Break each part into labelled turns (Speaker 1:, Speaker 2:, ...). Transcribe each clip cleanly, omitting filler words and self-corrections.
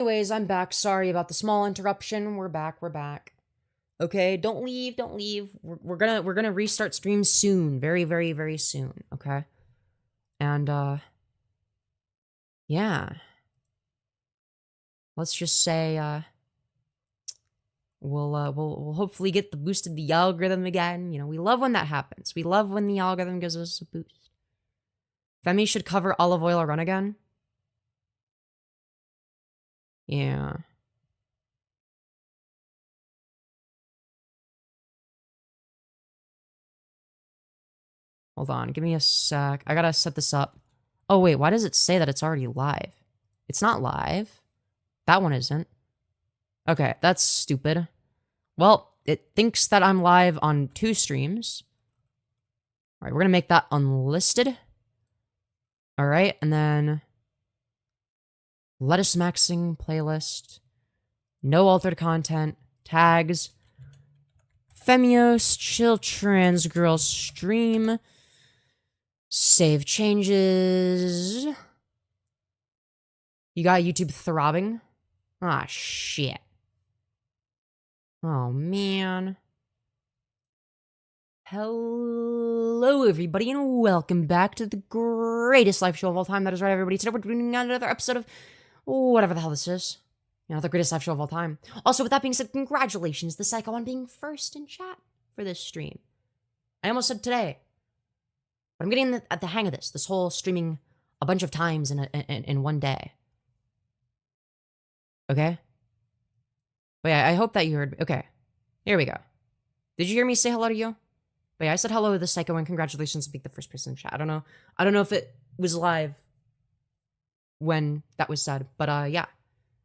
Speaker 1: Anyways, I'm back. Sorry about the small interruption. We're back. Okay, don't leave. We're gonna restart stream soon. Very soon, okay? And yeah. Let's just say we'll hopefully get the boost of the algorithm again. You know, we love when that happens. We love when the algorithm gives us a boost. Femi should cover Olive Oil Run again. Yeah. Hold on, give me a sec. I gotta set this up. Oh wait, why does it say that it's already live? It's not live. That one isn't. Okay, that's stupid. Well, it thinks that I'm live on 2 streams. Alright, we're gonna make that unlisted. Alright, and then lettuce maxing playlist. No altered content. Tags. Femyoz, chill trans girl stream. Save changes. You got YouTube throbbing? Ah, shit. Oh, man. Hello, everybody, and welcome back to the greatest live show of all time. That is right, everybody. Today we're doing another episode of whatever the hell this is. You know, the greatest live show of all time. Also, with that being said, congratulations, the Psycho, on being first in chat for this stream. I almost said today. But I'm getting at the hang of this whole streaming a bunch of times in one day. Okay? But yeah, I hope that you heard. Okay, here we go. Did you hear me say hello to you? But yeah, I said hello to the Psycho and congratulations on being the first person in chat. I don't know if it was live when that was said, but yeah.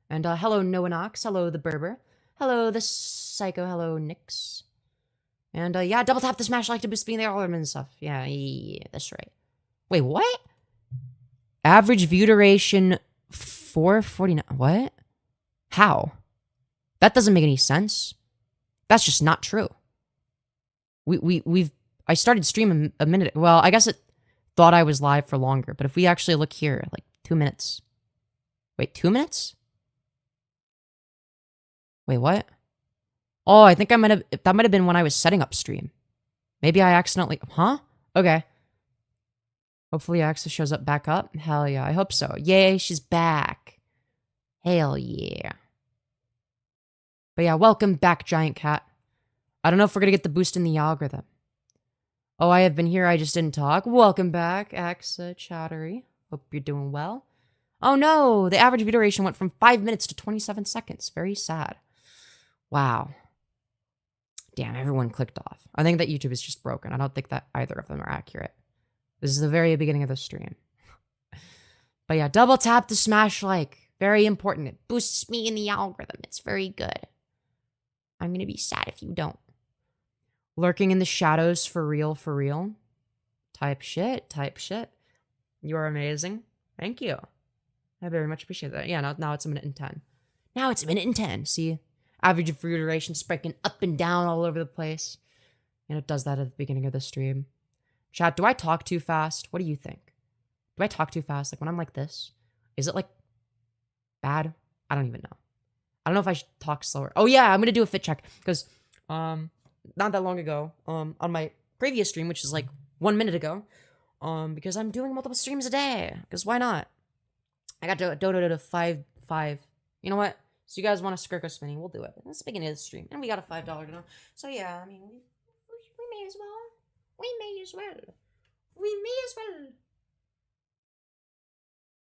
Speaker 1: And hello Noah Knox, hello the Berber, hello the Psycho, hello Nix. And yeah, double tap the smash like to boost being the algorithm and stuff. Yeah, that's right. Wait, what? Average view duration 449. What? How? That doesn't make any sense. That's just not true. I started streaming a minute. Well, I guess it thought I was live for longer, but if we actually look here, like 2 minutes. Wait, 2 minutes? Wait, what? Oh, I think that might have been when I was setting up stream. Maybe I accidentally, huh? Okay. Hopefully Axa shows up back up. Hell yeah, I hope so. Yay, she's back. Hell yeah. But yeah, welcome back, Giant Cat. I don't know if we're gonna get the boost in the algorithm. Oh, I have been here, I just didn't talk. Welcome back, Axa Chattery. Hope you're doing well. Oh no, the average view duration went from 5 minutes to 27 seconds. Very sad. Wow. Damn, everyone clicked off. I think that YouTube is just broken. I don't think that either of them are accurate. This is the very beginning of the stream. But yeah, double tap to smash like. Very important. It boosts me in the algorithm. It's very good. I'm gonna be sad if you don't. Lurking in the shadows for real. Type shit. You're amazing. Thank you. I very much appreciate that. Yeah, now it's 1:10. Now it's 1:10. See? Average view duration spiking up and down all over the place. And it does that at the beginning of the stream. Chat, do I talk too fast? What do you think? Do I talk too fast? Like when I'm like this? Is it like bad? I don't even know. I don't know if I should talk slower. Oh yeah, I'm gonna do a fit check. Because not that long ago, on my previous stream, which is like 1 minute ago, because I'm doing multiple streams a day. Because why not? I got donated to 5. You know what? So you guys want a Skirt Go Spinny? We'll do it. Let's begin the stream. And we got a $5 donation. So yeah, I mean, we may as well. We may as well.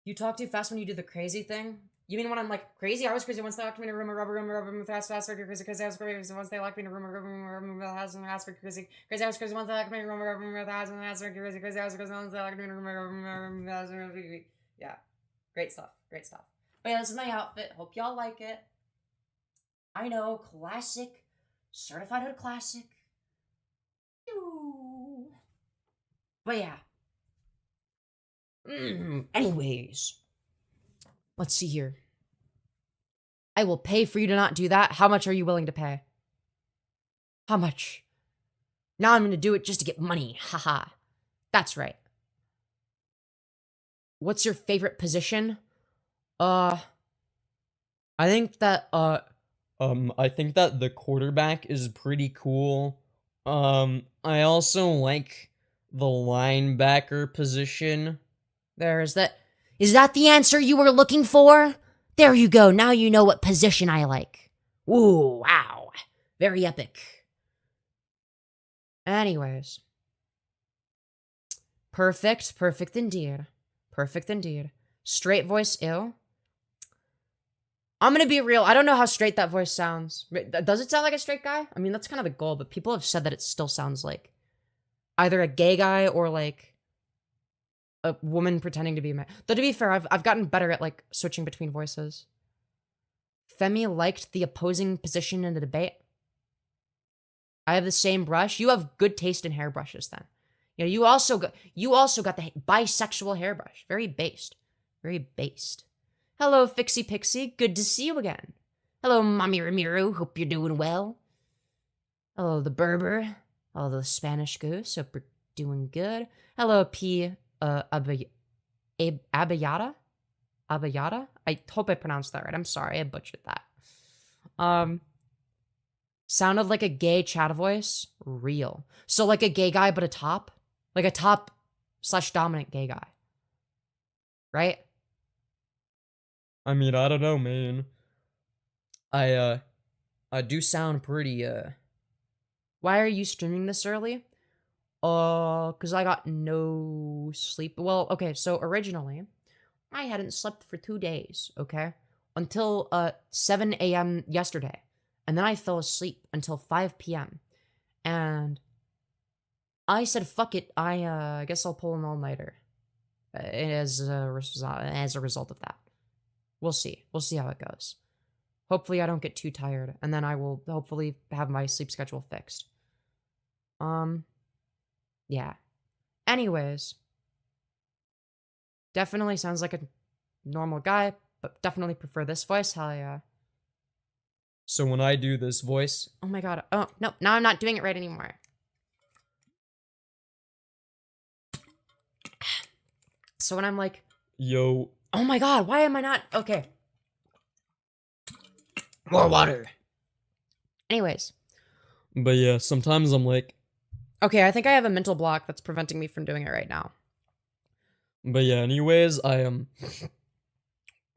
Speaker 1: You talk too fast when you do the crazy thing? You mean when I'm like crazy? I was crazy once they locked me in a room, fast, crazy, I was crazy once they locked me in a room, crazy, I was crazy once they locked me in a room, crazy, I was crazy once they locked me in a room, yeah, great stuff. But yeah, this is my outfit. Hope y'all like it. I know, classic, certified hood classic. But yeah. Anyways, let's see here. I will pay for you to not do that. How much are you willing to pay? How much? Now I'm gonna do it just to get money. Haha. That's right. What's your favorite position? I think that
Speaker 2: I think that the quarterback is pretty cool. I also like the linebacker position.
Speaker 1: there's that. Is that the answer you were looking for? There you go. Now you know what position I like. Ooh, wow. Very epic. Anyways. Perfect. Perfect indeed. Perfect indeed. Straight voice, ew. I'm gonna be real. I don't know how straight that voice sounds. Does it sound like a straight guy? I mean, that's kind of the goal, but people have said that it still sounds like either a gay guy or like a woman pretending to be a man. Though to be fair, I've gotten better at like switching between voices. Femi liked the opposing position in the debate. I have the same brush. You have good taste in hairbrushes then. You know, you also got the bisexual hairbrush. Very based. Very based. Hello, Fixie Pixie. Good to see you again. Hello, Mommy Ramiro. Hope you're doing well. Hello, the Berber. Hello, the Spanish Goose. Hope you're doing good. Hello, P. Abayada? Abayada? I hope I pronounced that right. I'm sorry, I butchered that. Sounded like a gay chat voice. Real. So like a gay guy, but a top? Like a top / dominant gay guy. Right?
Speaker 2: I mean, I don't know, man. I do sound pretty,
Speaker 1: Why are you streaming this early? Because I got no sleep. Well, okay, so originally, I hadn't slept for 2 days, okay? Until 7 a.m. yesterday. And then I fell asleep until 5 p.m. And I said, fuck it, I guess I'll pull an all-nighter. As a result of that. We'll see. We'll see how it goes. Hopefully I don't get too tired, and then I will hopefully have my sleep schedule fixed. Yeah. Anyways. Definitely sounds like a normal guy, but definitely prefer this voice. Hell yeah.
Speaker 2: so when I do this voice,
Speaker 1: Oh my god. Oh, no. Now I'm not doing it right anymore. So when I'm like,
Speaker 2: yo,
Speaker 1: oh my god, why am I not? Okay. More water. Anyways.
Speaker 2: but yeah, sometimes I'm like,
Speaker 1: Okay, I think I have a mental block that's preventing me from doing it right now.
Speaker 2: but yeah, anyways, I am,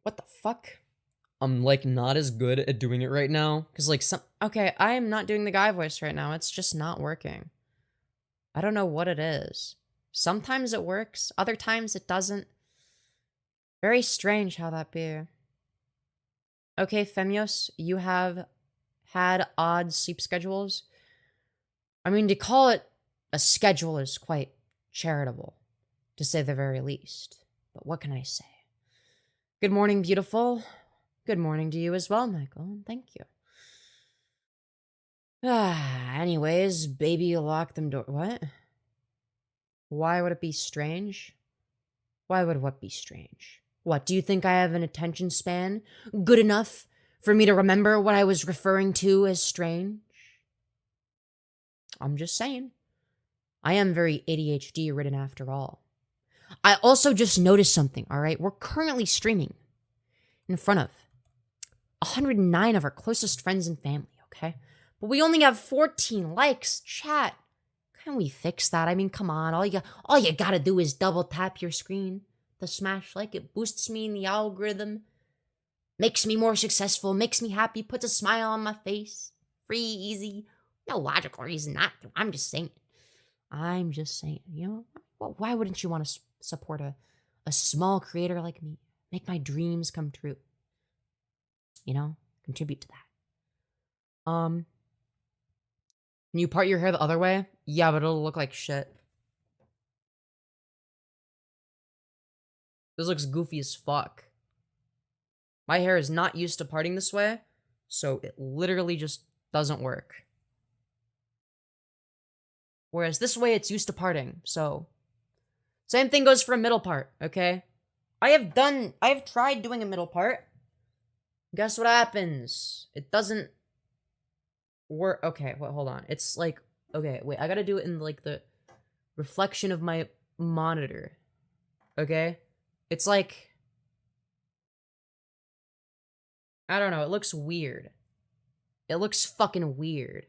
Speaker 1: What the fuck?
Speaker 2: I'm like not as good at doing it right now.
Speaker 1: Because, like, okay, I am not doing the guy voice right now. It's just not working. I don't know what it is. Sometimes it works, other times it doesn't. Very strange how that be. Okay, Femyoz, you have had odd sleep schedules. I mean, to call it a schedule is quite charitable, to say the very least. But what can I say? Good morning, beautiful. Good morning to you as well, Michael. Thank you. Anyways, baby, lock them door. What? Why would it be strange? Why would what be strange? What, do you think I have an attention span good enough for me to remember what I was referring to as strange? I'm just saying. I am very ADHD ridden after all. I also just noticed something, all right? We're currently streaming in front of 109 of our closest friends and family, okay? But we only have 14 likes. Chat, can we fix that? I mean, come on. All you gotta do is double tap your screen to smash like. It boosts me in the algorithm, makes me more successful, makes me happy, puts a smile on my face. Free, easy. No logical reason not to. I'm just saying. You know? Well, why wouldn't you want to support a small creator like me? Make my dreams come true. You know? Contribute to that. Can you part your hair the other way? Yeah, but it'll look like shit. This looks goofy as fuck. My hair is not used to parting this way, so it literally just doesn't work. Whereas this way, it's used to parting, so... Same thing goes for a middle part, okay? I have tried doing a middle part. Guess what happens? It doesn't work. Okay, wait, hold on. It's like, okay, wait, I gotta do it in like the reflection of my monitor. Okay? It's like I don't know. It looks weird. It looks fucking weird.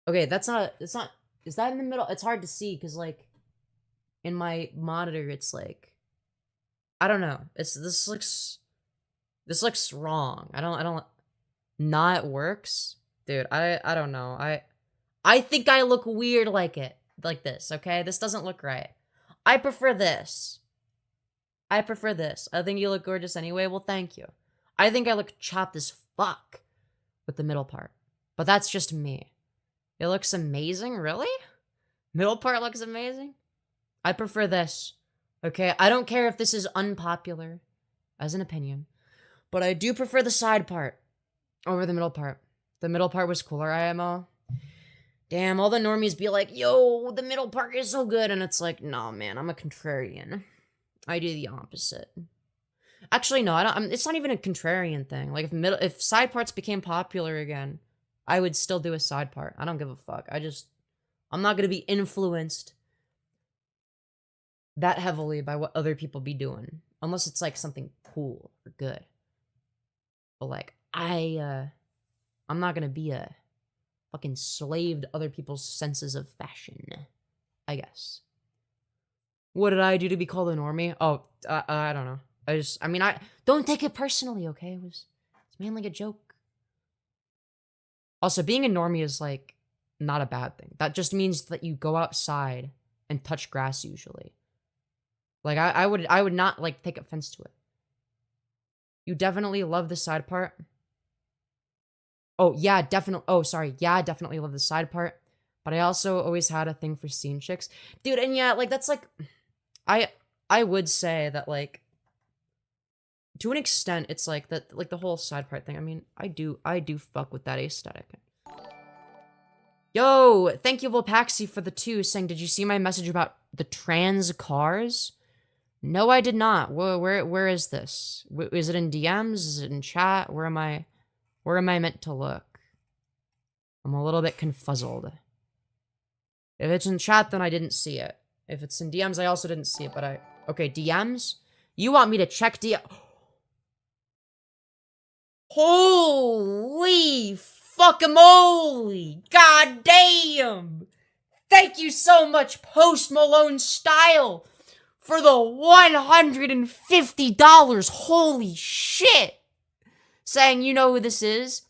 Speaker 1: Okay, that's not, it's not, is that in the middle? It's hard to see because, like, in my monitor, it's like, I don't know. This looks wrong. I don't, not works? Dude, I don't know. I think I look weird like this, okay? This doesn't look right. I prefer this. I prefer this. I think you look gorgeous anyway. Well, thank you. I think I look chopped as fuck with the middle part. But that's just me. It looks amazing, really? Middle part looks amazing? I prefer this. Okay? I don't care if this is unpopular as an opinion. But I do prefer the side part over the middle part. The middle part was cooler, IMO. Damn, all the normies be like, yo, the middle part is so good. And it's like, nah, man, I'm a contrarian. I do the opposite. Actually, no, I don't. It's not even a contrarian thing. Like, if side parts became popular again, I would still do a side part. I don't give a fuck. I'm not gonna be influenced that heavily by what other people be doing. Unless it's, like, something cool or good. But, like, I'm not gonna be a fucking slave to other people's senses of fashion, I guess. What did I do to be called a normie? Oh, I don't know. I don't take it personally, okay? It's mainly a joke. Also, being a normie is, like, not a bad thing. That just means that you go outside and touch grass usually. Like, I would not, like, take offense to it. You definitely love the side part. Oh, yeah, definitely. Oh, sorry. Yeah, I definitely love the side part. But I also always had a thing for scene chicks. Dude, and yeah, like, that's, like... I would say that, like... To an extent, it's, like, that, like, the whole side part thing. I mean, I do fuck with that aesthetic. Yo, thank you, Volpaxi, for the 2, saying, did you see my message about the trans cars? No, I did not. Where is this? Is it in DMs? Is it in chat? Where am I meant to look? I'm a little bit confuzzled. If it's in chat, then I didn't see it. If it's in DMs, I also didn't see it, but okay, DMs? You want me to check DM? Holy fuckamoly! God damn! Thank you so much, Post Malone Style, for the $150. Holy shit! Saying, you know who this is?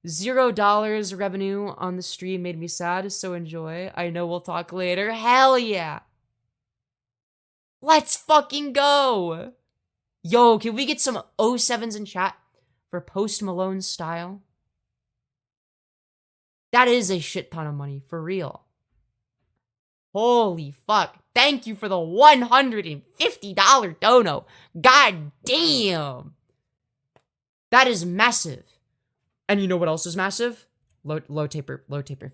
Speaker 1: $0 revenue on the stream made me sad, so enjoy. I know we'll talk later. Hell yeah! Let's fucking go! Yo, can we get some 07s in chat for Post Malone Style? That is a shit ton of money, for real. Holy fuck. Thank you for the $150 dono. God damn. That is massive. And you know what else is massive? Low taper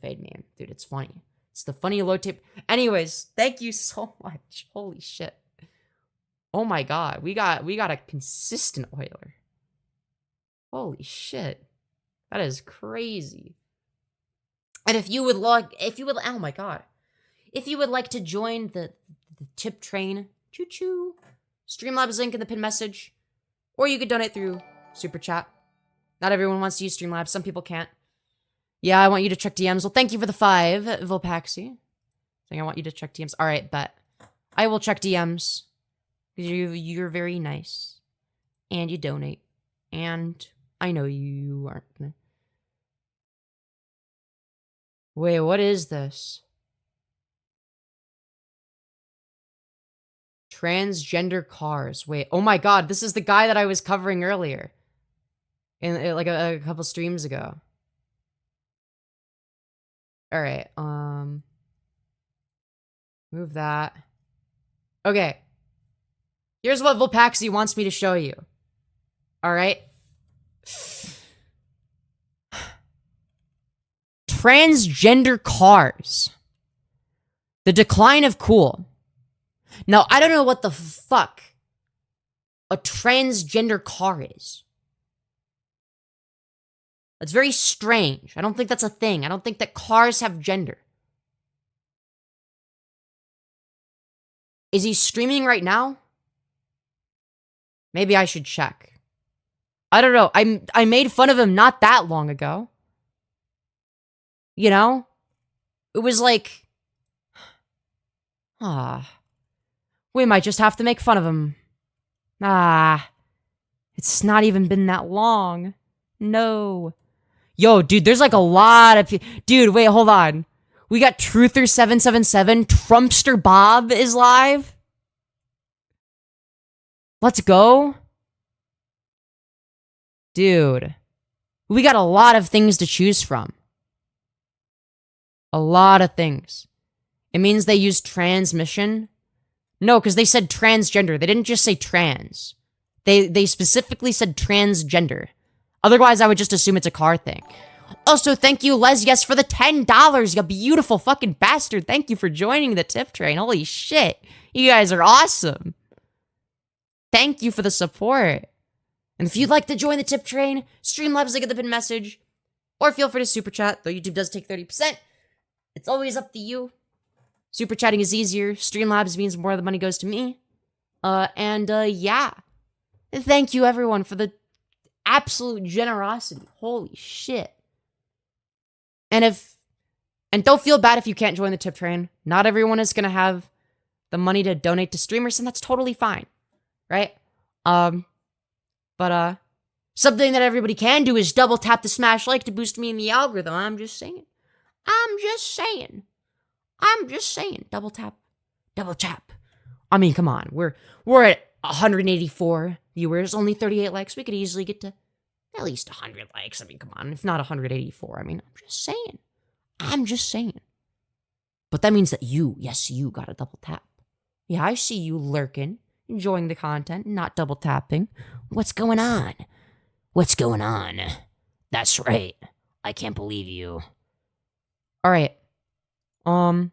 Speaker 1: fade meme. Dude, it's funny. It's the funny low taper. Anyways, thank you so much. Holy shit. Oh my god. We got a consistent oiler. Holy shit. That is crazy. And if you would oh my god. If you would like to join the tip train, choo-choo, Streamlabs link in the pinned message, or you could donate through Super Chat. Not everyone wants to use Streamlabs. Some people can't. Yeah, I want you to check DMs. Well, thank you for the 5, Volpaxi. Saying I want you to check DMs. All right, bet. I will check DMs. You're very nice. And you donate. And I know you aren't gonna... Wait, what is this? Transgender cars. Wait, oh my god, this is the guy that I was covering earlier. In like a couple streams ago. Alright, move that. Okay. Here's what Volpaxi wants me to show you. Alright? Transgender cars. The decline of cool. Now, I don't know what the fuck a transgender car is. That's very strange. I don't think that's a thing. I don't think that cars have gender. Is he streaming right now? Maybe I should check. I don't know. I made fun of him not that long ago. You know? It was like, we might just have to make fun of him. It's not even been that long. No. Yo, dude, there's like a lot of dude, wait, hold on. We got Truther777. Trumpster Bob is live. Let's go. Dude. We got a lot of things to choose from. A lot of things. It means they use transmission. No, because they said transgender. They didn't just say trans. They specifically said transgender. Otherwise, I would just assume it's a car thing. Also, thank you, Les, yes, for the $10, you beautiful fucking bastard. Thank you for joining the tip train. Holy shit. You guys are awesome. Thank you for the support. And if you'd like to join the tip train, Streamlabs link in the pinned message. Or feel free to super chat, though YouTube does take 30%. It's always up to you. Super chatting is easier. Streamlabs means more of the money goes to me. Yeah. Thank you, everyone, for the absolute generosity. Holy shit. And don't feel bad if you can't join the tip train. Not everyone is gonna have the money to donate to streamers, and that's totally fine. Right? Something that everybody can do is double tap the smash like to boost me in the algorithm. I'm just saying. Double tap. Double tap. I mean, come on. We're at 184 viewers, only 38 likes. We could easily get to at least 100 likes. I mean, come on. If not 184, I mean, I'm just saying. But that means that you got a double tap. Yeah, I see you lurking, enjoying the content, not double tapping. What's going on? That's right. I can't believe you. All right. Let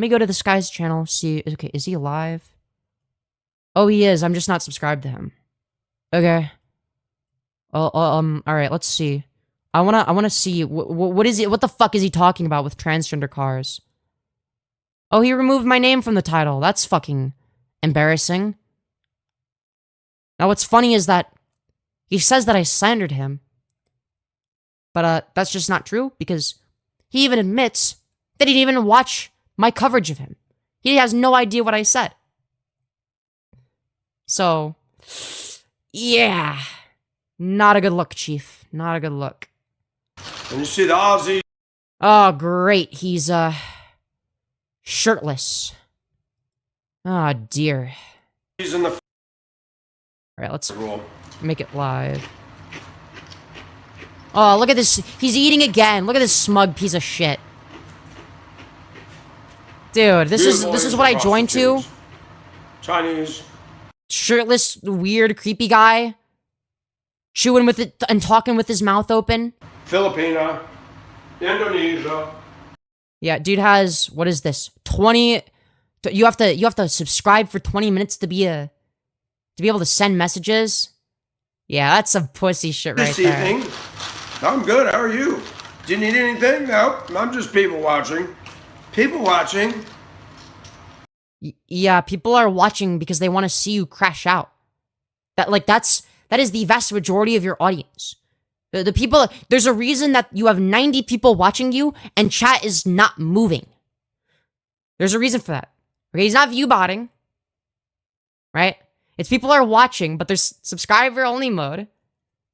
Speaker 1: me go to this guy's channel, see, okay, is he alive? Oh, he is, I'm just not subscribed to him. Okay. All right, let's see. I wanna see, what is it, what the fuck is he talking about with transgender cars? Oh, he removed my name from the title, that's fucking embarrassing. Now, what's funny is that he says that I slandered him. But, that's just not true, because he even admits that he didn't even watch my coverage of him. He has no idea what I said. So, yeah. Not a good look, Chief. Not a good look.
Speaker 3: And you see the Aussie.
Speaker 1: Oh, great. He's, shirtless. Oh, dear.
Speaker 3: He's in the
Speaker 1: Alright, let's
Speaker 3: rule.
Speaker 1: make it live. Oh, look at this. He's eating again. Look at this smug piece of shit. Dude, this is what I joined to.
Speaker 3: Chinese.
Speaker 1: Shirtless, weird, creepy guy. Chewing with it and talking with his mouth open.
Speaker 3: Filipina. Indonesia.
Speaker 1: Yeah, dude has, what is this? 20, you have to subscribe for 20 minutes to be able to send messages. Yeah, that's some pussy shit right there.
Speaker 3: Evening. I'm good, how are you? Do you need anything? No, I'm just people watching. People watching.
Speaker 1: Yeah, people are watching because they want to see you crash out. That is the vast majority of your audience. The people, there's a reason that you have 90 people watching you and chat is not moving. There's a reason for that. Okay, he's not view botting. Right? It's people are watching, but there's subscriber only mode.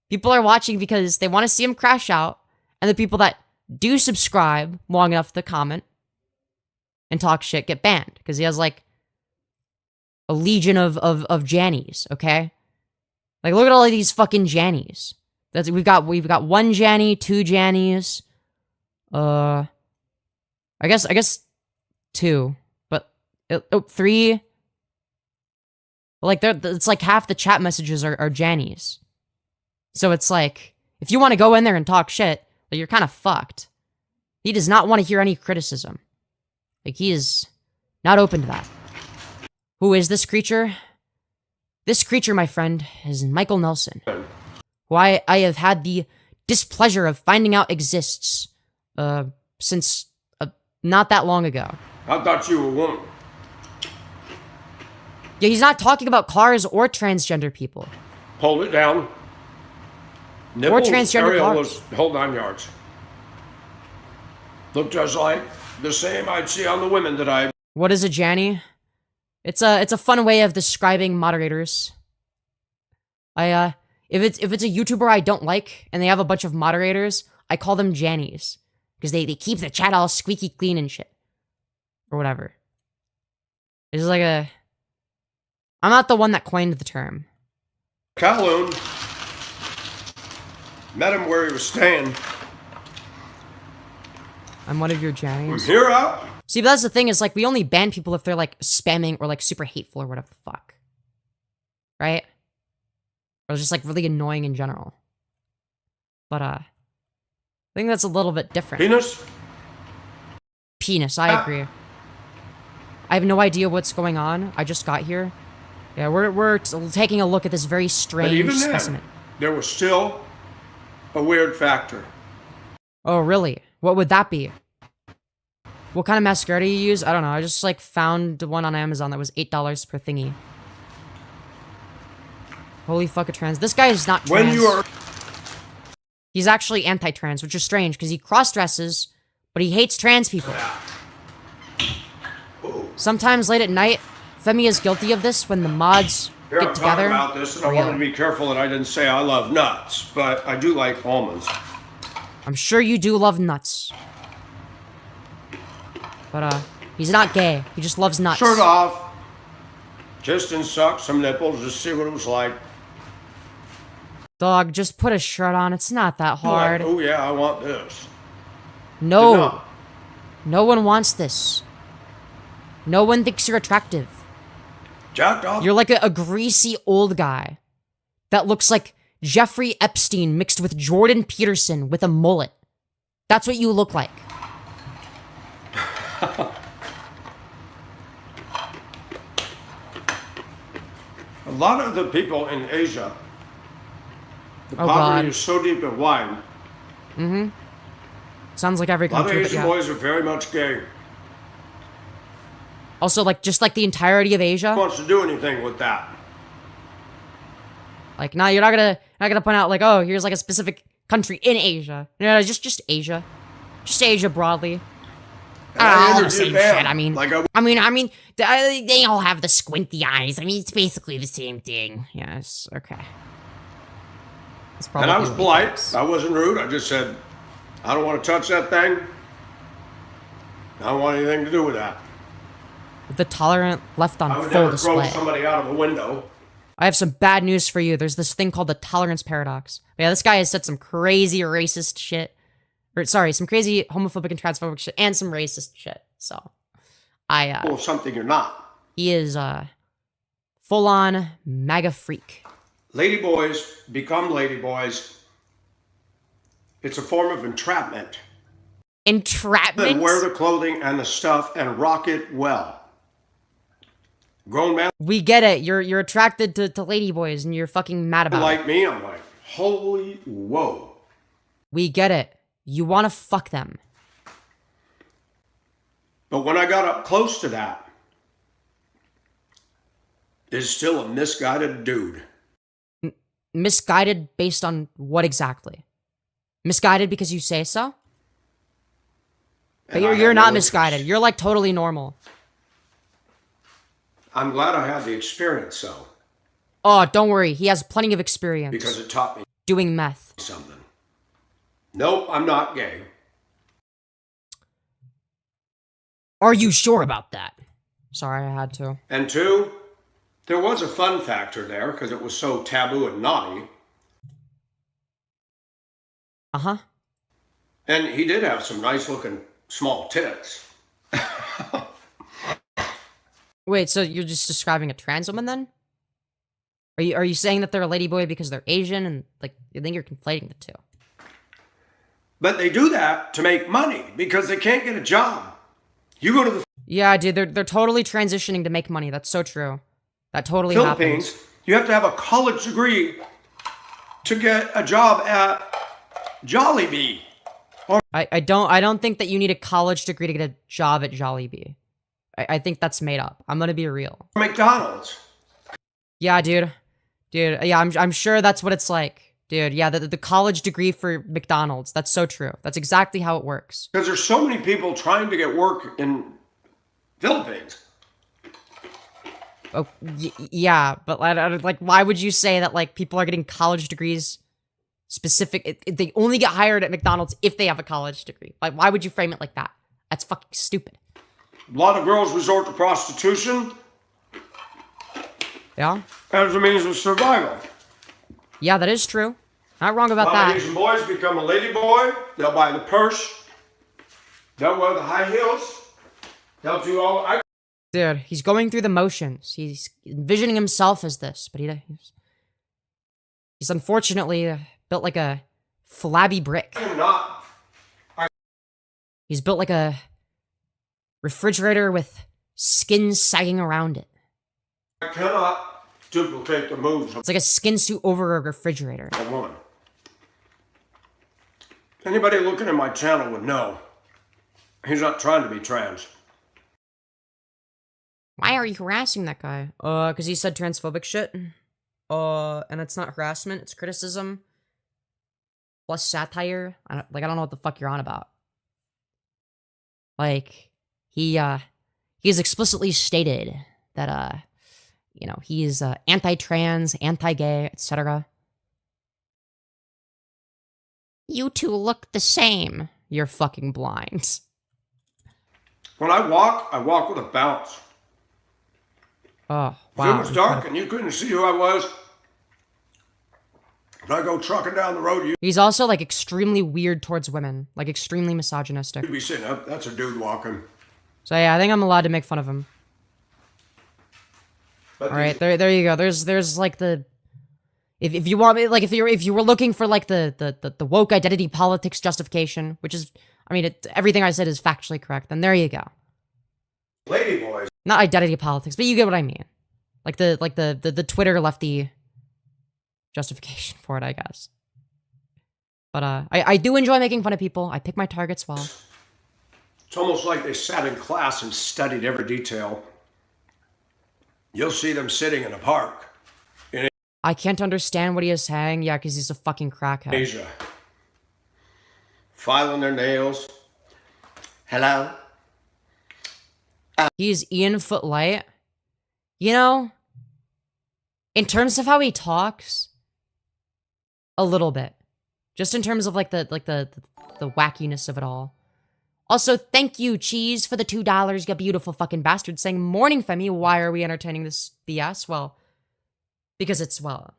Speaker 1: People are watching because they want to see him crash out. And the people that do subscribe long enough to comment and talk shit get banned. Because he has like a legion of Jannies, okay? Like, look at all of these fucking Jannies. We've got one Janny, two Jannies. I guess two, but three. Like it's like half the chat messages are Jannies. So it's like, if you want to go in there and talk shit, like, you're kind of fucked. He does not want to hear any criticism. Like, he is not open to that. Who is this creature? This creature, my friend, is Michael Nelson, who I have had the displeasure of finding out exists since not that long ago.
Speaker 3: I thought you were a woman.
Speaker 1: Yeah, he's not talking about cars or transgender people.
Speaker 3: Hold it down. Nipples,
Speaker 1: transgender
Speaker 3: areolas, whole 9 yards. Look just like the same I'd see on the women that I...
Speaker 1: What is a Janny? It's a fun way of describing moderators. If it's a YouTuber I don't like and they have a bunch of moderators, I call them Jannies. Because they keep the chat all squeaky clean and shit. Or whatever. It's like a... I'm not the one that coined the term.
Speaker 3: Kowloon. Met him where he was staying.
Speaker 1: I'm one of your
Speaker 3: From
Speaker 1: Jannies.
Speaker 3: here out,
Speaker 1: See, but that's the thing, is like, we only ban people if they're like spamming or like super hateful or whatever the fuck. Right? Or just like really annoying in general. But I think that's a little bit different.
Speaker 3: penis.
Speaker 1: Penis, I agree. I have no idea what's going on. I just got here. Yeah, we're taking a look at this very
Speaker 3: But
Speaker 1: strange
Speaker 3: even
Speaker 1: specimen.
Speaker 3: then, there was still a weird factor.
Speaker 1: Oh, really? What would that be? What kind of mascara do you use? I don't know. I just like found one on Amazon that was $8 per thingy. Holy fuck, a trans. This guy is not trans.
Speaker 3: When you are...
Speaker 1: He's actually anti-trans, which is strange because he cross-dresses, but he hates trans people. Sometimes late at night, Femi is guilty of this when the mods
Speaker 3: Here,
Speaker 1: get
Speaker 3: I'm
Speaker 1: together.
Speaker 3: talking about this, and I
Speaker 1: Oh,
Speaker 3: wanted
Speaker 1: yeah.
Speaker 3: to be careful that I didn't say I love nuts, but I do like almonds.
Speaker 1: I'm sure you do love nuts. But, he's not gay. He just loves nuts.
Speaker 3: Shirt off. Kissed and sucked some nipples, just see what it was like.
Speaker 1: Dog, just put a shirt on. It's not that hard.
Speaker 3: Like, oh yeah, I want this.
Speaker 1: No.
Speaker 3: No.
Speaker 1: No one wants this. No one thinks you're attractive.
Speaker 3: Jacked off.
Speaker 1: You're like a greasy old guy that looks like Jeffrey Epstein mixed with Jordan Peterson with a mullet. That's what you look like.
Speaker 3: A lot of the people in Asia, the
Speaker 1: Oh,
Speaker 3: poverty
Speaker 1: God.
Speaker 3: is so deep and wide.
Speaker 1: Sounds like every
Speaker 3: A lot of
Speaker 1: country, but
Speaker 3: Asian
Speaker 1: yeah.
Speaker 3: boys are very much gay.
Speaker 1: Also, like, just like the entirety of Asia.
Speaker 3: Wants to do anything with that.
Speaker 1: Like, nah, you're not gonna point out, like, oh, here's like a specific country in Asia. No, just Asia. Just Asia broadly.
Speaker 3: And I
Speaker 1: All the
Speaker 3: interviewed
Speaker 1: same
Speaker 3: them,
Speaker 1: shit. I mean,
Speaker 3: like
Speaker 1: they all have the squinty eyes. I mean, it's basically the same thing. Yes, okay. That's
Speaker 3: and I was
Speaker 1: what he
Speaker 3: polite.
Speaker 1: thinks.
Speaker 3: I wasn't rude. I just said, I don't want to touch that thing. I don't want anything to do with that.
Speaker 1: The tolerant left
Speaker 3: I
Speaker 1: on
Speaker 3: would
Speaker 1: full
Speaker 3: never throw
Speaker 1: display.
Speaker 3: somebody out of a window.
Speaker 1: I have some bad news for you. There's this thing called the tolerance paradox. But yeah, this guy has said some crazy racist shit. Or sorry, some crazy homophobic and transphobic shit and some racist shit. So
Speaker 3: Or something you're not.
Speaker 1: he is full on MAGA freak.
Speaker 3: Ladyboys become ladyboys. It's a form of entrapment.
Speaker 1: Entrapment?
Speaker 3: Then wear the clothing and the stuff and rock it well. Grown men
Speaker 1: We get it. You're attracted to ladyboys and you're fucking mad about it.
Speaker 3: like me, I'm like, holy whoa.
Speaker 1: We get it. You want to fuck them.
Speaker 3: But when I got up close to that, it's still a misguided dude.
Speaker 1: Misguided based on what exactly? Misguided because you say so? But
Speaker 3: And I
Speaker 1: you're
Speaker 3: had
Speaker 1: not
Speaker 3: no
Speaker 1: misguided.
Speaker 3: interest.
Speaker 1: You're like totally normal.
Speaker 3: I'm glad I had the experience, though,
Speaker 1: Oh, don't worry. He has plenty of experience
Speaker 3: because it taught me
Speaker 1: doing meth.
Speaker 3: something. Nope, I'm not gay.
Speaker 1: Are you sure about that? Sorry, I had to.
Speaker 3: And two, there was a fun factor there because it was so taboo and naughty.
Speaker 1: Uh-huh.
Speaker 3: And he did have some nice looking small tits.
Speaker 1: Wait, so you're just describing a trans woman then? Are you saying that they're a ladyboy because they're Asian and like you think you're conflating the two?
Speaker 3: But they do that to make money because they can't get a job. You go to the
Speaker 1: Yeah, dude, they're totally transitioning to make money. That's so true. That totally
Speaker 3: Philippines,
Speaker 1: happens.
Speaker 3: you have to have a college degree to get a job at Jollibee.
Speaker 1: I don't think that you need a college degree to get a job at Jollibee. I think that's made up. I'm gonna be real.
Speaker 3: McDonald's.
Speaker 1: Yeah, dude. Yeah, I'm sure that's what it's like. Dude, yeah, the college degree for McDonald's. That's so true. That's exactly how it works.
Speaker 3: Because there's so many people trying to get work in Philippines.
Speaker 1: Oh, yeah, but like, why would you say that, like, people are getting college degrees specific? They only get hired at McDonald's if they have a college degree. Like, why would you frame it like that? That's fucking stupid.
Speaker 3: A lot of girls resort to prostitution
Speaker 1: Yeah?
Speaker 3: as a means of survival.
Speaker 1: Yeah, that is true. Not wrong about
Speaker 3: A lot of
Speaker 1: that.
Speaker 3: Asian boys become a lady boy. They'll buy the purse. They'll wear the high heels. They'll do all...
Speaker 1: Dude, he's going through the motions. He's envisioning himself as this, but he's unfortunately built like a flabby brick.
Speaker 3: cannot.
Speaker 1: He's built like a refrigerator with skin sagging around it.
Speaker 3: I cannot duplicate the moves of
Speaker 1: It's like a skin suit over a refrigerator.
Speaker 3: a woman. Anybody looking at my channel would know he's not trying to be trans.
Speaker 1: Why are you harassing that guy? Because he said transphobic shit. And it's not harassment, it's criticism. Plus satire. I don't know what the fuck you're on about. Like, he's explicitly stated that, you know, he's anti-trans, anti-gay, etc. You two look the same. You're fucking blind.
Speaker 3: When I walk with a bounce.
Speaker 1: Oh,
Speaker 3: If
Speaker 1: wow.
Speaker 3: it was dark and you couldn't see who I was, if I go trucking down the road,
Speaker 1: He's also, like, extremely weird towards women. Like, extremely misogynistic.
Speaker 3: you'd be sitting up. That's a dude walking.
Speaker 1: So, yeah, I think I'm allowed to make fun of him.
Speaker 3: But
Speaker 1: All right, there you go. There's like the... If you want, like, if you were looking for, like, the woke identity politics justification, which is... I mean, everything I said is factually correct, then there you go.
Speaker 3: lady boys.
Speaker 1: Not identity politics, but you get what I mean. Like the Twitter lefty justification for it, I guess. But I do enjoy making fun of people. I pick my targets well.
Speaker 3: It's almost like they sat in class and studied every detail. You'll see them sitting in a park
Speaker 1: I can't understand what he is saying. Yeah, because he's a fucking crackhead.
Speaker 3: Asia, filing their nails. Hello?
Speaker 1: He's Ian Footlight. You know, in terms of how he talks, a little bit. Just in terms of like the wackiness of it all. Also, thank you, Cheese, for the $2, you beautiful fucking bastard, saying, "Morning, Femi, why are we entertaining this BS?" Well, because it's, well,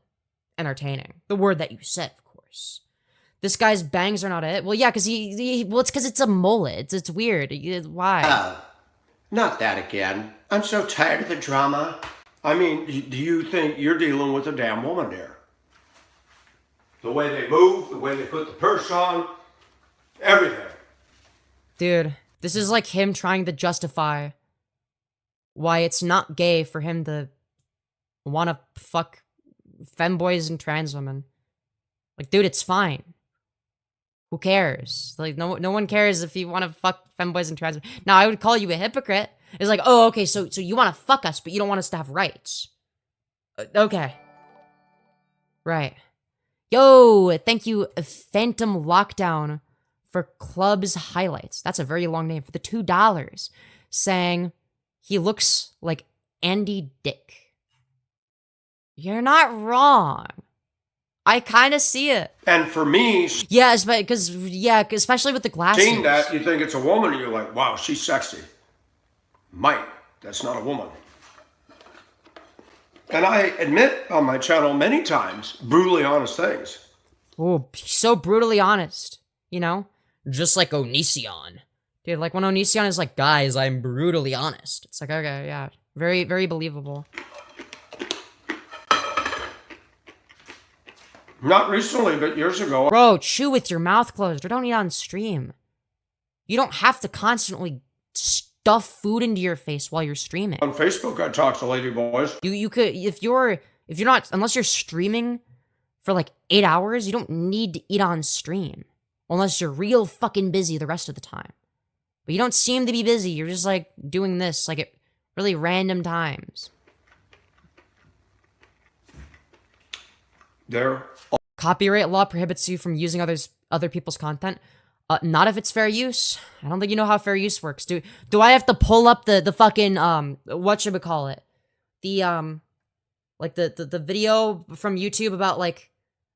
Speaker 1: entertaining. The word that you said, of course. This guy's bangs are not it. Well, yeah, because well, it's because it's a mullet. It's weird. Why?
Speaker 3: Oh, not that again. I'm so tired of the drama. I mean, do you think you're dealing with a damn woman there? The way they move, the way they put the purse on, everything.
Speaker 1: Dude, this is like him trying to justify why it's not gay for him to want to fuck femboys and trans women. Like, dude, it's fine. Who cares? Like, no one cares if you want to fuck femboys and trans women. Now, I would call you a hypocrite. It's like, oh, okay, so you want to fuck us, but you don't want us to have rights. Okay. Right. Yo, thank you, Phantom Lockdown, for Club's Highlights. That's a very long name. For the $2. Saying he looks like Andy Dick. You're not wrong. I kind of see it.
Speaker 3: And for me,
Speaker 1: Yeah, because especially with the glasses.
Speaker 3: seeing that, you think it's a woman, and you're like, wow, she's sexy. Mike, that's not a woman. And I admit on my channel many times, brutally honest things.
Speaker 1: Oh, so brutally honest. You know? Just like Onision. Dude, like when Onision is like, guys, I'm brutally honest. It's like, okay, yeah. Very, very believable.
Speaker 3: Not recently, but years ago.
Speaker 1: Bro, chew with your mouth closed or don't eat on stream. You don't have to constantly stuff food into your face while you're streaming.
Speaker 3: On Facebook, I talk to lady boys.
Speaker 1: You could, if you're not, unless you're streaming for like 8 hours, you don't need to eat on stream. Unless you're real fucking busy the rest of the time. But you don't seem to be busy. You're just like doing this like at really random times.
Speaker 3: They're
Speaker 1: Copyright law prohibits you from using other people's content. Not if it's fair use. I don't think you know how fair use works. Do I have to pull up the fucking what should we call it? The like the video from YouTube about like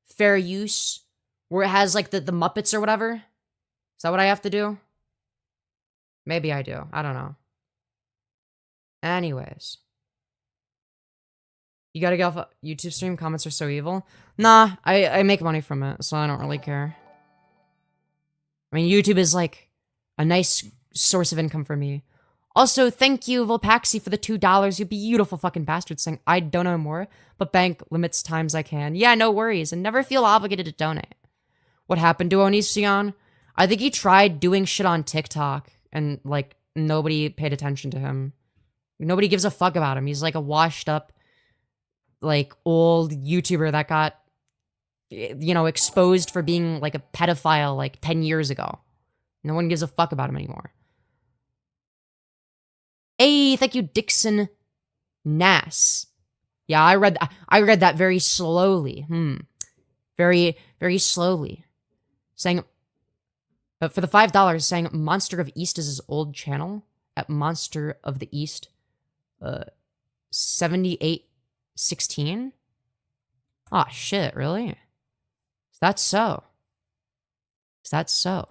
Speaker 1: fair use where it has like the Muppets or whatever? Is that what I have to do? Maybe I do. I don't know. Anyways. You gotta get off a YouTube stream? Comments are so evil. Nah, I make money from it, so I don't really care. I mean, YouTube is like a nice source of income for me. Also, thank you, Volpaxi, for the $2. You beautiful fucking bastard, saying I don't know more, but bank limits times I can. Yeah, no worries, and never feel obligated to donate. What happened to Onision? I think he tried doing shit on TikTok, and like nobody paid attention to him. Nobody gives a fuck about him. He's like a washed up, like old YouTuber that got, you know, exposed for being like a pedophile like 10 years ago. No one gives a fuck about him anymore. Hey, thank you, Dixon Nass. Yeah, I read that very slowly. Very, very slowly. Saying, but for the $5, saying Monster of East is his old channel at Monster of the East, 7816. Oh shit, really? Is that so? Is that so?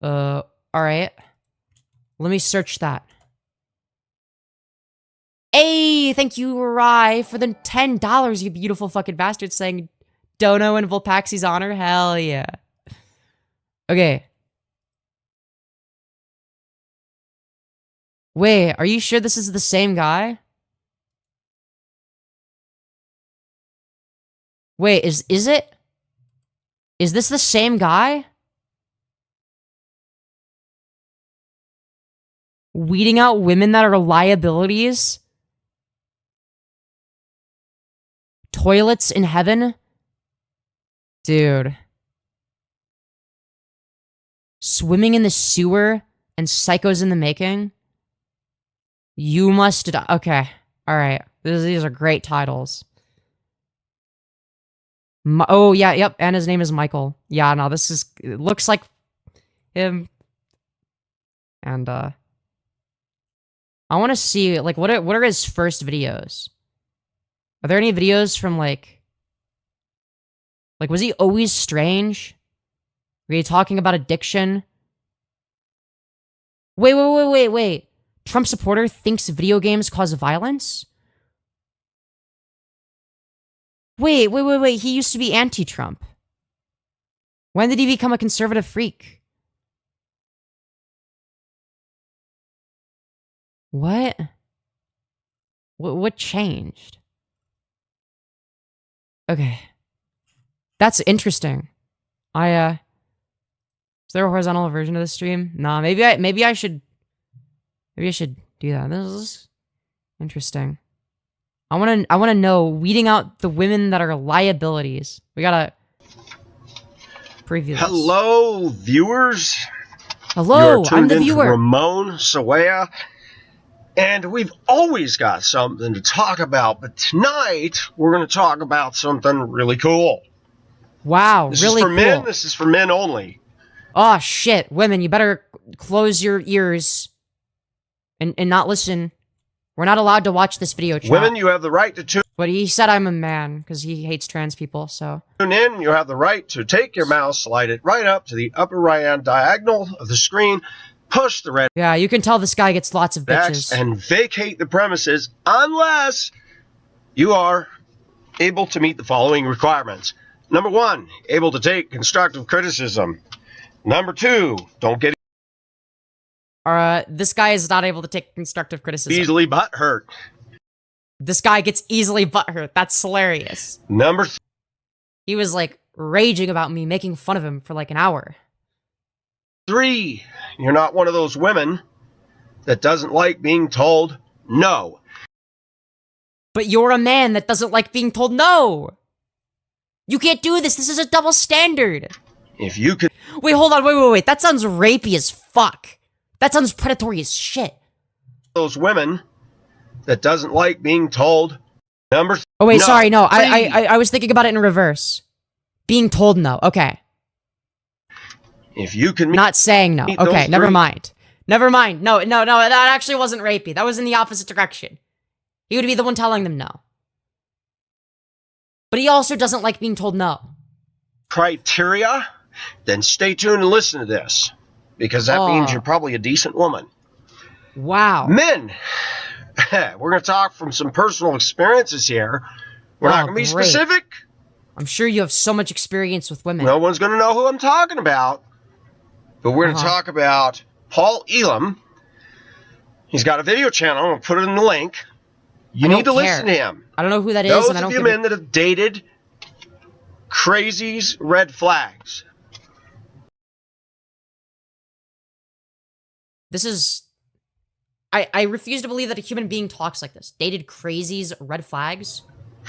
Speaker 1: All right. Let me search that. Hey, thank you, Rye, for the $10, you beautiful fucking bastard, saying Dono in Volpaxi's honor. Hell yeah. Okay. Wait, are you sure this is the same guy? Wait, is it? Is this the same guy? Weeding out women that are liabilities? Toilets in heaven? Dude. Swimming in the sewer and psychos in the making? You must die. Okay. Alright. These are great titles. Oh, yeah, yep. And his name is Michael. Yeah, no, this is... It looks like him. And, I want to see, like, what are his first videos? Are there any videos from, like, was he always strange? Were you talking about addiction? Wait. Trump supporter thinks video games cause violence? Wait. He used to be anti-Trump. When did he become a conservative freak? What? What changed? Okay. That's interesting. Is there a horizontal version of the stream? Nah, maybe I should do that. This is interesting. I wanna know, weeding out the women that are liabilities. We gotta preview this.
Speaker 4: Hello, viewers.
Speaker 1: Hello, I'm the viewer.
Speaker 4: Ramon Sawaya. And we've always got something to talk about, but tonight we're going to talk about something really cool.
Speaker 1: Wow,
Speaker 4: This
Speaker 1: really
Speaker 4: is for
Speaker 1: cool.
Speaker 4: men. This is for men only.
Speaker 1: Oh shit, women, you better close your ears and not listen. We're not allowed to watch this video, chat.
Speaker 4: Women, you have the right to tune
Speaker 1: But he said I'm a man because he hates trans people, so.
Speaker 4: in. You have the right to take your mouse, slide it right up to the upper right-hand diagonal of the screen, push the red
Speaker 1: Yeah, you can tell this guy gets lots of
Speaker 4: X,
Speaker 1: bitches.
Speaker 4: and vacate the premises unless you are able to meet the following requirements. Number 1, able to take constructive criticism. Number 2, don't get
Speaker 1: This guy is not able to take constructive criticism.
Speaker 4: easily butthurt.
Speaker 1: This guy gets easily butthurt. That's hilarious.
Speaker 4: Number
Speaker 1: He was like raging about me making fun of him for like an hour.
Speaker 4: 3, you're not one of those women that doesn't like being told no.
Speaker 1: But you're a man that doesn't like being told no. You can't do this. This is a double standard.
Speaker 4: If you could
Speaker 1: Wait, hold on. Wait. That sounds rapey as fuck. That sounds predatory as shit.
Speaker 4: those women that doesn't like being told. Number
Speaker 1: Oh wait,
Speaker 4: No,
Speaker 1: sorry, no.
Speaker 4: please.
Speaker 1: I was thinking about it in reverse. Being told no. Okay.
Speaker 4: If you can meet
Speaker 1: Not saying no.
Speaker 4: meet
Speaker 1: Okay,
Speaker 4: those
Speaker 1: never
Speaker 4: three-
Speaker 1: mind. Never mind. No, that actually wasn't rapey. That was in the opposite direction. He would be the one telling them no. But he also doesn't like being told no.
Speaker 4: criteria, then stay tuned and listen to this. Because that means you're probably a decent woman.
Speaker 1: Wow.
Speaker 4: Men, we're going to talk from some personal experiences here. We're not going to be
Speaker 1: great.
Speaker 4: specific.
Speaker 1: I'm sure you have so much experience with women.
Speaker 4: No one's going to know who I'm talking about. But we're going to talk about Paul Elam. He's got a video channel. I'm going to put it in the link. You need to listen to him.
Speaker 1: I don't know who that is,
Speaker 4: Those
Speaker 1: and I don't
Speaker 4: of you men that have dated crazies, red flags.
Speaker 1: This is... I refuse to believe that a human being talks like this. Dated crazies, red flags?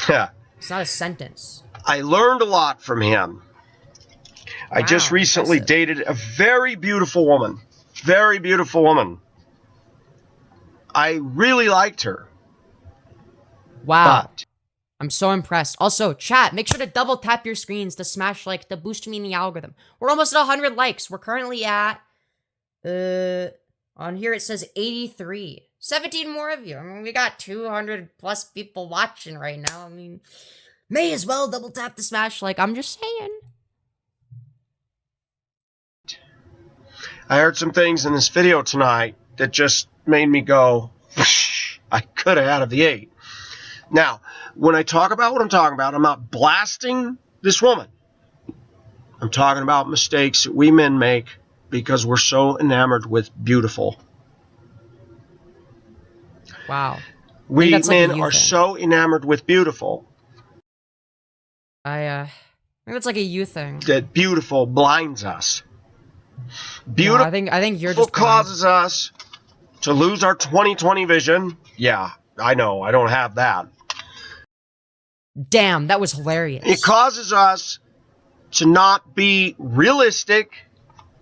Speaker 4: Yeah.
Speaker 1: It's not a sentence.
Speaker 4: I learned a lot from him. I just
Speaker 1: Wow,
Speaker 4: recently
Speaker 1: impressive.
Speaker 4: dated a very beautiful woman. Very beautiful woman. I really liked her.
Speaker 1: Wow.
Speaker 4: But
Speaker 1: I'm so impressed. Also, chat, make sure to double tap your screens to smash like to boost me in the algorithm. We're almost at 100 likes. We're currently at on here it says 83. 17 more of you. I mean, we got 200 plus people watching right now. I mean, may as well double tap the smash like. I'm just saying.
Speaker 4: I heard some things in this video tonight that just made me go, whoosh, I could have had of the 8. Now, when I talk about what I'm talking about, I'm not blasting this woman. I'm talking about mistakes that we men make because we're so enamored with beautiful.
Speaker 1: Wow.
Speaker 4: We
Speaker 1: that's like a
Speaker 4: men
Speaker 1: you
Speaker 4: are
Speaker 1: thing.
Speaker 4: so enamored with beautiful
Speaker 1: I think that's like a you thing.
Speaker 4: that beautiful blinds us.
Speaker 1: No,
Speaker 4: Beautiful
Speaker 1: I think you're just blind.
Speaker 4: causes us to lose our 20/20 vision. Yeah, I know, I don't have that.
Speaker 1: Damn, that was hilarious.
Speaker 4: It causes us to not be realistic,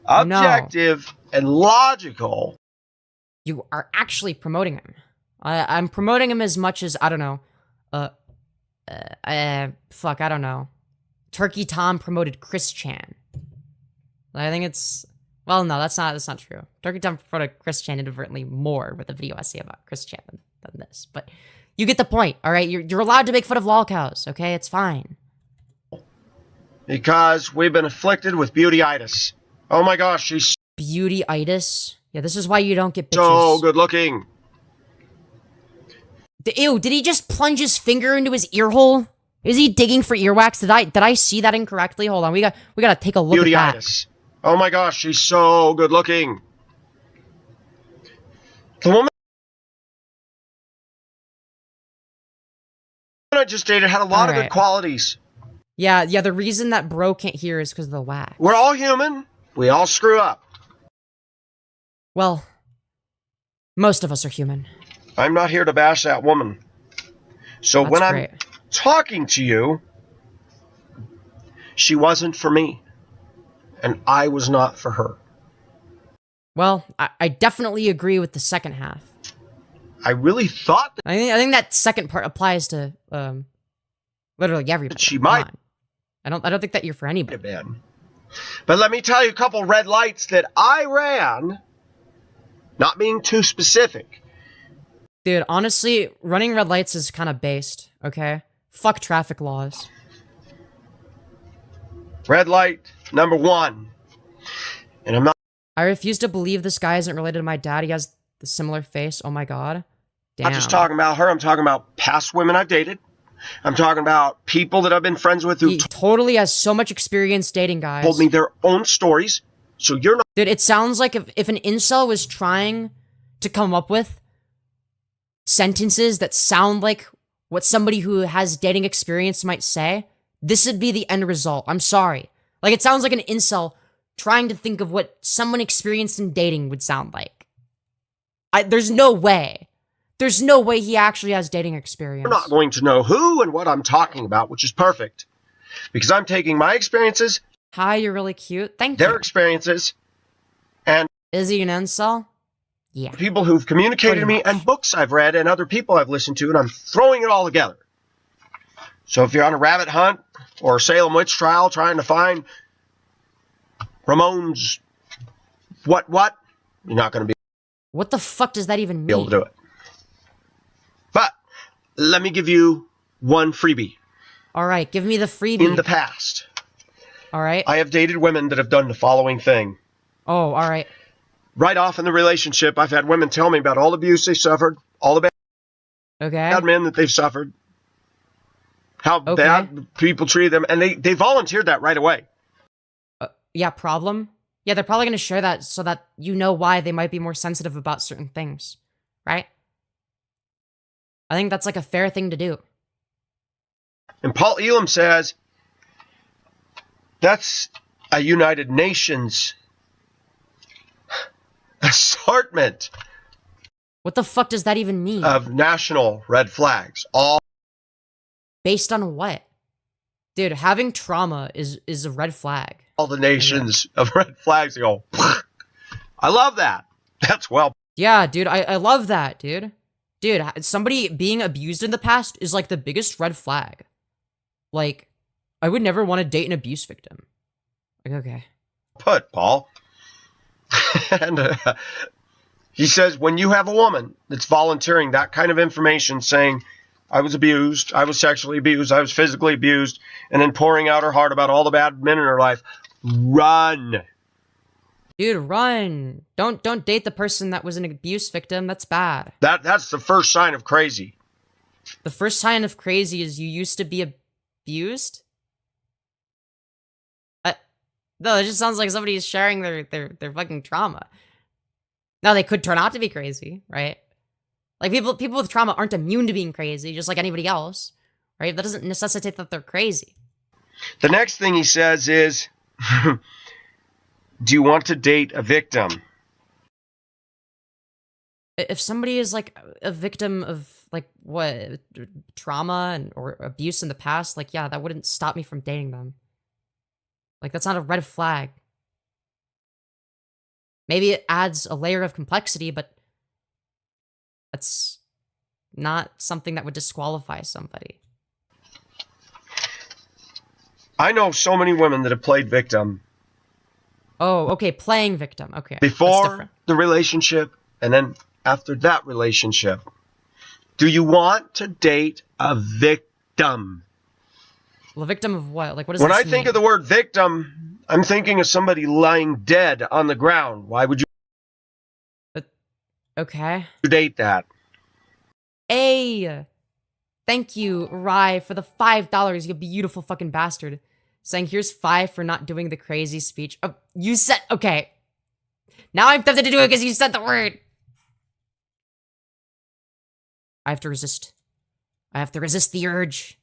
Speaker 4: objective, and logical.
Speaker 1: You are actually promoting him. I'm promoting him as much as, I don't know, fuck, I don't know. Turkey Tom promoted Chris Chan. I think it's, well, no, that's not true. Turkey Tom promoted Chris Chan inadvertently more with the video essay about Chris Chan than this, but you get the point, all right? You're allowed to make fun of lol cows, okay? It's fine.
Speaker 4: Because we've been afflicted with beautyitis. Oh my gosh, she's
Speaker 1: Beautyitis? Yeah, this is why you don't get bitches.
Speaker 4: so good looking.
Speaker 1: Ew, did he just plunge his finger into his ear hole? Is he digging for earwax? Did I see that incorrectly? Hold on, we gotta take a look at that.
Speaker 4: Beautyitis. Oh my gosh, she's so good looking. The woman I just dated had a lot of good
Speaker 1: Alright.
Speaker 4: qualities.
Speaker 1: Yeah, the reason that bro can't hear is because of the wax.
Speaker 4: We're all human. We all screw up.
Speaker 1: Well, most of us are human.
Speaker 4: I'm not here to bash that woman. So
Speaker 1: That's
Speaker 4: when
Speaker 1: great.
Speaker 4: I'm talking to you, she wasn't for me. And I was not for her.
Speaker 1: Well, I definitely agree with the second half.
Speaker 4: I really thought that
Speaker 1: I think that second part applies to literally everybody.
Speaker 4: she
Speaker 1: Come
Speaker 4: might
Speaker 1: on. I don't think that you're for anybody.
Speaker 4: have been. But let me tell you a couple red lights that I ran, not being too specific.
Speaker 1: Dude, honestly, running red lights is kind of based, okay? Fuck traffic laws.
Speaker 4: Red light number 1. And I'm not
Speaker 1: I refuse to believe this guy isn't related to my dad. He has the similar face. Oh my god. Damn.
Speaker 4: just talking about her. I'm talking about past women I've dated. I'm talking about people that I've been friends with who
Speaker 1: He totally has so much experience dating guys.
Speaker 4: told me their own stories. So you're not
Speaker 1: Dude, it sounds like if an incel was trying to come up with sentences that sound like what somebody who has dating experience might say, this would be the end result. I'm sorry. Like, it sounds like an incel trying to think of what someone experienced in dating would sound like. There's no way. There's no way he actually has dating experience.
Speaker 4: You're not going to know who and what I'm talking about, which is perfect. Because I'm taking my experiences,
Speaker 1: Hi, you're really cute. Thank
Speaker 4: their
Speaker 1: you.
Speaker 4: experiences, and
Speaker 1: Is he an incel? Yeah.
Speaker 4: people who've communicated to
Speaker 1: Pretty
Speaker 4: me, and books I've read, and other people I've listened to, and I'm throwing it all together. So if you're on a rabbit hunt or a Salem witch trial trying to find Ramon's what, you're not going to be
Speaker 1: What the fuck does that even
Speaker 4: able
Speaker 1: mean?
Speaker 4: to do it. But let me give you one freebie.
Speaker 1: All right, give me the freebie.
Speaker 4: In the past,
Speaker 1: all right.
Speaker 4: I have dated women that have done the following thing.
Speaker 1: Oh, all right.
Speaker 4: Right off in the relationship, I've had women tell me about all the abuse they suffered, all the
Speaker 1: Okay.
Speaker 4: bad men that they've suffered, how
Speaker 1: Okay.
Speaker 4: bad people treat them, and they volunteered that right away.
Speaker 1: Yeah, problem? Yeah, they're probably going to share that so that you know why they might be more sensitive about certain things, right? I think that's like a fair thing to do.
Speaker 4: And Paul Elam says that's a United Nations assortment
Speaker 1: What the fuck does that even mean?
Speaker 4: of national red flags. All
Speaker 1: Based on what? Dude, having trauma is a red flag.
Speaker 4: the nations of red flags go, I love that. That's well.
Speaker 1: Yeah, dude, I love that, dude. Dude, somebody being abused in the past is like the biggest red flag. Like, I would never want to date an abuse victim. Like, okay.
Speaker 4: Put, Paul. And he says, when you have a woman that's volunteering that kind of information, saying, I was abused, I was sexually abused, I was physically abused, and then pouring out her heart about all the bad men in her life, run.
Speaker 1: Dude, run. Don't date the person that was an abuse victim. That's bad.
Speaker 4: That's the first sign of crazy.
Speaker 1: The first sign of crazy is you used to be abused? No, it just sounds like somebody is sharing their fucking trauma. Now, they could turn out to be crazy, right? Like, people with trauma aren't immune to being crazy, just like anybody else, right? That doesn't necessitate that they're crazy.
Speaker 4: The next thing he says is, do you want to date a victim?
Speaker 1: If somebody is, like, a victim of, like, what, trauma or abuse in the past, like, yeah, that wouldn't stop me from dating them. Like, that's not a red flag. Maybe it adds a layer of complexity, but that's not something that would disqualify somebody.
Speaker 4: I know so many women that have played victim
Speaker 1: Oh, okay, playing victim. Okay, that's
Speaker 4: before
Speaker 1: different.
Speaker 4: the relationship and then after that relationship. Do you want to date a victim?
Speaker 1: Well, a victim of what? Like, what does
Speaker 4: When
Speaker 1: this
Speaker 4: I think
Speaker 1: mean?
Speaker 4: of the word victim, I'm thinking of somebody lying dead on the ground. Why would you
Speaker 1: Okay.
Speaker 4: date that?
Speaker 1: Hey! Thank you, Rye, for the $5, you beautiful fucking bastard. Saying, here's 5 for not doing the crazy speech. Oh, you said... Okay. Now I'm tempted to do it because you said the word. I have to resist. I have to resist the urge.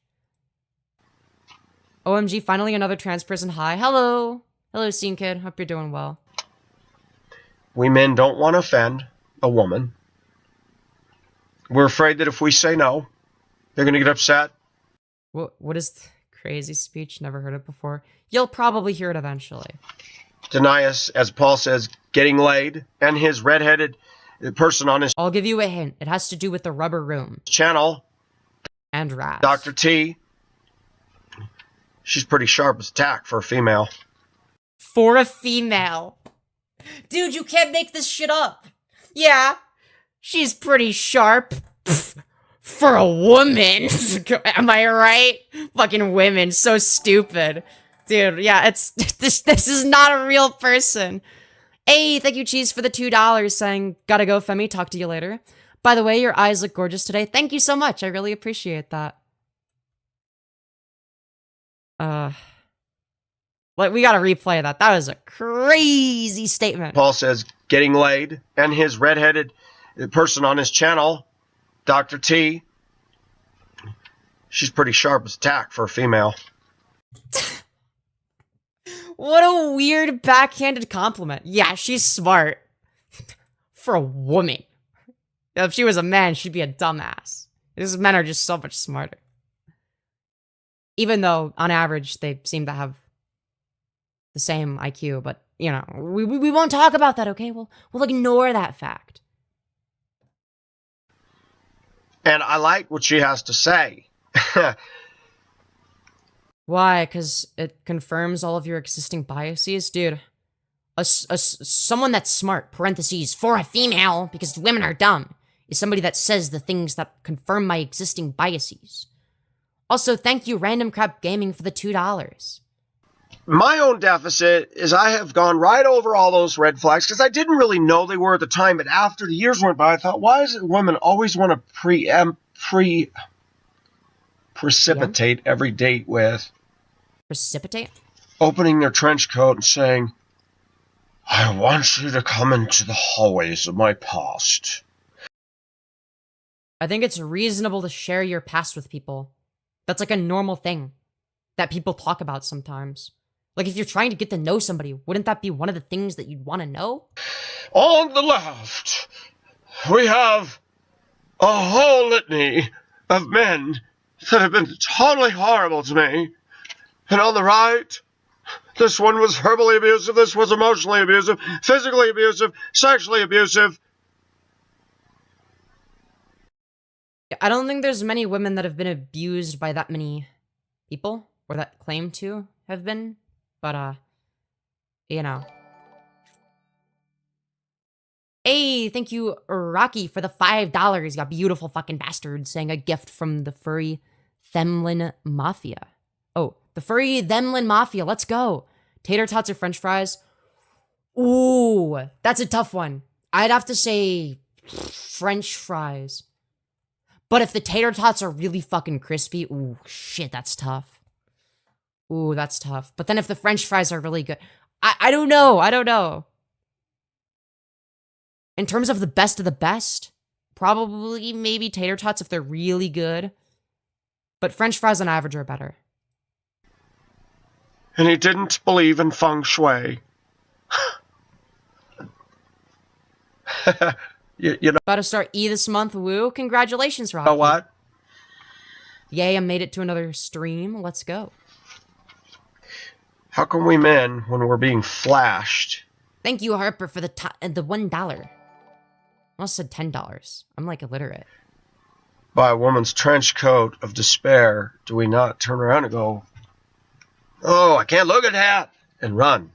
Speaker 1: OMG, finally another trans person. Hi. Hello. Hello, Scene Kid. Hope you're doing well.
Speaker 4: We men don't want to offend a woman. We're afraid that if we say no, they're going to get upset.
Speaker 1: What is crazy speech? Never heard it before. You'll probably hear it eventually.
Speaker 4: Deny us, as Paul says, getting laid, and his redheaded person on his
Speaker 1: I'll give you a hint. It has to do with the rubber room
Speaker 4: channel,
Speaker 1: and rats.
Speaker 4: Dr. T. She's pretty sharp as a tack for a female.
Speaker 1: For a female. Dude, you can't make this shit up. Yeah, she's pretty sharp. Pfft, for a woman. Am I right? Fucking women, so stupid. Dude, yeah, it's this is not a real person. Hey, thank you, Cheese, for the $2 saying, gotta go, Femi, talk to you later. By the way, your eyes look gorgeous today. Thank you so much. I really appreciate that. Like, we gotta replay that. That was a crazy statement.
Speaker 4: Paul says, getting laid, and his redheaded person on his channel, Dr. T. She's pretty sharp as a tack for a female.
Speaker 1: What a weird backhanded compliment. Yeah, she's smart. For a woman. If she was a man, she'd be a dumbass. These men are just so much smarter. Even though, on average, they seem to have the same IQ, but, you know, we won't talk about that, okay? We'll ignore that fact.
Speaker 4: And I like what she has to say.
Speaker 1: Why? Because it confirms all of your existing biases? Dude, someone that's smart, parentheses, for a female, because women are dumb, is somebody that says the things that confirm my existing biases. Also, thank you, Random Crap Gaming, for the $2.
Speaker 4: My own deficit is I have gone right over all those red flags because I didn't really know they were at the time, but after the years went by, I thought, why is it women always want to precipitate every date with
Speaker 1: Precipitate?
Speaker 4: opening their trench coat and saying, I want you to come into the hallways of my past.
Speaker 1: I think it's reasonable to share your past with people. That's like a normal thing that people talk about sometimes. Like, if you're trying to get to know somebody, wouldn't that be one of the things that you'd want to know?
Speaker 4: On the left, we have a whole litany of men that have been totally horrible to me. And on the right, this one was verbally abusive, this was emotionally abusive, physically abusive, sexually abusive.
Speaker 1: I don't think there's many women that have been abused by that many people, or that claim to have been, but, you know. Hey, thank you, Rocky, for the $5. You beautiful fucking bastard, saying a gift from the furry Themlin Mafia. Oh, the furry Themlin Mafia, let's go. Tater tots or french fries? Ooh, that's a tough one. I'd have to say french fries. But if the tater tots are really fucking crispy, ooh, shit, that's tough. Ooh, that's tough. But then if the french fries are really good, I don't know, I don't know. In terms of the best, probably maybe tater tots if they're really good. But french fries on average are better.
Speaker 4: And he didn't believe in feng shui. you know
Speaker 1: About to start E this month, woo. Congratulations, Rocky.
Speaker 4: what?
Speaker 1: Yay, I made it to another stream. Let's go.
Speaker 4: How come we men, when we're being flashed,
Speaker 1: Thank you, Harper, for the $1. I almost said $10. I'm like illiterate.
Speaker 4: by a woman's trench coat of despair, do we not turn around and go, oh, I can't look at that, and run?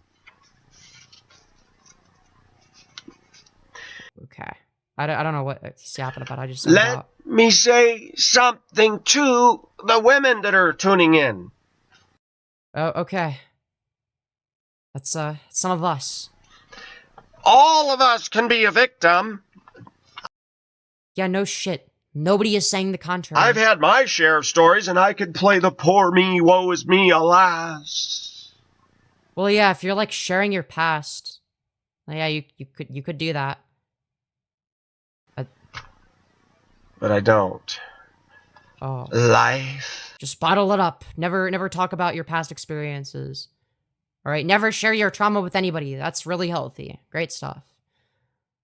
Speaker 1: Okay. I don't know what it's yapping about. I just
Speaker 4: Let me say something to the women that are tuning in.
Speaker 1: Oh, okay. That's some of us.
Speaker 4: All of us can be a victim.
Speaker 1: Yeah, no shit. Nobody is saying the contrary.
Speaker 4: I've had my share of stories, and I could play the poor me, woe is me, alas.
Speaker 1: Well, yeah, if you're like sharing your past, yeah, you could do that.
Speaker 4: But I don't.
Speaker 1: Oh,
Speaker 4: Life.
Speaker 1: just bottle it up. Never talk about your past experiences. All right, never share your trauma with anybody. That's really healthy. Great stuff.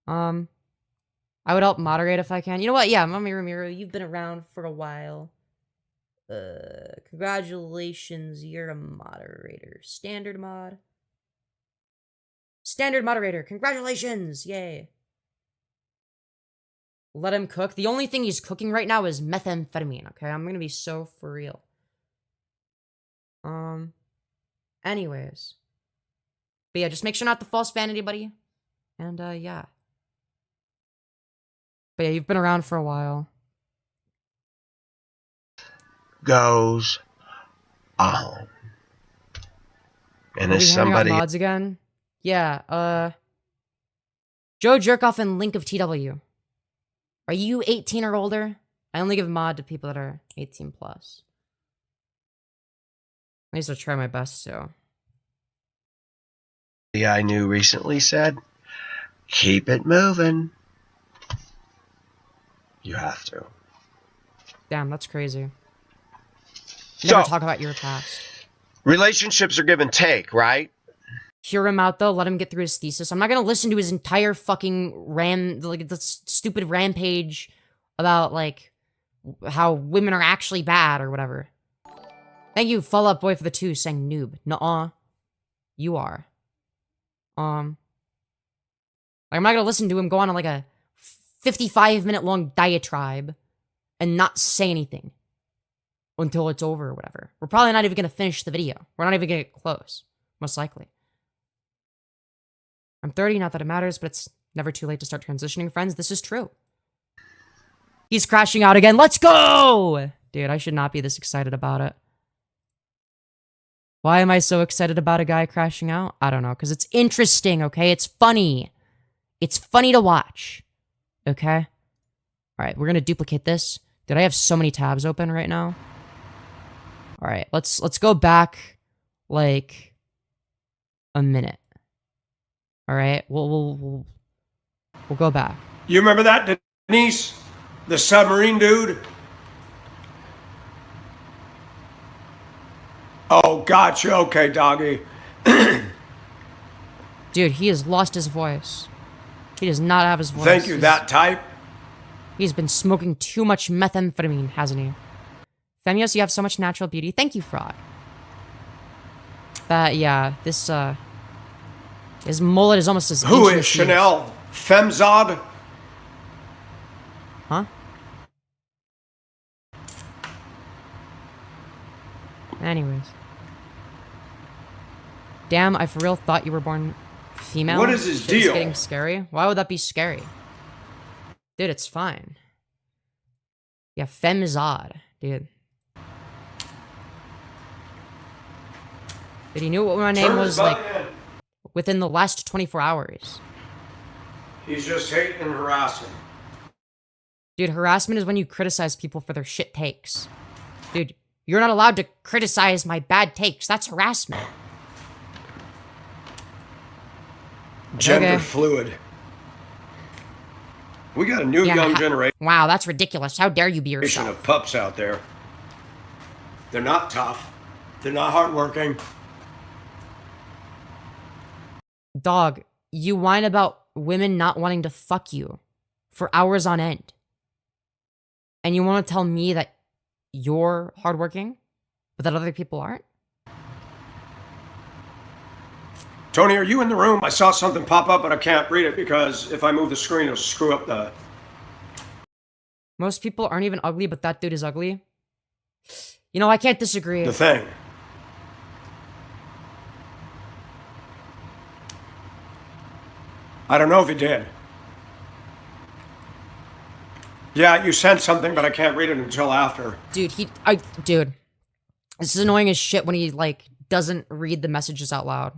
Speaker 1: I would help moderate if I can. You know what? Yeah, Mommy Ramiro, you've been around for a while. Congratulations, you're a moderator. Standard mod. Standard moderator. Congratulations! Yay. Let him cook. The only thing he's cooking right now is methamphetamine, okay? I'm gonna be so for real. Anyways. But yeah, just make sure not to false ban anybody. And, yeah. But yeah, you've been around for a while.
Speaker 4: Goes on. And
Speaker 1: Are
Speaker 4: as
Speaker 1: we handing out
Speaker 4: somebody...
Speaker 1: mods again? Yeah, Joe Jerkoff and Link of TW. Are you 18 or older? I only give mod to people that are 18 plus. At least I'll try my best, so.
Speaker 4: I knew recently said, keep it moving. You have to.
Speaker 1: Damn, that's crazy.
Speaker 4: So,
Speaker 1: Never talk about your past.
Speaker 4: relationships are give and take, right?
Speaker 1: Hear him out, though. Let him get through his thesis. I'm not gonna listen to his entire fucking the stupid rampage about, like, how women are actually bad or whatever. Thank you, Fall Out Boy, for the 2, saying noob. Nuh-uh. You are. Like, I'm not gonna listen to him go on like a 55-minute long diatribe and not say anything. until it's over or whatever. We're probably not even going to finish the video. We're not even going to get close, most likely. I'm 30, not that it matters, but it's never too late to start transitioning, friends. This is true. He's crashing out again. Let's go! Dude, I should not be this excited about it. Why am I so excited about a guy crashing out? I don't know, because it's interesting, okay? It's funny. It's funny to watch, okay? All right, we're going to duplicate this. Dude, I have so many tabs open right now. All right, let's go back, like, a minute. All right, we'll go back.
Speaker 3: You remember that, Denise? The submarine dude? Oh, gotcha. Okay, doggy.
Speaker 1: Dude, he has lost his voice. He does not have his voice.
Speaker 3: Thank you, that type.
Speaker 1: He's been smoking too much methamphetamine, hasn't he? Femyoz, you have so much natural beauty. Thank you, Frog. Yeah, this, his mullet is almost as
Speaker 3: Who
Speaker 1: ancient
Speaker 3: is
Speaker 1: as he
Speaker 3: Chanel? Femzod?
Speaker 1: Huh? Anyways. Damn, I for real thought you were born female.
Speaker 3: What is his
Speaker 1: Shit's
Speaker 3: deal?
Speaker 1: getting scary. Why would that be scary? Dude, it's fine. Yeah, Femyoz, dude. But he knew what my name was, like, within the last 24 hours.
Speaker 3: He's just hating and harassing.
Speaker 1: Dude, harassment is when you criticize people for their shit takes. Dude, you're not allowed to criticize my bad takes. That's harassment.
Speaker 3: Gender fluid. We got a new young generation
Speaker 1: Wow, that's ridiculous. How dare you be yourself?
Speaker 3: of pups out there. They're not tough. They're not hardworking.
Speaker 1: Dog, you whine about women not wanting to fuck you for hours on end. And you want to tell me that you're hardworking, but that other people aren't?
Speaker 3: Tony, are you in the room? I saw something pop up, but I can't read it because if I move the screen, it'll screw up the...
Speaker 1: Most people aren't even ugly, but that dude is ugly. You know, I can't disagree.
Speaker 3: the thing. I don't know if he did. Yeah, you sent something, but I can't read it until after.
Speaker 1: Dude, dude. This is annoying as shit when he, like, doesn't read the messages out loud.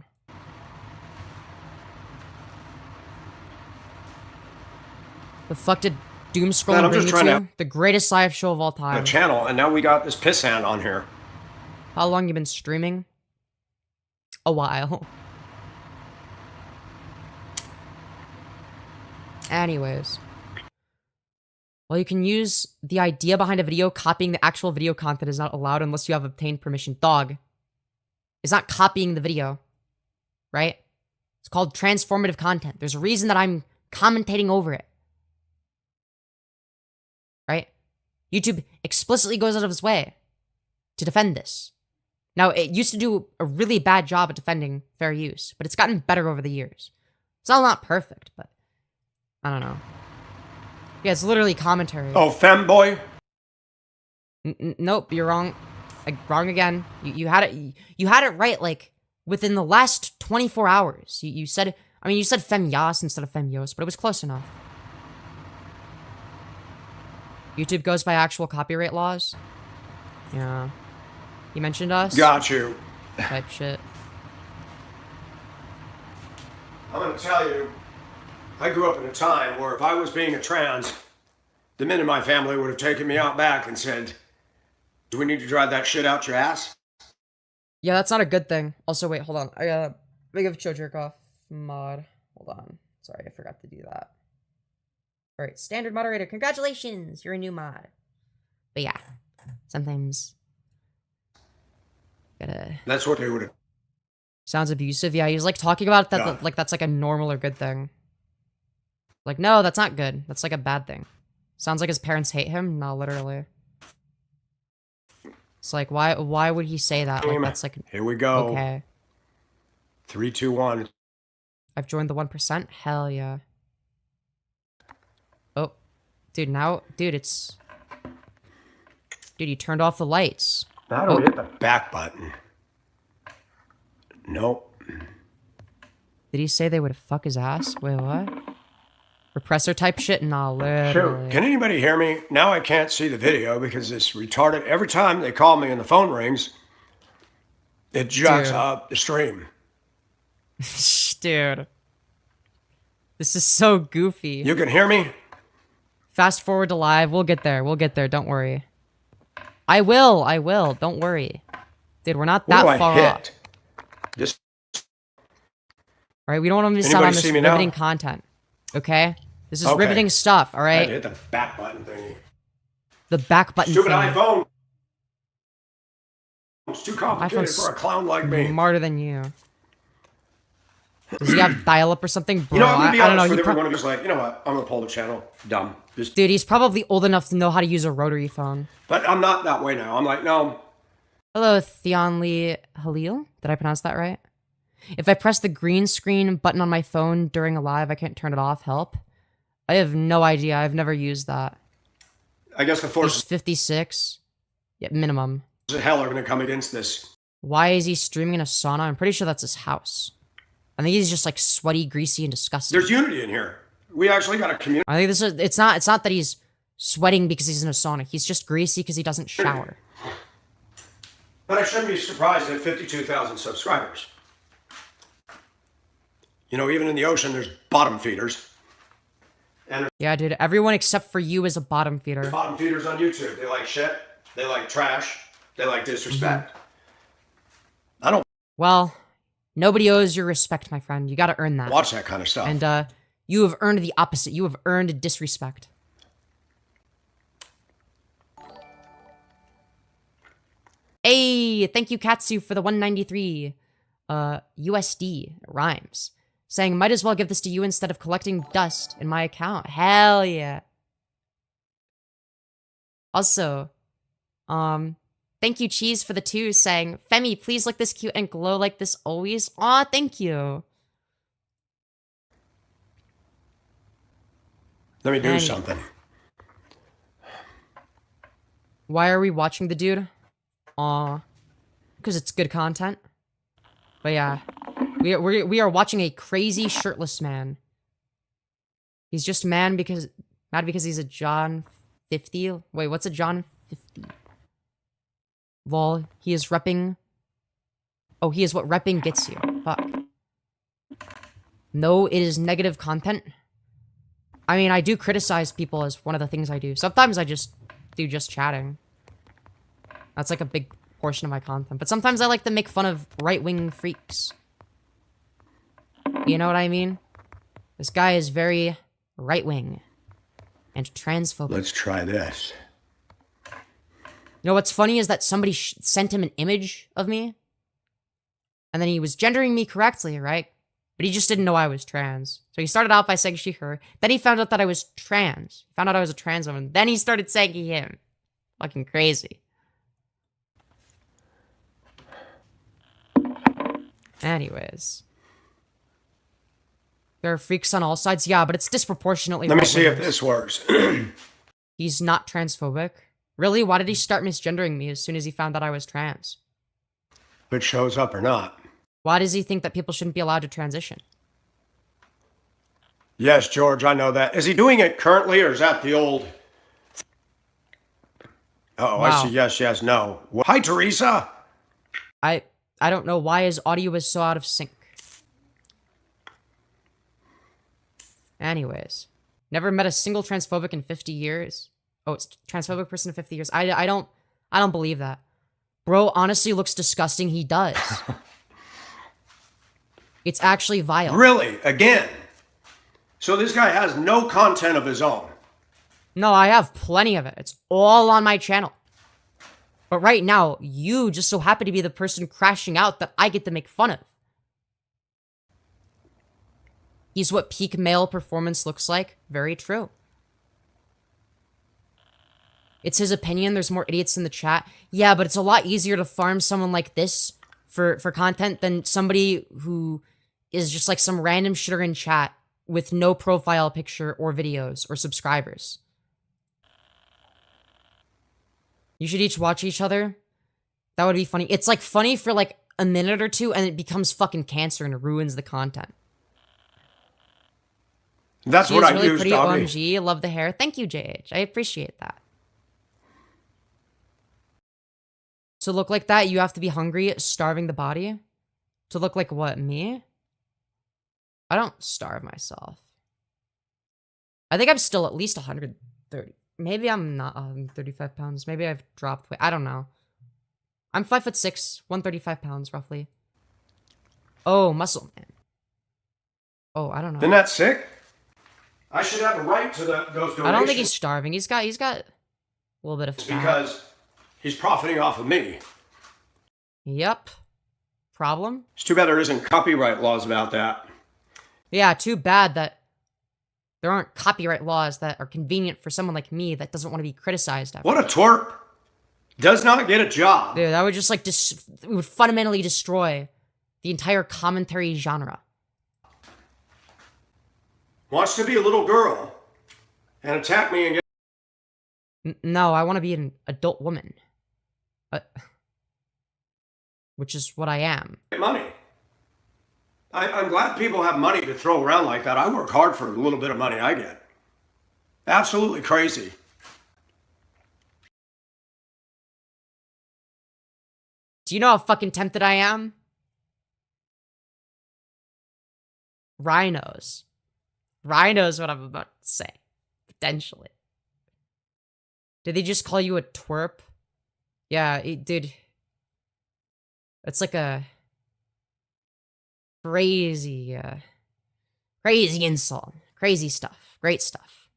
Speaker 1: The fuck did doom scrolling
Speaker 3: I'm
Speaker 1: bring
Speaker 3: just
Speaker 1: you
Speaker 3: trying
Speaker 1: to? The greatest live show of all
Speaker 3: The
Speaker 1: time.
Speaker 3: channel, and now we got this pissant on here.
Speaker 1: How long you been streaming? A while. Anyways. Well, you can use the idea behind a video. Copying the actual video content is not allowed unless you have obtained permission. Dog. It's not copying the video. Right? It's called transformative content. There's a reason that I'm commentating over it. Right? YouTube explicitly goes out of its way to defend this. Now, it used to do a really bad job at defending fair use, but it's gotten better over the years. It's all not perfect, but I don't know. Yeah, it's literally commentary.
Speaker 3: Oh, femboy?
Speaker 1: Nope, you're wrong. Wrong again. You had it. You had it right. Like within the last 24 hours. You said. I mean, you said Femyoz instead of Femyoz, but it was close enough. YouTube goes by actual copyright laws. Yeah. You mentioned us.
Speaker 3: Got you.
Speaker 1: Type shit.
Speaker 3: I'm gonna tell you, I grew up in a time where if I was being a trans, the men in my family would have taken me out back and said, do we need to drive that shit out your ass?
Speaker 1: Yeah, that's not a good thing. Also, wait, hold on. I gotta give Joe jerk off mod. Hold on. Sorry, I forgot to do that. Alright, standard moderator. Congratulations! You're a new mod. But yeah, sometimes gotta...
Speaker 3: That's what they would have.
Speaker 1: Sounds abusive. Yeah, he's like talking about that
Speaker 3: Yeah.
Speaker 1: like that's like a normal or good thing. Like, no, that's not good. That's like a bad thing. Sounds like his parents hate him? No, literally. It's like, why would he say that? Like, that's like,
Speaker 3: Here we go.
Speaker 1: okay.
Speaker 3: 3, 2, 1.
Speaker 1: I've joined the 1%? Hell yeah. Oh. Dude, now, dude, it's... Dude, you turned off the lights.
Speaker 3: How do we hit the back button? Nope.
Speaker 1: Did he say they would fuck his ass? Wait, what? Repressor type shit? Nah, literally.
Speaker 3: Shoot, can anybody hear me? Now I can't see the video because it's retarded. Every time they call me and the phone rings, it jacks
Speaker 1: Dude.
Speaker 3: up the stream.
Speaker 1: Dude. This is so goofy.
Speaker 3: You can hear me?
Speaker 1: Fast forward to live. We'll get there. We'll get there. Don't worry. I will. Don't worry. Dude, we're not that
Speaker 3: What do
Speaker 1: far
Speaker 3: I hit?
Speaker 1: off.
Speaker 3: Just
Speaker 1: All right, we don't want to miss out
Speaker 3: Anybody
Speaker 1: on this
Speaker 3: see me now?
Speaker 1: riveting content. Okay? This is
Speaker 3: Okay.
Speaker 1: riveting stuff, all
Speaker 3: I had
Speaker 1: right?
Speaker 3: to hit the back button thingy.
Speaker 1: The back button
Speaker 3: Stupid
Speaker 1: thing.
Speaker 3: iPhone. It's too complicated
Speaker 1: iPhone's
Speaker 3: for a clown like me.
Speaker 1: Smarter than you. Does he have dial-up or something? Bro,
Speaker 3: You know, I'm gonna be
Speaker 1: I don't know.
Speaker 3: honest with
Speaker 1: He pro-
Speaker 3: everyone who's like, you know what? I'm gonna pull the channel. Dumb. Just,
Speaker 1: Dude, he's probably old enough to know how to use a rotary phone.
Speaker 3: but I'm not that way now. I'm like, no.
Speaker 1: Hello, Theon Lee Halil. Did I pronounce that right? If I press the green screen button on my phone during a live, I can't turn it off. Help. I have no idea. I've never used that.
Speaker 3: I guess the
Speaker 1: He's
Speaker 3: forces
Speaker 1: 56. Yeah, minimum.
Speaker 3: of hell are gonna come against this.
Speaker 1: Why is he streaming in a sauna? I'm pretty sure that's his house. I think he's just like sweaty, greasy, and disgusting.
Speaker 3: There's unity in here. We actually got a community.
Speaker 1: I think this is. It's not that he's sweating because he's in a sauna. He's just greasy because he doesn't shower.
Speaker 3: But I shouldn't be surprised at 52,000 subscribers. You know, even in the ocean, there's bottom feeders. And
Speaker 1: Yeah, dude. Everyone except for you is a bottom feeder.
Speaker 3: there's bottom feeders on YouTube. They like shit. They like trash. They like disrespect. I don't
Speaker 1: Well, nobody owes your respect, my friend. You got to earn that.
Speaker 3: watch that kind of stuff.
Speaker 1: And you have earned the opposite. You have earned disrespect. Hey, thank you, Katsu, for the 193 USD. It rhymes. Saying, might as well give this to you instead of collecting dust in my account. Hell yeah. Also, thank you, Cheese, for the 2, saying, Femi, please look this cute and glow like this always. Aw, thank you.
Speaker 3: Let me do
Speaker 1: And-
Speaker 3: something.
Speaker 1: Why are we watching the dude? Aw. Because it's good content. But yeah. We are watching a crazy shirtless man. He's just mad because he's a John 50. Wait, what's a John 50? Lol, he is repping. Oh, he is what repping gets you. Fuck. No, it is negative content. I mean, I do criticize people as one of the things I do. Sometimes I just do just chatting. That's like a big portion of my content. But sometimes I like to make fun of right-wing freaks. You know what I mean? This guy is very right-wing and transphobic.
Speaker 3: Let's try this.
Speaker 1: You know what's funny is that somebody sent him an image of me. And then he was gendering me correctly, right? But he just didn't know I was trans. So he started out by saying she, her. Then he found out that I was trans. Found out I was a trans woman. Then he started saying he, him. Fucking crazy. Anyways. There are freaks on all sides. Yeah, but it's disproportionately
Speaker 3: Let me see if
Speaker 1: right-wingers.
Speaker 3: this works.
Speaker 1: He's not transphobic. Really? Why did he start misgendering me as soon as he found that I was trans?
Speaker 3: If it shows up or not.
Speaker 1: Why does he think that people shouldn't be allowed to transition?
Speaker 3: Yes, George, I know that. Is he doing it currently or is that the old... Oh,
Speaker 1: Wow.
Speaker 3: I see. Yes, yes, no. Hi, Teresa.
Speaker 1: I don't know why his audio is so out of sync. Anyways. Never met a single transphobic in 50 years. Oh, it's transphobic person in 50 years. I don't believe that. Bro honestly looks disgusting. He does. It's actually vile.
Speaker 3: Really? Again? So this guy has no content of his own.
Speaker 1: No, I have plenty of it. It's all on my channel. But right now, you just so happen to be the person crashing out that I get to make fun of. He's what peak male performance looks like. Very true. It's his opinion. There's more idiots in the chat. Yeah, but it's a lot easier to farm someone like this for content than somebody who is just like some random shitter in chat with no profile picture or videos or subscribers. You should each watch each other. That would be funny. It's like funny for like a minute or two and it becomes fucking cancer and ruins the content.
Speaker 3: That's
Speaker 1: She
Speaker 3: what
Speaker 1: is
Speaker 3: I
Speaker 1: really
Speaker 3: use,
Speaker 1: pretty.
Speaker 3: doggy.
Speaker 1: OMG, I love the hair. Thank you, JH. I appreciate that. To look like that, you have to be hungry, starving the body. To look like what, me? I don't starve myself. I think I'm still at least 130. Maybe I'm not 135 pounds. Maybe I've dropped weight. I don't know. I'm 5'6", 135 pounds roughly. Oh, muscle man. Oh, I don't know.
Speaker 3: Isn't that sick? I should have a right to those donations.
Speaker 1: I don't think he's starving. He's got a little bit of fat.
Speaker 3: Because he's profiting off of me.
Speaker 1: Yep. Problem?
Speaker 3: It's too bad there isn't copyright laws about that.
Speaker 1: Yeah, too bad that there aren't copyright laws that are convenient for someone like me that doesn't want to be criticized.
Speaker 3: What a twerp. Does not get a job.
Speaker 1: Dude, that would just like it would fundamentally destroy the entire commentary genre.
Speaker 3: Wants to be a little girl and attack me and get...
Speaker 1: No, I want to be an adult woman. Which is what I am.
Speaker 3: money. I'm glad people have money to throw around like that. I work hard for the little bit of money I get. Absolutely crazy.
Speaker 1: Do you know how fucking tempted I am? Rhinos. Rhinos what I'm about to say. Potentially. Did they just call you a twerp? Yeah, dude. It's like a crazy, crazy insult. Crazy stuff. Great stuff.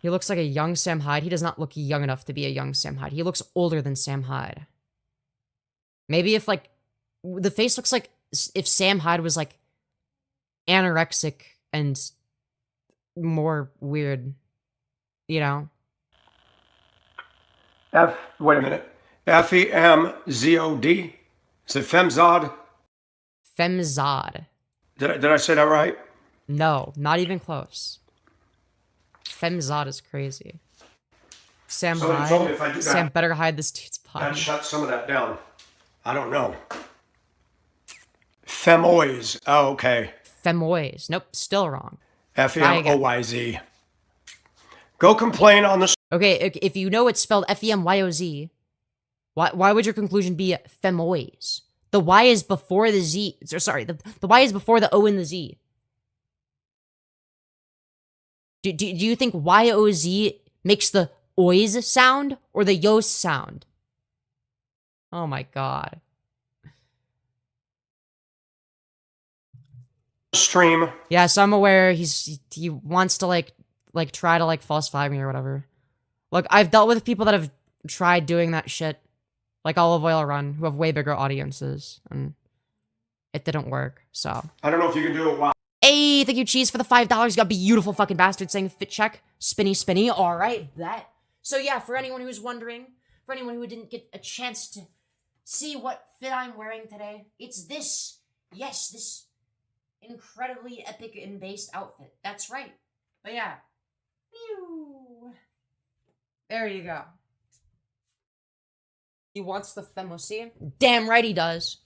Speaker 1: He looks like a young Sam Hyde. He does not look young enough to be a young Sam Hyde. He looks older than Sam Hyde. Maybe if, like, the face looks like if Sam Hyde was, like, anorexic and more weird, you know?
Speaker 3: Wait a minute. Femzod? Is it Femzod?
Speaker 1: Femzod.
Speaker 3: Did I say that right?
Speaker 1: No, not even close. Femzod is crazy. Sam
Speaker 3: Somebody told me if I
Speaker 1: Hyde.
Speaker 3: do
Speaker 1: Sam
Speaker 3: that,
Speaker 1: better hide this dude's
Speaker 3: that
Speaker 1: body.
Speaker 3: shut some of that down. I don't know. Femyoz. Oh, okay.
Speaker 1: Femyoz. Nope, still wrong.
Speaker 3: Femyoz. Go complain on the...
Speaker 1: Okay, if you know it's spelled Femyoz, why would your conclusion be Femyoz? The Y is before the Z. Sorry, the Y is before the O and the Z. Do you think Y-O-Z makes the ois sound or the yos sound? Oh my god.
Speaker 3: stream.
Speaker 1: Yeah, so I'm aware he wants to like try to like falsify me or whatever. Look, I've dealt with people that have tried doing that shit, like Olive Oil Run, who have way bigger audiences, and it didn't work, so.
Speaker 3: I don't know if you can do it while...
Speaker 1: Hey, thank you, Cheese, for the $5. You got beautiful fucking bastard saying fit check. Spinny, spinny. All right, that. So yeah, for anyone who's wondering, for anyone who didn't get a chance to see what fit I'm wearing today, it's this. Yes, this incredibly epic and based outfit. That's right. But yeah. Pew. There you go. He wants the Femosi. Damn right he does.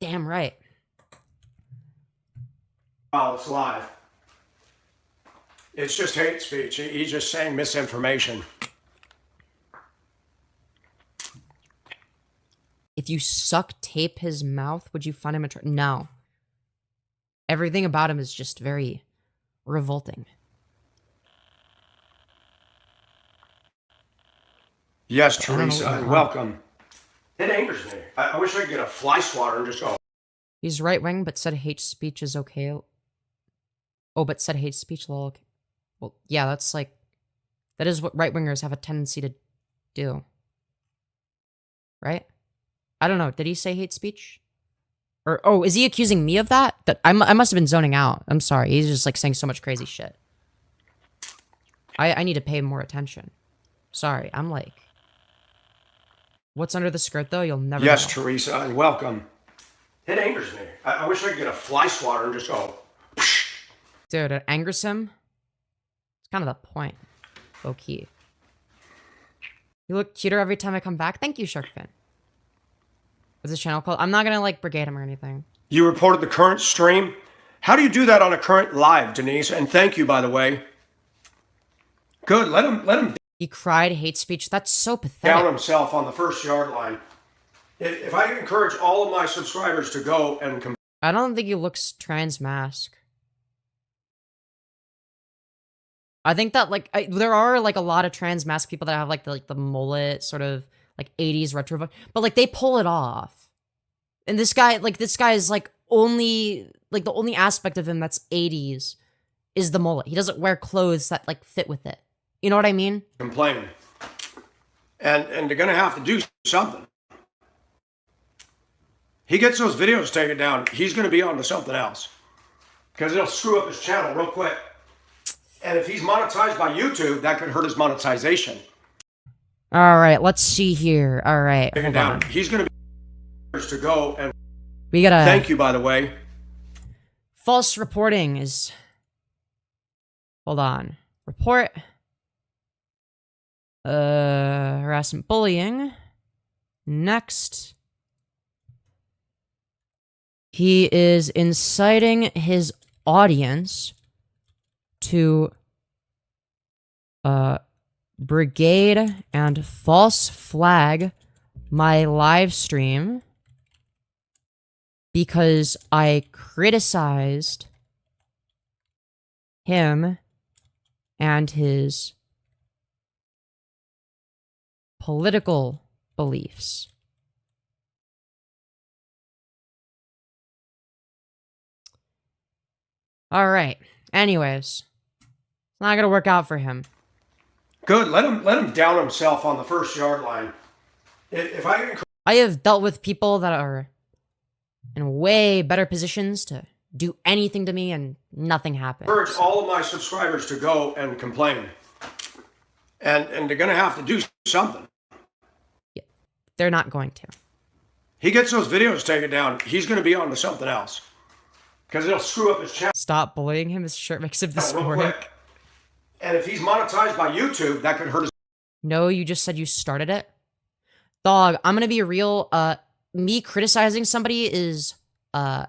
Speaker 1: Damn right.
Speaker 3: While it's live. It's just hate speech. He's just saying misinformation.
Speaker 1: If you suck tape his mouth, would you find him attractive? No. Everything about him is just very revolting.
Speaker 3: Yes,
Speaker 1: I don't know
Speaker 3: Teresa,
Speaker 1: what you
Speaker 3: and
Speaker 1: want.
Speaker 3: welcome. It angers me. I wish I could get a fly swatter and just go.
Speaker 1: He's right-wing, but said hate speech is okay. Oh, but said hate speech, lol. Well, yeah, that's like... That is what right-wingers have a tendency to do. Right? I don't know. Did he say hate speech? Or, oh, is he accusing me of that? That I must have been zoning out. I'm sorry. He's just, like, saying so much crazy shit. I need to pay more attention. Sorry, I'm like... What's under the skirt, though? You'll never
Speaker 3: Yes,
Speaker 1: know.
Speaker 3: Teresa, and welcome. It angers me. I wish I could get a fly swatter and just go.
Speaker 1: Dude, it angers him. It's kind of the point. low-key. You look cuter every time I come back. Thank you, Sharkfin. What's this channel called? I'm not gonna like brigade him or anything.
Speaker 3: You reported the current stream. How do you do that on a current live, Denise? And thank you, by the way. Good. Let him
Speaker 1: He cried hate speech. That's so pathetic.
Speaker 3: down himself on the first yard line. If I can encourage all of my subscribers to go and
Speaker 1: I don't think he looks trans mask. I think that like there are like a lot of trans mask people that have like the mullet sort of like 80s retro vibe, but like they pull it off. And this guy is like only like the only aspect of him that's 80s is the mullet. He doesn't wear clothes that like fit with it. You know what I mean?
Speaker 3: complain. And they're gonna have to do something. He gets those videos taken down, he's gonna be on to something else. Because it'll screw up his channel real quick. And if he's monetized by YouTube, that could hurt his monetization.
Speaker 1: All right, let's see here. All right,
Speaker 3: Taken down. He's gonna be to go and
Speaker 1: we gotta
Speaker 3: thank you, by the way.
Speaker 1: false reporting is. Hold on. Report. Harassment, bullying. Next. He is inciting his audience to brigade and false flag my live stream because I criticized him and his political beliefs. All right. Anyways, it's not gonna work out for him.
Speaker 3: Good. Let him down himself on the first yard line. If I can
Speaker 1: I have dealt with people that are in way better positions to do anything to me and nothing happens.
Speaker 3: encourage all of my subscribers to go and complain. And they're gonna have to do something.
Speaker 1: They're not going to.
Speaker 3: He gets those videos taken down, he's gonna be on to something else. Because it'll screw up his channel
Speaker 1: Stop bullying him. His shirt makes him
Speaker 3: real
Speaker 1: dysphoric.
Speaker 3: quick. And if he's monetized by YouTube, that could hurt his.
Speaker 1: No, you just said you started it. Dog, I'm gonna be real. Me criticizing somebody is, I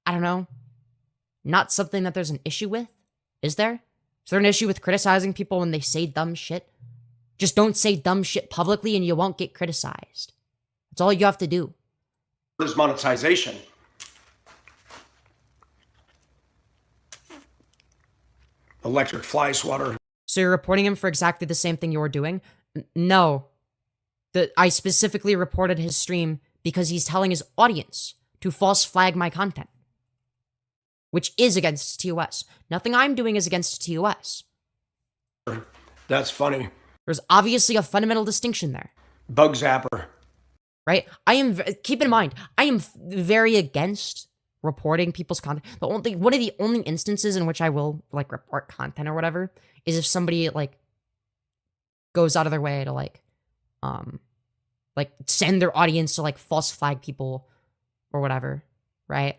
Speaker 1: don't know, not something that there's an issue with. Is there? Is there an issue with criticizing people when they say dumb shit? Just don't say dumb shit publicly and you won't get criticized. That's all you have to do.
Speaker 3: His monetization. Electric fly swatter.
Speaker 1: So you're reporting him for exactly the same thing you were doing? No. I specifically reported his stream because he's telling his audience to false flag my content. Which is against TOS. Nothing I'm doing is against TOS.
Speaker 3: That's funny.
Speaker 1: There's obviously a fundamental distinction there.
Speaker 3: Bug zapper.
Speaker 1: Right? Keep in mind, I am very against reporting people's content. One of the only instances in which I will like report content or whatever is if somebody like goes out of their way to like send their audience to like false flag people or whatever, right?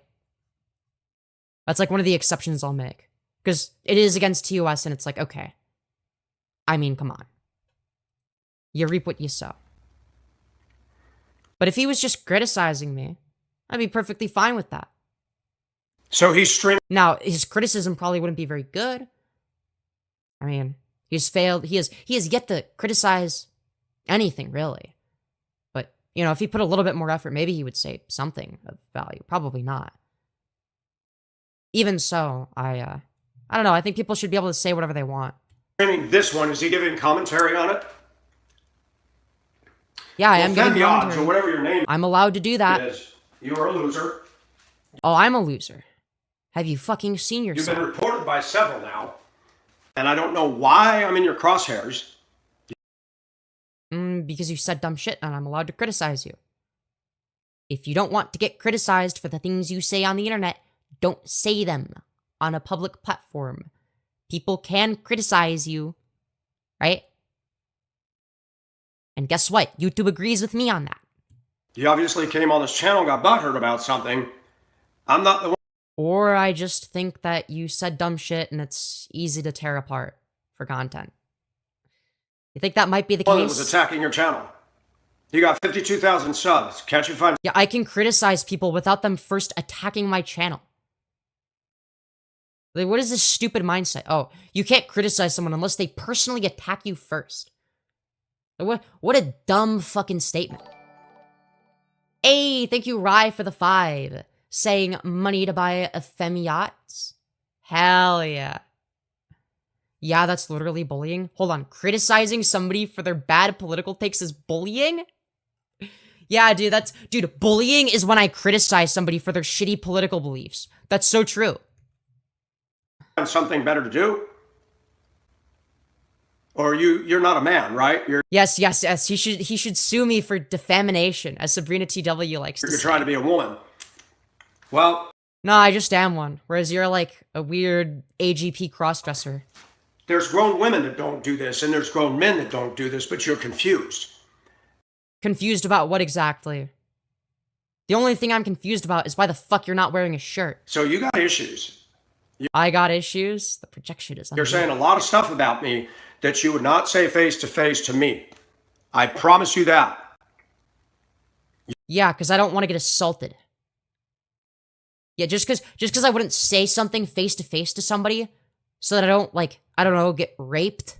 Speaker 1: That's like one of the exceptions I'll make because it is against TOS and it's like, okay, I mean, come on, you reap what you sow. But if he was just criticizing me, I'd be perfectly fine with that.
Speaker 3: So he's streaming.
Speaker 1: Now, his criticism probably wouldn't be very good. I mean, he's failed. He has yet to criticize anything, really. But, you know, if he put a little bit more effort, maybe he would say something of value. Probably not. Even so, I don't know. I think people should be able to say whatever they want.
Speaker 3: Streaming this one. Is he giving commentary on it?
Speaker 1: Yeah, I am giving
Speaker 3: Femyoz, or
Speaker 1: commentary.
Speaker 3: whatever your name
Speaker 1: I'm allowed to do that.
Speaker 3: is. You are a loser.
Speaker 1: Oh, I'm a loser. Have you fucking seen
Speaker 3: You've
Speaker 1: yourself?
Speaker 3: been reported by several now. And I don't know why I'm in your crosshairs.
Speaker 1: Because you said dumb shit and I'm allowed to criticize you. If you don't want to get criticized for the things you say on the internet, don't say them on a public platform. People can criticize you, right? And guess what? YouTube agrees with me on that.
Speaker 3: You obviously came on this channel and got butthurt about something. I'm not the one.
Speaker 1: Or I just think that you said dumb shit and it's easy to tear apart for content. You think that might be the
Speaker 3: one that was
Speaker 1: case?
Speaker 3: attacking your channel. You got 52,000 subs. Can't you find
Speaker 1: Yeah, I can criticize people without them first attacking my channel. Like, what is this stupid mindset? Oh, you can't criticize someone unless they personally attack you first. What a dumb fucking statement. Hey, thank you, Rye, for the 5. Saying money to buy a Femyoz. Hell yeah. Yeah, that's literally bullying. Hold on, criticizing somebody for their bad political takes is bullying? Yeah, dude, dude, bullying is when I criticize somebody for their shitty political beliefs. That's so true.
Speaker 3: something better to do? Or you're not a man, right?
Speaker 1: Yes. He should sue me for defamation, as Sabrina TW likes to say.
Speaker 3: You're trying to be a woman. Well,
Speaker 1: no, I just am one. Whereas you're like a weird AGP crossdresser.
Speaker 3: there's grown women that don't do this, and there's grown men that don't do this, but you're confused.
Speaker 1: Confused about what exactly? The only thing I'm confused about is why the fuck you're not wearing a shirt.
Speaker 3: So you got issues.
Speaker 1: I got issues? The projection is
Speaker 3: You're saying a lot of stuff about me that you would not say face to face to me. I promise you that.
Speaker 1: Yeah, because I don't want to get assaulted. Yeah, just because I wouldn't say something face to face to somebody so that I don't, like, I don't know, get raped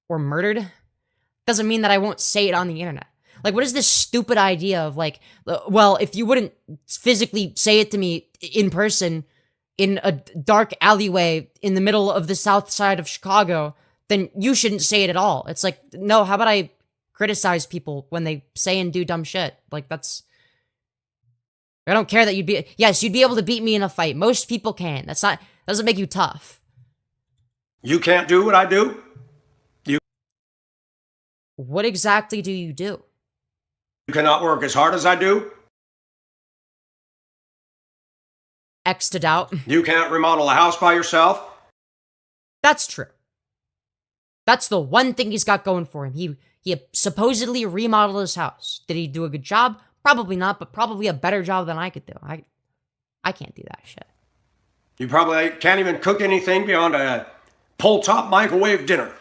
Speaker 1: or murdered, doesn't mean that I won't say it on the internet. Like, what is this stupid idea of, like, well, if you wouldn't physically say it to me in person in a dark alleyway in the middle of the south side of Chicago, then you shouldn't say it at all. It's like, no, how about I criticize people when they say and do dumb shit? Like, that's... I don't care that you'd be... Yes, you'd be able to beat me in a fight. Most people can. That's not... That doesn't make you tough.
Speaker 3: You can't do what I do?
Speaker 1: What exactly do you do?
Speaker 3: You cannot work as hard as I do?
Speaker 1: X to doubt.
Speaker 3: You can't remodel a house by yourself?
Speaker 1: That's true. That's the one thing he's got going for him. He supposedly remodeled his house. Did he do a good job? Probably not, but probably a better job than I could do. I can't do that shit.
Speaker 3: You probably can't even cook anything beyond a pull-top microwave dinner.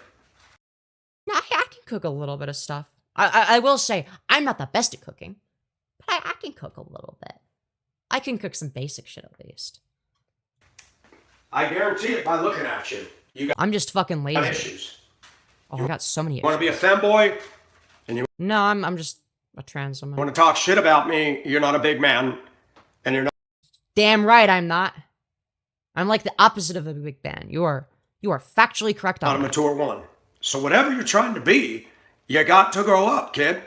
Speaker 1: No, I can cook a little bit of stuff. I will say, I'm not the best at cooking, but I can cook a little bit. I can cook some basic shit at least.
Speaker 3: I guarantee it by looking at you. You got
Speaker 1: I'm just fucking lazy.
Speaker 3: issues.
Speaker 1: Oh, I got so many
Speaker 3: You want to
Speaker 1: issues.
Speaker 3: be a femboy?
Speaker 1: No, I'm just a trans woman.
Speaker 3: You want to talk shit about me? You're not a big man, and you're not
Speaker 1: Damn right I'm not. I'm like the opposite of a big man. You are factually correct
Speaker 3: a
Speaker 1: on that.
Speaker 3: mature woman. So whatever you're trying to be, you got to grow up, kid.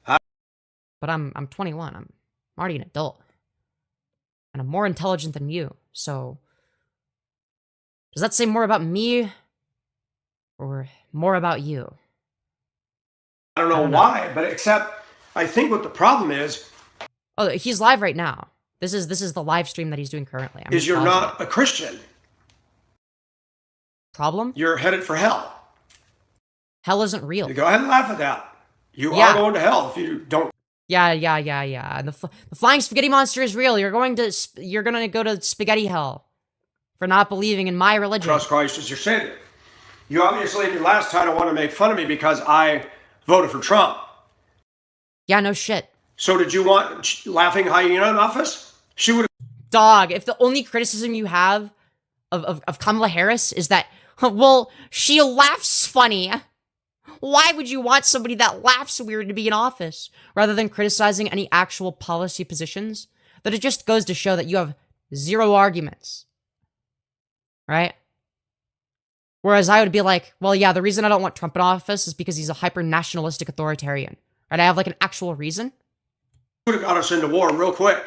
Speaker 1: But I'm 21. I'm already an adult. And I'm more intelligent than you. So does that say more about me or more about you?
Speaker 3: I don't know why, but except I think what the problem is
Speaker 1: Oh, he's live right now. This is the live stream that he's doing currently. I'm
Speaker 3: is
Speaker 1: just
Speaker 3: you're
Speaker 1: pausing
Speaker 3: not
Speaker 1: it.
Speaker 3: a Christian.
Speaker 1: Problem?
Speaker 3: You're headed for hell.
Speaker 1: Hell isn't real.
Speaker 3: You go ahead and laugh at that. You
Speaker 1: Yeah.
Speaker 3: are going to hell if you don't.
Speaker 1: Yeah. And the flying spaghetti monster is real. You're gonna go to spaghetti hell for not believing in my religion.
Speaker 3: Trust Christ as your Savior. You obviously in your last title want to make fun of me because I voted for Trump.
Speaker 1: Yeah, no shit.
Speaker 3: So did you want Laughing Hyena in office? She would have.
Speaker 1: Dog, if the only criticism you have of Kamala Harris is that, well, she laughs funny, why would you want somebody that laughs weird to be in office rather than criticizing any actual policy positions? That it just goes to show that you have zero arguments. Right? Whereas I would be like, well, yeah, the reason I don't want Trump in office is because he's a hyper-nationalistic authoritarian. Right? I have like an actual reason.
Speaker 3: Would have got us into war real quick.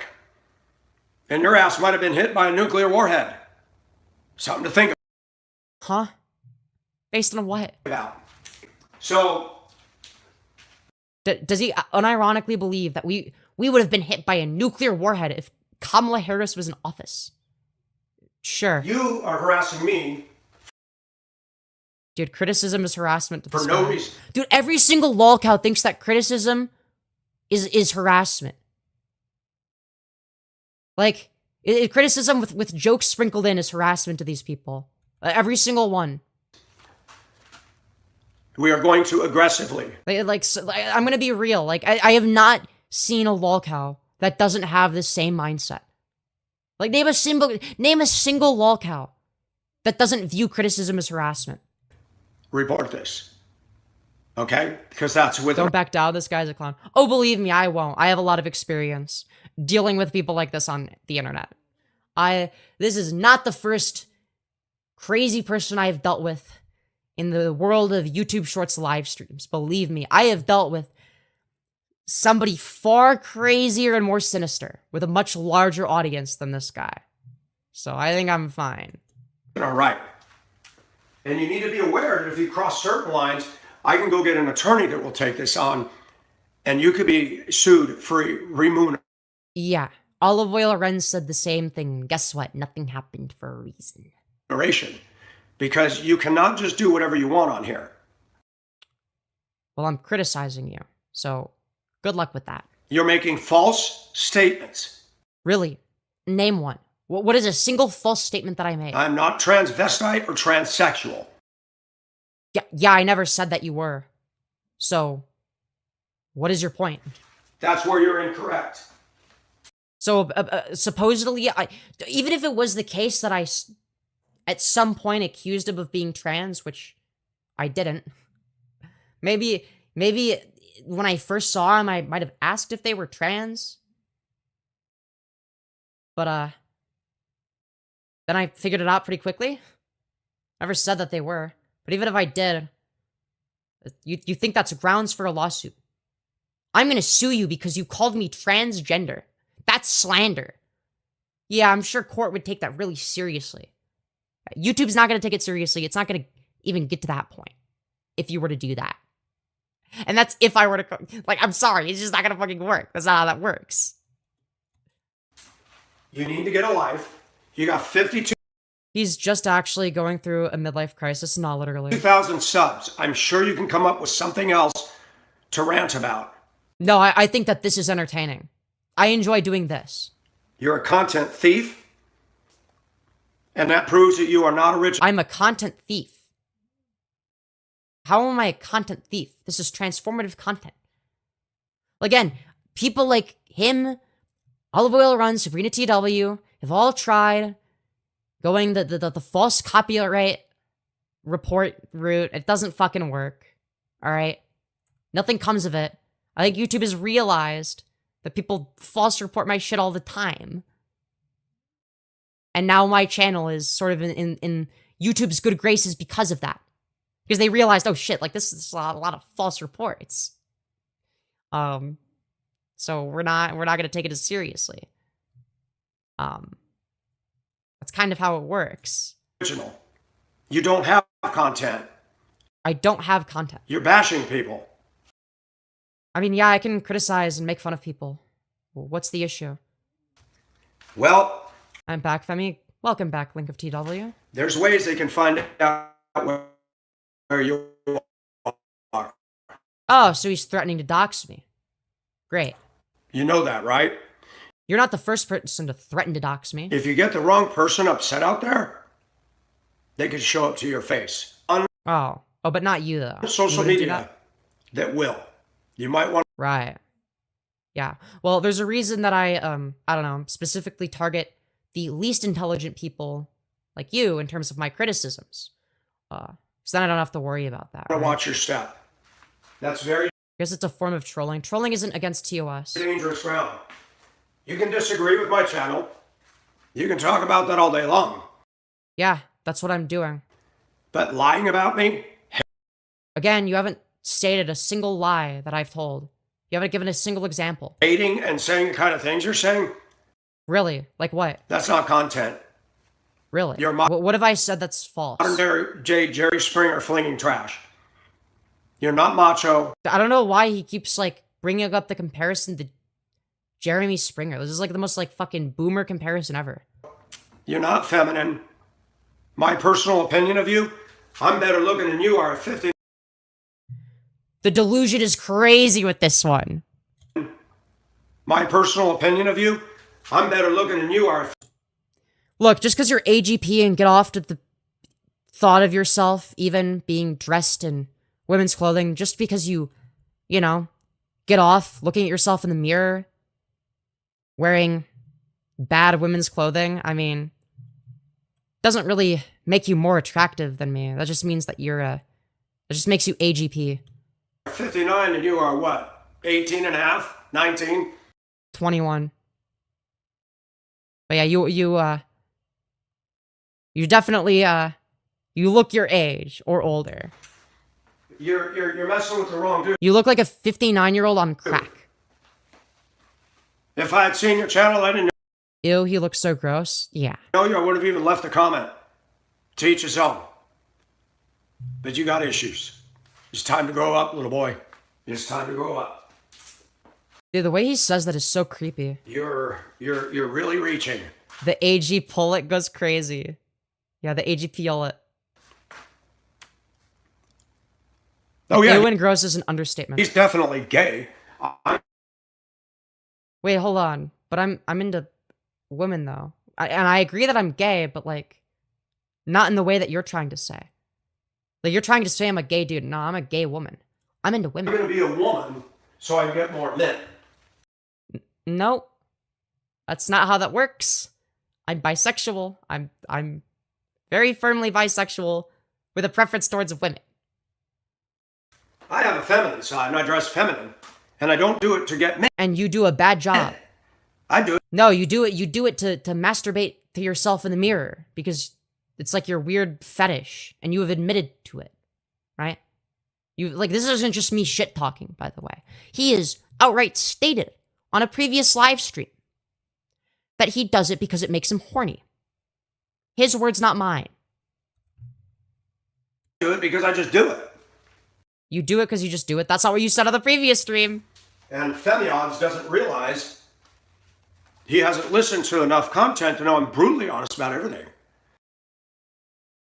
Speaker 3: And your ass might have been hit by a nuclear warhead. Something to think
Speaker 1: Huh? Based on what?
Speaker 3: about. So,
Speaker 1: Does he unironically believe that we would have been hit by a nuclear warhead if Kamala Harris was in office? Sure.
Speaker 3: you are harassing me
Speaker 1: Dude, criticism is harassment.
Speaker 3: for no reason.
Speaker 1: Dude, every single lolcow thinks that criticism is harassment. Like, criticism with jokes sprinkled in is harassment to these people. Every single one.
Speaker 3: We are going to aggressively.
Speaker 1: I'm gonna be real. Like, I have not seen a lolcow that doesn't have the same mindset. Like, name a single lolcow that doesn't view criticism as harassment.
Speaker 3: Report this. Okay? Because that's with
Speaker 1: Don't back down. This guy's a clown. Oh, believe me, I won't. I have a lot of experience dealing with people like this on the internet. This is not the first crazy person I've dealt with in the world of YouTube Shorts live streams. Believe me, I have dealt with somebody far crazier and more sinister with a much larger audience than this guy. So I think I'm fine.
Speaker 3: all right. And you need to be aware that if you cross certain lines, I can go get an attorney that will take this on, and you could be sued for remuneration.
Speaker 1: Yeah, Olive Oil Ren said the same thing. Guess what? Nothing happened for a reason.
Speaker 3: Because you cannot just do whatever you want on here.
Speaker 1: Well, I'm criticizing you, so good luck with that.
Speaker 3: You're making false statements.
Speaker 1: Really? Name one. What is a single false statement that I made?
Speaker 3: I'm not transvestite or transsexual.
Speaker 1: Yeah, I never said that you were. So, what is your point?
Speaker 3: That's where you're incorrect.
Speaker 1: So, supposedly, even if it was the case that I, at some point, accused him of being trans, which I didn't. Maybe when I first saw him, I might have asked if they were trans. But, then I figured it out pretty quickly. Never said that they were. But even if I did, you think that's grounds for a lawsuit? I'm gonna sue you because you called me transgender. That's slander. Yeah, I'm sure court would take that really seriously. YouTube's not gonna take it seriously. It's not gonna even get to that point if you were to do that. And that's if I were to, like, I'm sorry, it's just not gonna fucking work. That's not how that works.
Speaker 3: You need to get a life. You got 52,000
Speaker 1: He's just actually going through a midlife crisis, not literally.
Speaker 3: subs. I'm sure you can come up with something else to rant about.
Speaker 1: No, I think that this is entertaining. I enjoy doing this.
Speaker 3: You're a content thief, and that proves that you are not original.
Speaker 1: I'm a content thief. How am I a content thief? This is transformative content. Again, people like him, Olive Oil Run, Sabrina TW, have all tried going the false copyright report route. It doesn't fucking work. All right? Nothing comes of it. I think YouTube has realized that people false report my shit all the time. And now my channel is sort of in YouTube's good graces because of that. Because they realized, oh shit, like this is a lot of false reports. So we're not gonna take it as seriously. That's kind of how it works.
Speaker 3: Original. You don't have content.
Speaker 1: I don't have content.
Speaker 3: You're bashing people.
Speaker 1: I mean, yeah, I can criticize and make fun of people. What's the issue?
Speaker 3: Well,
Speaker 1: I'm back, Femi. Welcome back, Link of TW.
Speaker 3: there's ways they can find out where you are.
Speaker 1: Oh, so he's threatening to dox me. Great.
Speaker 3: You know that, right?
Speaker 1: You're not the first person to threaten to dox me.
Speaker 3: If you get the wrong person upset out there, they can show up to your face. On
Speaker 1: Oh, but not you, though.
Speaker 3: social
Speaker 1: You wouldn't do
Speaker 3: media, that will. You might want
Speaker 1: Right. Yeah. Well, there's a reason that I don't know, specifically target the least intelligent people like you in terms of my criticisms. So then I don't have to worry about that.
Speaker 3: to
Speaker 1: Right?
Speaker 3: watch your step. That's very
Speaker 1: Because it's a form of trolling. Trolling isn't against TOS.
Speaker 3: dangerous ground. You can disagree with my channel. You can talk about that all day long.
Speaker 1: Yeah, that's what I'm doing.
Speaker 3: But lying about me?
Speaker 1: Again, you haven't stated a single lie that I've told. You haven't given a single example.
Speaker 3: Hating and saying the kind of things you're saying?
Speaker 1: Really? Like what?
Speaker 3: That's not content.
Speaker 1: Really?
Speaker 3: You're
Speaker 1: What have I said that's false?
Speaker 3: modern day Jerry Springer flinging trash. You're not macho.
Speaker 1: I don't know why he keeps, like, bringing up the comparison to Jeremy Springer. This is, like, the most, like, fucking boomer comparison ever.
Speaker 3: You're not feminine. My personal opinion of you, I'm better looking than you are at 50.
Speaker 1: The delusion is crazy with this one.
Speaker 3: My personal opinion of you, I'm better looking than you are.
Speaker 1: Look, just because you're AGP and get off to the thought of yourself even being dressed in women's clothing just because you know, get off looking at yourself in the mirror wearing bad women's clothing. I mean, doesn't really make you more attractive than me. That just means that it just makes you AGP.
Speaker 3: 59 and you are what? 18 and a half? 19?
Speaker 1: 21. But yeah, you definitely, you look your age or older.
Speaker 3: You're messing with the wrong dude.
Speaker 1: You look like a 59-year-old on crack.
Speaker 3: If I had seen your channel, I didn't
Speaker 1: Ew, he looks so gross. Yeah.
Speaker 3: know you. I would have even left a comment. To each his own. But you got issues. It's time to grow up, little boy. It's time to grow up.
Speaker 1: Dude, the way he says that is so creepy.
Speaker 3: You're really reaching.
Speaker 1: The AG pull it goes crazy. Yeah, the AG peel it.
Speaker 3: Oh yeah,
Speaker 1: Ew and gross is an understatement.
Speaker 3: he's definitely gay.
Speaker 1: Wait, hold on. But I'm into women though. And I agree that I'm gay, but like not in the way that you're trying to say. Like you're trying to say I'm a gay dude. No, I'm a gay woman. I'm into
Speaker 3: I'm
Speaker 1: women.
Speaker 3: gonna be a woman so I can get more men.
Speaker 1: Nope. That's not how that works. I'm bisexual. I'm very firmly bisexual with a preference towards women.
Speaker 3: I have a feminine side and I dress feminine. And I don't do it to get men.
Speaker 1: And you do a bad job.
Speaker 3: I do it.
Speaker 1: No, you do it to masturbate to yourself in the mirror because it's like your weird fetish and you have admitted to it, right? You like this isn't just me shit talking, by the way. He is outright stated on a previous live stream that he does it because it makes him horny. His words, not mine.
Speaker 3: I do it because I just do it.
Speaker 1: You do it because you just do it. That's not what you said on the previous stream.
Speaker 3: And Femyoz doesn't realize he hasn't listened to enough content to know I'm brutally honest about everything.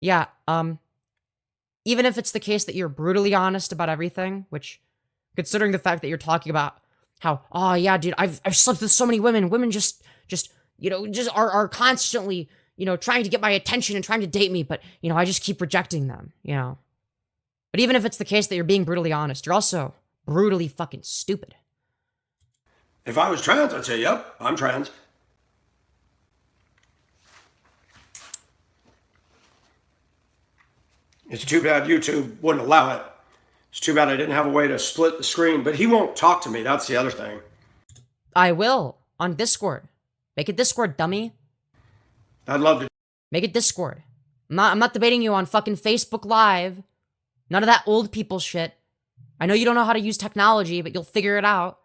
Speaker 1: Yeah, even if it's the case that you're brutally honest about everything, which, considering the fact that you're talking about how, oh yeah, dude, I've slept with so many women. Women just are constantly, trying to get my attention and trying to date me, but, I just keep rejecting them, But even if it's the case that you're being brutally honest, you're also brutally fucking stupid.
Speaker 3: If I was trans, I'd say, yep, I'm trans. It's too bad YouTube wouldn't allow it. It's too bad I didn't have a way to split the screen, but he won't talk to me. That's the other thing.
Speaker 1: I will, on Discord. Make it Discord, dummy.
Speaker 3: I'd love to.
Speaker 1: Make it Discord. I'm not debating you on fucking Facebook Live. None of that old people shit. I know you don't know how to use technology, but you'll figure it out.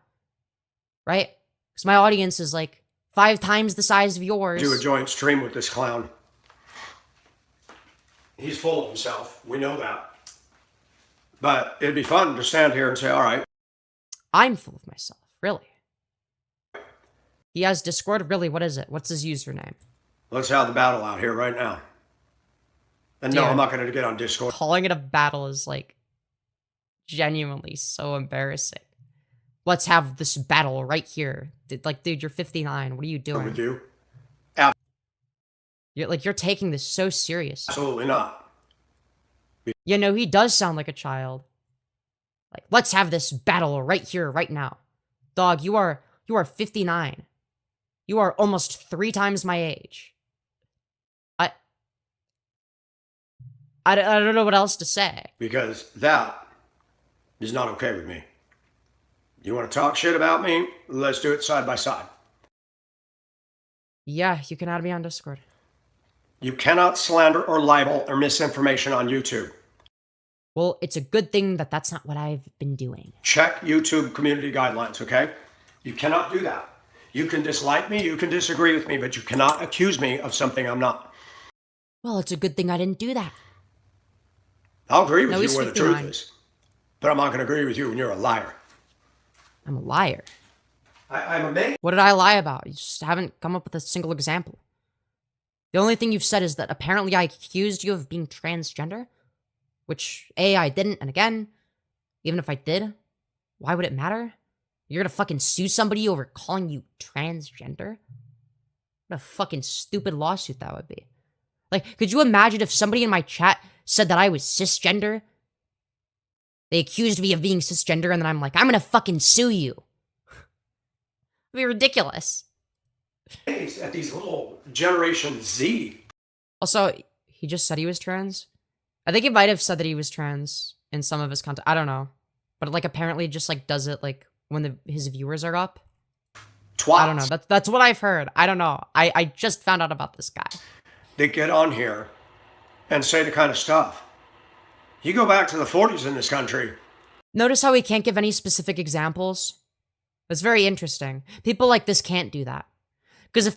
Speaker 1: Right? Because my audience is like 5 times the size of yours.
Speaker 3: Do a joint stream with this clown. He's full of himself. We know that. But it'd be fun to stand here and say, all right.
Speaker 1: I'm full of myself. Really? He has Discord? Really? What is it? What's his username?
Speaker 3: Let's have the battle out here right now. And no,
Speaker 1: Dude.
Speaker 3: I'm not going to get on Discord.
Speaker 1: Calling it a battle is like genuinely so embarrassing. Let's have this battle right here. Dude, you're 59. What are you doing?
Speaker 3: With you?
Speaker 1: You're taking this so serious.
Speaker 3: Absolutely not.
Speaker 1: He does sound like a child. Like, let's have this battle right here, right now. Dog, you are 59. You are almost 3 times my age. I don't know what else to say.
Speaker 3: Because that is not okay with me. You want to talk shit about me? Let's do it side by side.
Speaker 1: Yeah, you can add me on Discord.
Speaker 3: You cannot slander or libel or misinformation on YouTube.
Speaker 1: Well, it's a good thing that that's not what I've been doing.
Speaker 3: Check YouTube community guidelines, okay? You cannot do that. You can dislike me, you can disagree with me, but you cannot accuse me of something I'm not.
Speaker 1: Well, it's a good thing I didn't do that.
Speaker 3: I'll agree with
Speaker 1: No,
Speaker 3: you
Speaker 1: he's
Speaker 3: where the
Speaker 1: 59.
Speaker 3: truth is. But I'm not going to agree with you when you're a liar.
Speaker 1: I'm a liar.
Speaker 3: I'm amazed.
Speaker 1: What did I lie about? You just haven't come up with a single example. The only thing you've said is that apparently I accused you of being transgender, which, A, I didn't, and again, even if I did, why would it matter? You're gonna fucking sue somebody over calling you transgender? What a fucking stupid lawsuit that would be. Like, could you imagine if somebody in my chat said that I was cisgender? They accused me of being cisgender, and then I'm like, I'm gonna fucking sue you. It'd be ridiculous.
Speaker 3: At these little Generation Z.
Speaker 1: Also, he just said he was trans. I think he might have said that he was trans in some of his content. I don't know. But, like, apparently just, like, does it, like, when his viewers are up.
Speaker 3: Twats.
Speaker 1: I don't know. That's what I've heard. I don't know. I just found out about this guy.
Speaker 3: They get on here and say the kind of stuff. You go back to the 40s in this country.
Speaker 1: Notice how he can't give any specific examples? That's very interesting. People like this can't do that. Because if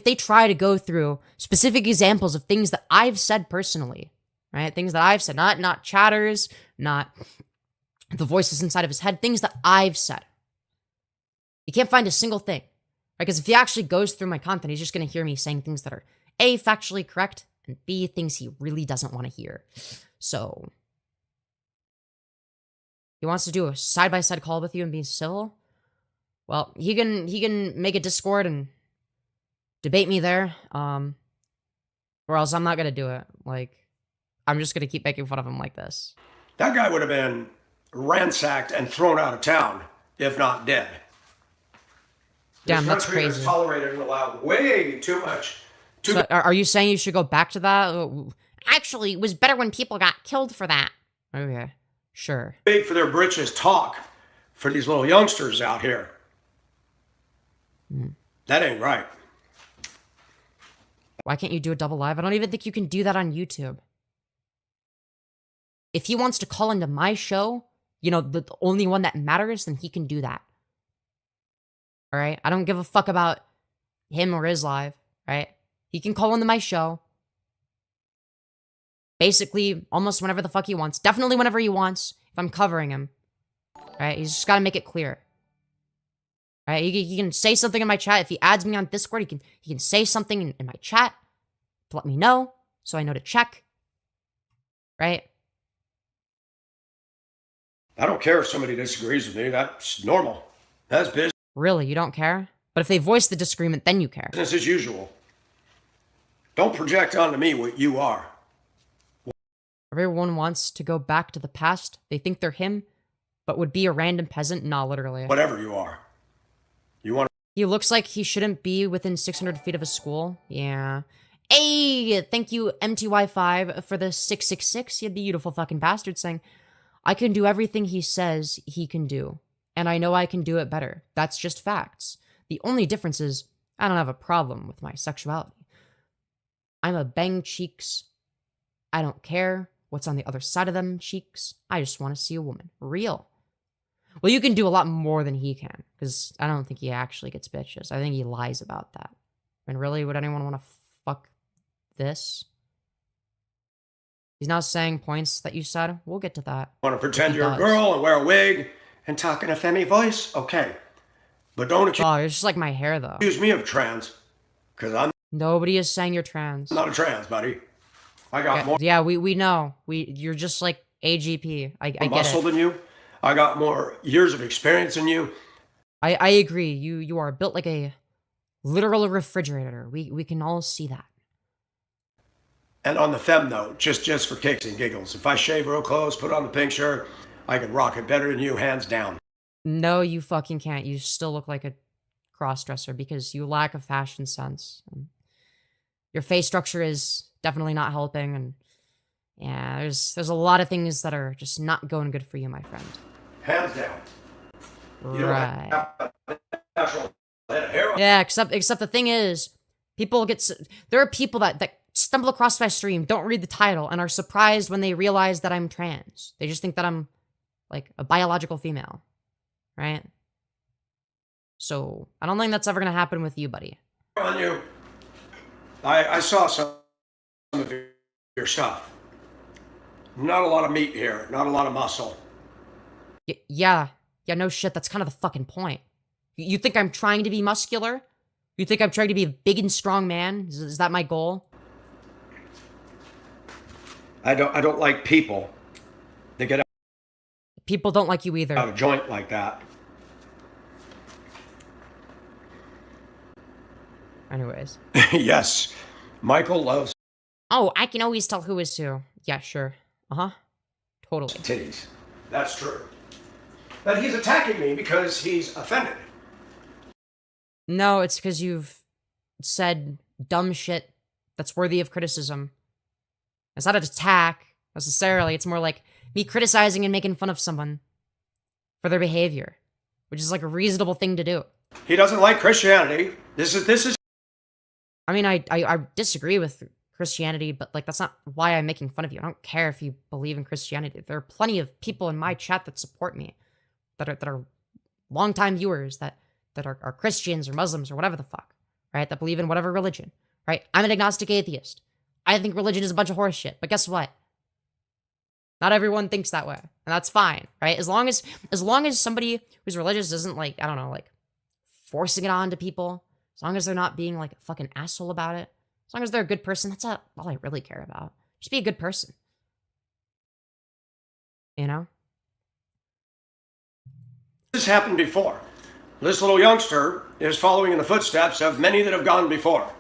Speaker 1: they try to go through specific examples of things that I've said personally, right? Things that I've said, not chatters, not the voices inside of his head, things that I've said. You can't find a single thing. Right? Because if he actually goes through my content, he's just going to hear me saying things that are A, factually correct, and B, things he really doesn't want to hear. So, he wants to do a side-by-side call with you and be civil? Well, he can make a Discord and debate me there, or else I'm not going to do it. Like, I'm just going to keep making fun of him like this.
Speaker 3: That guy would have been ransacked and thrown out of town, if not dead.
Speaker 1: Damn,
Speaker 3: This
Speaker 1: that's
Speaker 3: country has
Speaker 1: crazy.
Speaker 3: tolerated and allowed way too much.
Speaker 1: So, are you saying you should go back to that? Actually, it was better when people got killed for that. Okay, sure.
Speaker 3: Big for their britches talk for these little youngsters out here. That ain't right.
Speaker 1: Why can't you do a double live? I don't even think you can do that on YouTube. If he wants to call into my show, you know, the only one that matters, then he can do that. All right? I don't give a fuck about him or his live, right? He can call into my show. Basically, almost whenever the fuck he wants. Definitely whenever he wants, if I'm covering him. Right? He's just got to make it clear. Right? He can say something in my chat. If he adds me on Discord, he can say something in my chat to let me know, so I know to check. Right?
Speaker 3: I don't care if somebody disagrees with me. That's normal. That's
Speaker 1: Really, you don't care? But if they voice the disagreement, then you care.
Speaker 3: business as usual. Don't project onto me what you are.
Speaker 1: Everyone wants to go back to the past. They think they're him, but would be a random peasant. Nah, literally.
Speaker 3: Whatever you are. You want
Speaker 1: He looks like he shouldn't be within 600 feet of a school. Yeah. Hey, thank you, MTY5, for the 666. You beautiful fucking bastard, saying, I can do everything he says he can do, and I know I can do it better. That's just facts. The only difference is I don't have a problem with my sexuality. I'm a bang cheeks. I don't care what's on the other side of them cheeks. I just want to see a woman. Real. Well, you can do a lot more than he can, because I don't think he actually gets bitches. I think he lies about that. And really, would anyone want to fuck this? He's now saying points that you said. We'll get to that.
Speaker 3: to pretend
Speaker 1: He
Speaker 3: you're a
Speaker 1: does.
Speaker 3: girl and wear a wig and talk in a femi voice? Okay. But don't
Speaker 1: Oh, it's just like my hair, though.
Speaker 3: accuse me of trans. Because I'm
Speaker 1: Nobody is saying you're trans.
Speaker 3: not a trans, buddy. I got more
Speaker 1: Yeah, we know. You're just like AGP. I get
Speaker 3: muscle
Speaker 1: it.
Speaker 3: than you. I got more years of experience than you.
Speaker 1: I agree. You are built like a literal refrigerator. We can all see that.
Speaker 3: And on the fem note, just for kicks and giggles, if I shave real close, put on the pink shirt, I can rock it better than you, hands down.
Speaker 1: No, you fucking can't. You still look like a crossdresser because you lack a fashion sense. And your face structure is definitely not helping, and yeah, there's a lot of things that are just not going good for you, my friend.
Speaker 3: Hands down. You don't
Speaker 1: Right.
Speaker 3: have a natural head of hair on.
Speaker 1: Yeah, except the thing is, there are people that stumble across my stream, don't read the title, and are surprised when they realize that I'm trans. They just think that I'm like a biological female, right? So I don't think that's ever gonna happen with you, buddy.
Speaker 3: On you. I saw some of your stuff. Not a lot of meat here, not a lot of muscle.
Speaker 1: Yeah, no shit. That's kind of the fucking point. You think I'm trying to be muscular? You think I'm trying to be a big and strong man? Is that my goal?
Speaker 3: I don't like people that get
Speaker 1: People don't like you either.
Speaker 3: out of joint like that.
Speaker 1: Anyways.
Speaker 3: Yes, Michael loves
Speaker 1: Oh, I can always tell who is who. Yeah, sure. Uh-huh. Totally.
Speaker 3: titties. That's true. But he's attacking me because he's offended.
Speaker 1: No, it's because you've said dumb shit that's worthy of criticism. It's not an attack, necessarily. It's more like me criticizing and making fun of someone for their behavior, which is like a reasonable thing to do.
Speaker 3: He doesn't like Christianity. This is.
Speaker 1: I mean, I disagree with Christianity, but like that's not why I'm making fun of you. I don't care if you believe in Christianity. There are plenty of people in my chat that support me, that are longtime viewers that are Christians or Muslims or whatever the fuck, right? That believe in whatever religion, right? I'm an agnostic atheist. I think religion is a bunch of horse shit, but guess what? Not everyone thinks that way, and that's fine, right? As long as somebody who's religious isn't like, I don't know, like forcing it on to people, as long as they're not being like a fucking asshole about it, as long as they're a good person, that's all I really care about. Just be a good person. You know?
Speaker 3: This happened before. This little youngster is following in the footsteps of many that have gone before.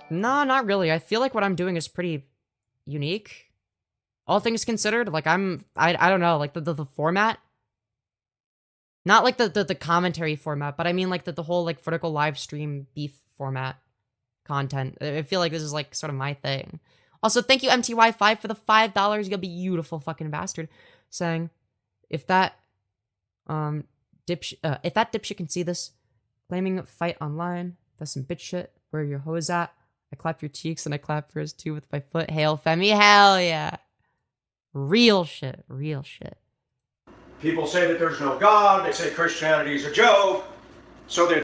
Speaker 1: No, not really. I feel like what I'm doing is pretty unique. All things considered, like I don't know, like the format. Not like the commentary format, but I mean like the whole like vertical live stream beef format content. I feel like this is like sort of my thing. Also, thank you MTY5 for the $5. You'll be beautiful fucking bastard. Saying, if that dipshit can see this, claiming fight online, that's some bitch shit. Where your hoes at? I clap your cheeks and I clap yours too with my foot. Hail Femi, hell yeah. Real shit, real shit.
Speaker 3: People say that there's no God. They say Christianity is a joke. So they.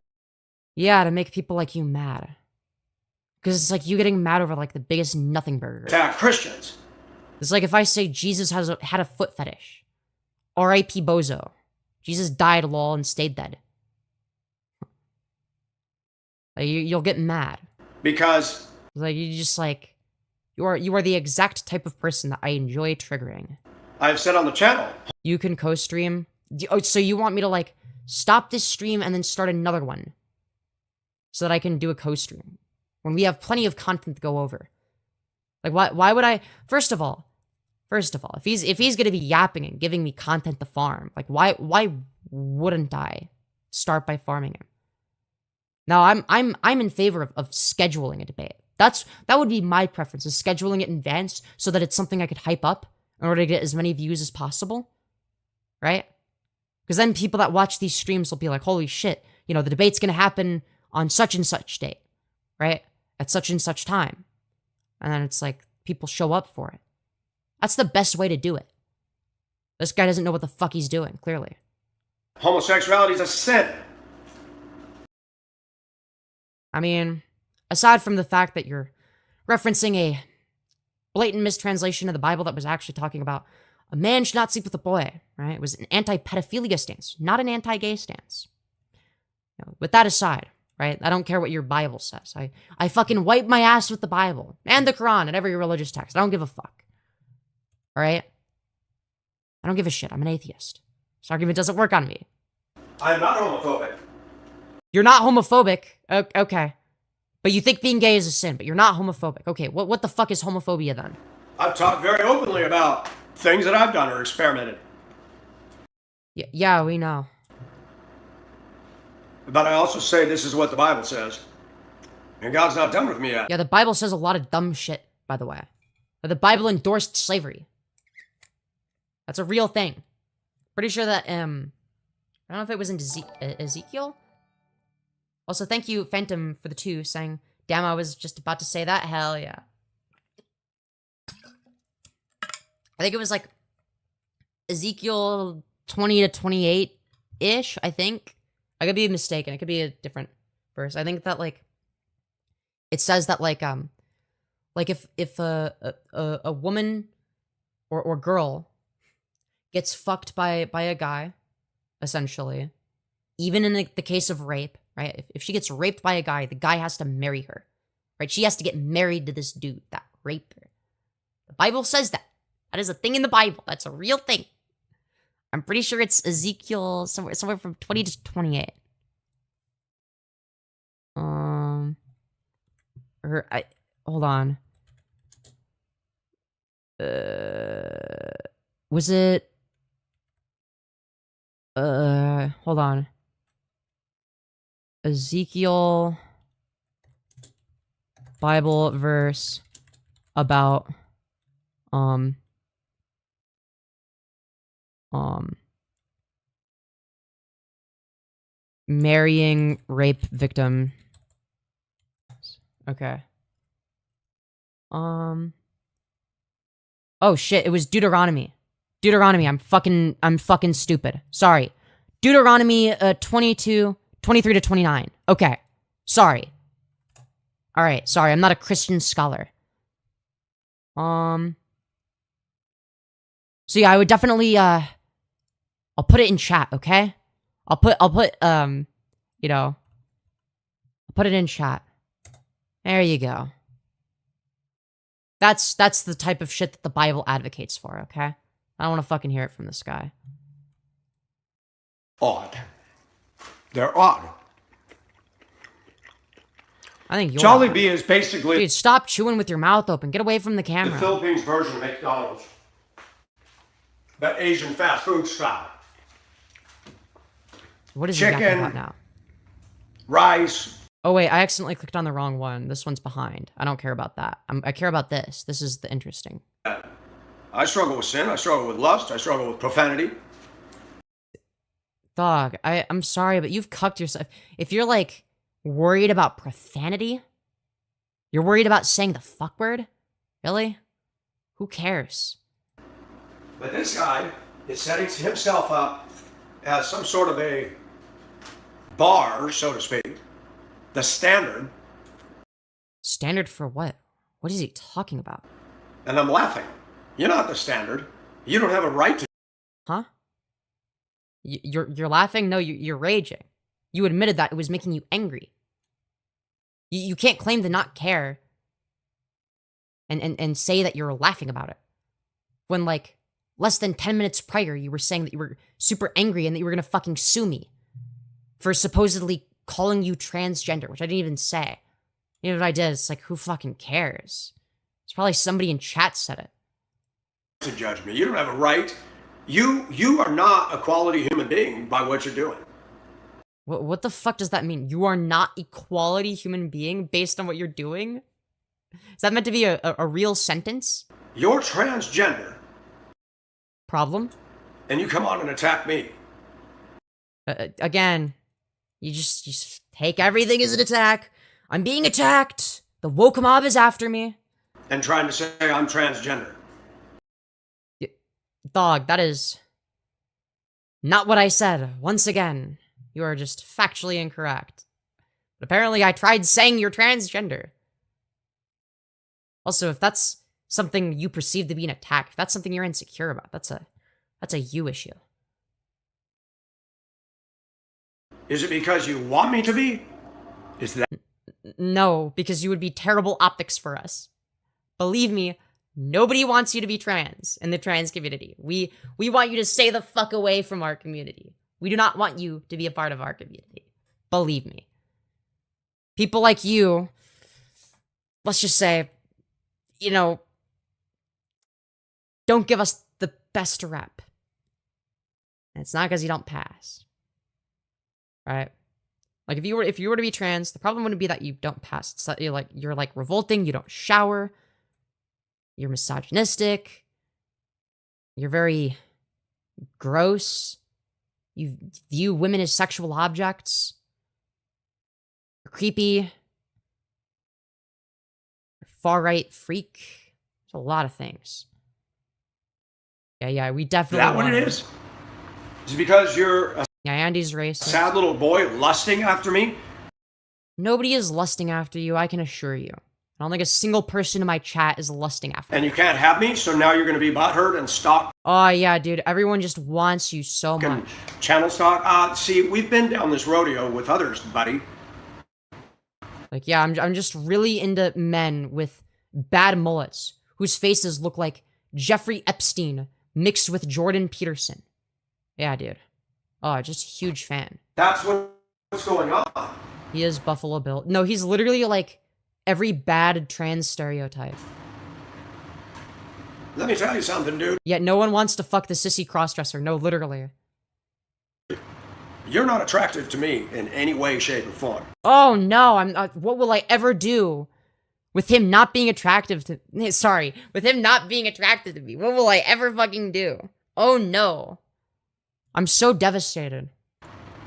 Speaker 1: Yeah, to make people like you mad. Because it's like you getting mad over like the biggest nothing burger.
Speaker 3: Attack Christians.
Speaker 1: It's like if I say Jesus had a foot fetish. R.I.P. Bozo. Jesus died, lol, and stayed dead. Like, you'll get mad.
Speaker 3: Because.
Speaker 1: Like, you just like... You are the exact type of person that I enjoy triggering.
Speaker 3: I've said on the channel.
Speaker 1: You can co-stream. Oh, so you want me to like stop this stream and then start another one so that I can do a co-stream when we have plenty of content to go over? Like why would I? First of all, if he's gonna be yapping and giving me content to farm, like why wouldn't I start by farming him? Now I'm in favor of scheduling a debate. That would be my preference, is scheduling it in advance so that it's something I could hype up in order to get as many views as possible, right? Because then people that watch these streams will be like, holy shit, you know, the debate's gonna happen on such and such date, right? At such and such time. And then it's like, people show up for it. That's the best way to do it. This guy doesn't know what the fuck he's doing, clearly.
Speaker 3: Homosexuality is a sin.
Speaker 1: I mean, aside from the fact that you're referencing a blatant mistranslation of the Bible that was actually talking about a man should not sleep with a boy, right? It was an anti-pedophilia stance, not an anti-gay stance. You know, with that aside, right? I don't care what your Bible says. I fucking wipe my ass with the Bible and the Quran and every religious text. I don't give a fuck. All right? I don't give a shit. I'm an atheist. This argument doesn't work on me.
Speaker 3: I'm not homophobic.
Speaker 1: You're not homophobic. Okay. But you think being gay is a sin, but you're not homophobic. Okay, what the fuck is homophobia then?
Speaker 3: I've talked very openly about things that I've done or experimented.
Speaker 1: Yeah, we know.
Speaker 3: But I also say this is what the Bible says. And God's not done with me yet.
Speaker 1: Yeah, the Bible says a lot of dumb shit, by the way. But the Bible endorsed slavery. That's a real thing. Pretty sure that, I don't know if it was in Ezekiel? Also, thank you, Phantom, for the 2, saying, damn, I was just about to say that. Hell yeah. I think it was like Ezekiel 20 to 28-ish, I think. I could be mistaken. It could be a different verse. I think that, like, it says that, like if a woman or girl gets fucked by a guy, essentially, even in the case of rape, right? If she gets raped by a guy, the guy has to marry her, right? She has to get married to this dude that raped her. The Bible says that. That is a thing in the Bible. That's a real thing. I'm pretty sure it's Ezekiel somewhere from 20 to 28. Hold on. Was it... hold on. Ezekiel... Bible verse about... marrying rape victim. Okay. Oh shit, it was Deuteronomy. Deuteronomy, I'm fucking stupid. Sorry. Deuteronomy 23 to 29. Okay. Sorry. Alright, sorry, I'm not a Christian scholar. So yeah, I would definitely I'll put it in chat, okay? I'll put you know, I'll put it in chat. There you go. That's the type of shit that the Bible advocates for, okay? I don't want to fucking hear it from this guy.
Speaker 3: Odd. They're odd.
Speaker 1: I think you're
Speaker 3: Jollibee
Speaker 1: odd.
Speaker 3: is basically
Speaker 1: Dude, stop chewing with your mouth open. Get away from the
Speaker 3: the
Speaker 1: camera.
Speaker 3: Philippines version of McDonald's. That Asian fast food style.
Speaker 1: What is he yapping
Speaker 3: Chicken.
Speaker 1: about now?
Speaker 3: Rice.
Speaker 1: Oh wait, I accidentally clicked on the wrong one. This one's behind. I don't care about that. I care about this. This is the interesting.
Speaker 3: I struggle with sin. I struggle with lust. I struggle with profanity.
Speaker 1: Dog, I'm sorry, but you've cucked yourself. If you're like worried about profanity, you're worried about saying the fuck word? Really? Who cares?
Speaker 3: But this guy is setting himself up as some sort of a bar, so to speak. The standard.
Speaker 1: Standard for what? What is he talking about?
Speaker 3: And I'm laughing. You're not the standard. You don't have a right to.
Speaker 1: Huh? You're laughing? No, you're raging. You admitted that it was making you angry. You can't claim to not care and say that you're laughing about it. When, like, less than 10 minutes prior, you were saying that you were super angry and that you were gonna fucking sue me for supposedly calling you transgender, which I didn't even say. You know what I did? It's like, who fucking cares? It's probably somebody in chat said it.
Speaker 3: To judge me. You don't have a right. You are not a quality human being by what you're doing.
Speaker 1: What the fuck does that mean? You are not a quality human being based on what you're doing? Is that meant to be a real sentence?
Speaker 3: You're transgender,
Speaker 1: Problem?
Speaker 3: and you come on and attack me.
Speaker 1: Again, you just take everything as an attack. I'm being attacked. The woke mob is after me.
Speaker 3: And trying to say I'm transgender.
Speaker 1: Dog, that is not what I said. Once again, you are just factually incorrect. But apparently I tried saying you're transgender. Also, if that's something you perceive to be an attack, if that's something you're insecure about, that's a you issue.
Speaker 3: Is it because you want me to be? Is that
Speaker 1: No, because you would be terrible optics for us. Believe me, nobody wants you to be trans in the trans community. We want you to stay the fuck away from our community. We do not want you to be a part of our community. Believe me. People like you, let's just say, you know, don't give us the best rep. And it's not because you don't pass. Right? Like if you were to be trans, the problem wouldn't be that you don't pass. It's that you're like revolting, you don't shower, you're misogynistic, you're very gross, you view women as sexual objects, you're creepy, you're far-right freak. There's a lot of things. Yeah, we definitely
Speaker 3: what
Speaker 1: want
Speaker 3: it is? Is it because you're a
Speaker 1: Yeah, Andy's racist.
Speaker 3: sad little boy lusting after me?
Speaker 1: Nobody is lusting after you, I can assure you. I don't think a single person in my chat is lusting after
Speaker 3: And
Speaker 1: me.
Speaker 3: you can't have me, so now you're going to be butthurt and stalk
Speaker 1: Oh, yeah, dude. Everyone just wants you so
Speaker 3: and
Speaker 1: much.
Speaker 3: channel stalk. See, we've been down this rodeo with others, buddy.
Speaker 1: Like, yeah, I'm just really into men with bad mullets whose faces look like Jeffrey Epstein mixed with Jordan Peterson. Yeah, dude. Oh, just a huge fan.
Speaker 3: That's what's going on.
Speaker 1: He is Buffalo Bill. No, he's literally like every bad trans stereotype.
Speaker 3: Let me tell you something, dude.
Speaker 1: Yet no one wants to fuck the sissy crossdresser. No, literally.
Speaker 3: You're not attractive to me in any way, shape, or form.
Speaker 1: Oh no, I'm not. What will I ever do with him not being attractive to? Sorry, with him not being attracted to me. What will I ever fucking do? Oh no, I'm so devastated.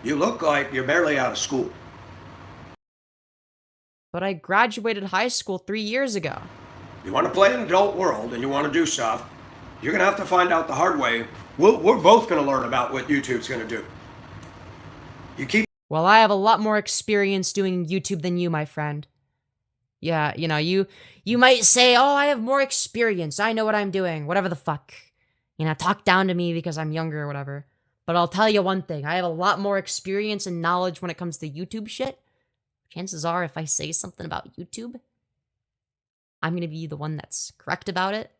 Speaker 3: You look like you're barely out of school.
Speaker 1: But I graduated high school 3 years ago.
Speaker 3: You want to play an adult world and you want to do stuff, you're going to have to find out the hard way. We're both going to learn about what YouTube's going to do. You keep...
Speaker 1: Well, I have a lot more experience doing YouTube than you, my friend. Yeah, you know, you might say, oh, I have more experience. I know what I'm doing. Whatever the fuck. You know, talk down to me because I'm younger or whatever. But I'll tell you one thing. I have a lot more experience and knowledge when it comes to YouTube shit. Chances are, if I say something about YouTube, I'm going to be the one that's correct about it.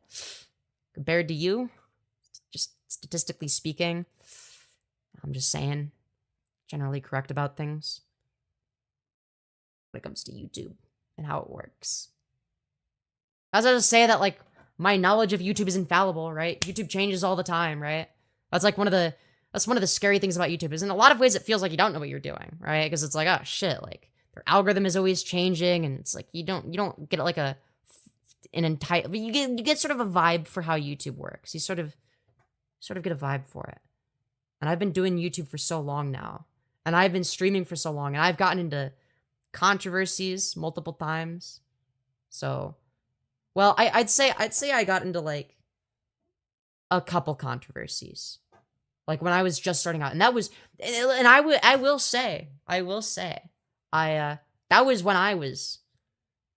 Speaker 1: Compared to you, just statistically speaking, I'm just saying, generally correct about things when it comes to YouTube and how it works. As I just say that, like, my knowledge of YouTube is infallible, right? YouTube changes all the time, right? That's like one of the scary things about YouTube. Is in a lot of ways it feels like you don't know what you're doing, right? Because it's like, oh shit, like their algorithm is always changing, and it's like you don't get like an entire, you get sort of a vibe for how YouTube works. You sort of get a vibe for it. And I've been doing YouTube for so long now, and I've been streaming for so long, and I've gotten into controversies multiple times. So, well, I'd say I got into like a couple controversies, like when I was just starting out, and that was, and I will say, that was when I was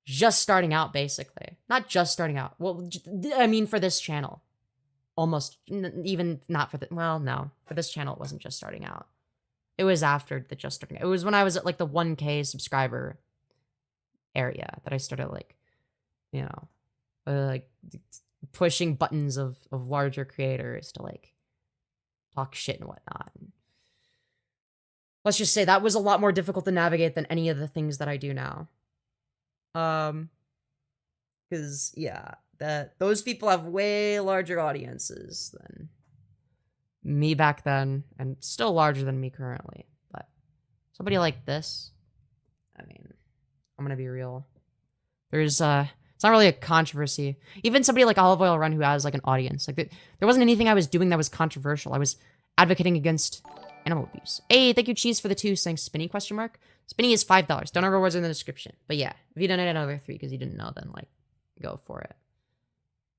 Speaker 1: just starting out, basically. Not just starting out. Well, I mean, for this channel. Almost, even not for the, well, no. For this channel, it wasn't just starting out. It was after the just starting out. It was when I was at, like, the 1K subscriber area that I started, like, you know, like, pushing buttons of larger creators to, like, talk shit and whatnot. Let's just say that was a lot more difficult to navigate than any of the things that I do now. Because, yeah, those people have way larger audiences than me back then, and still larger than me currently. But somebody like this, I mean, I'm gonna be real. There's, it's not really a controversy. Even somebody like Olive Oil Run who has, like, an audience. Like, there wasn't anything I was doing that was controversial. I was advocating against animal abuse. Hey, thank you, Cheese, for the 2 saying Spinny, question mark. Spinny is $5. Donor rewards are in the description. But yeah, if you donate another 3 because you didn't know, then, like, go for it.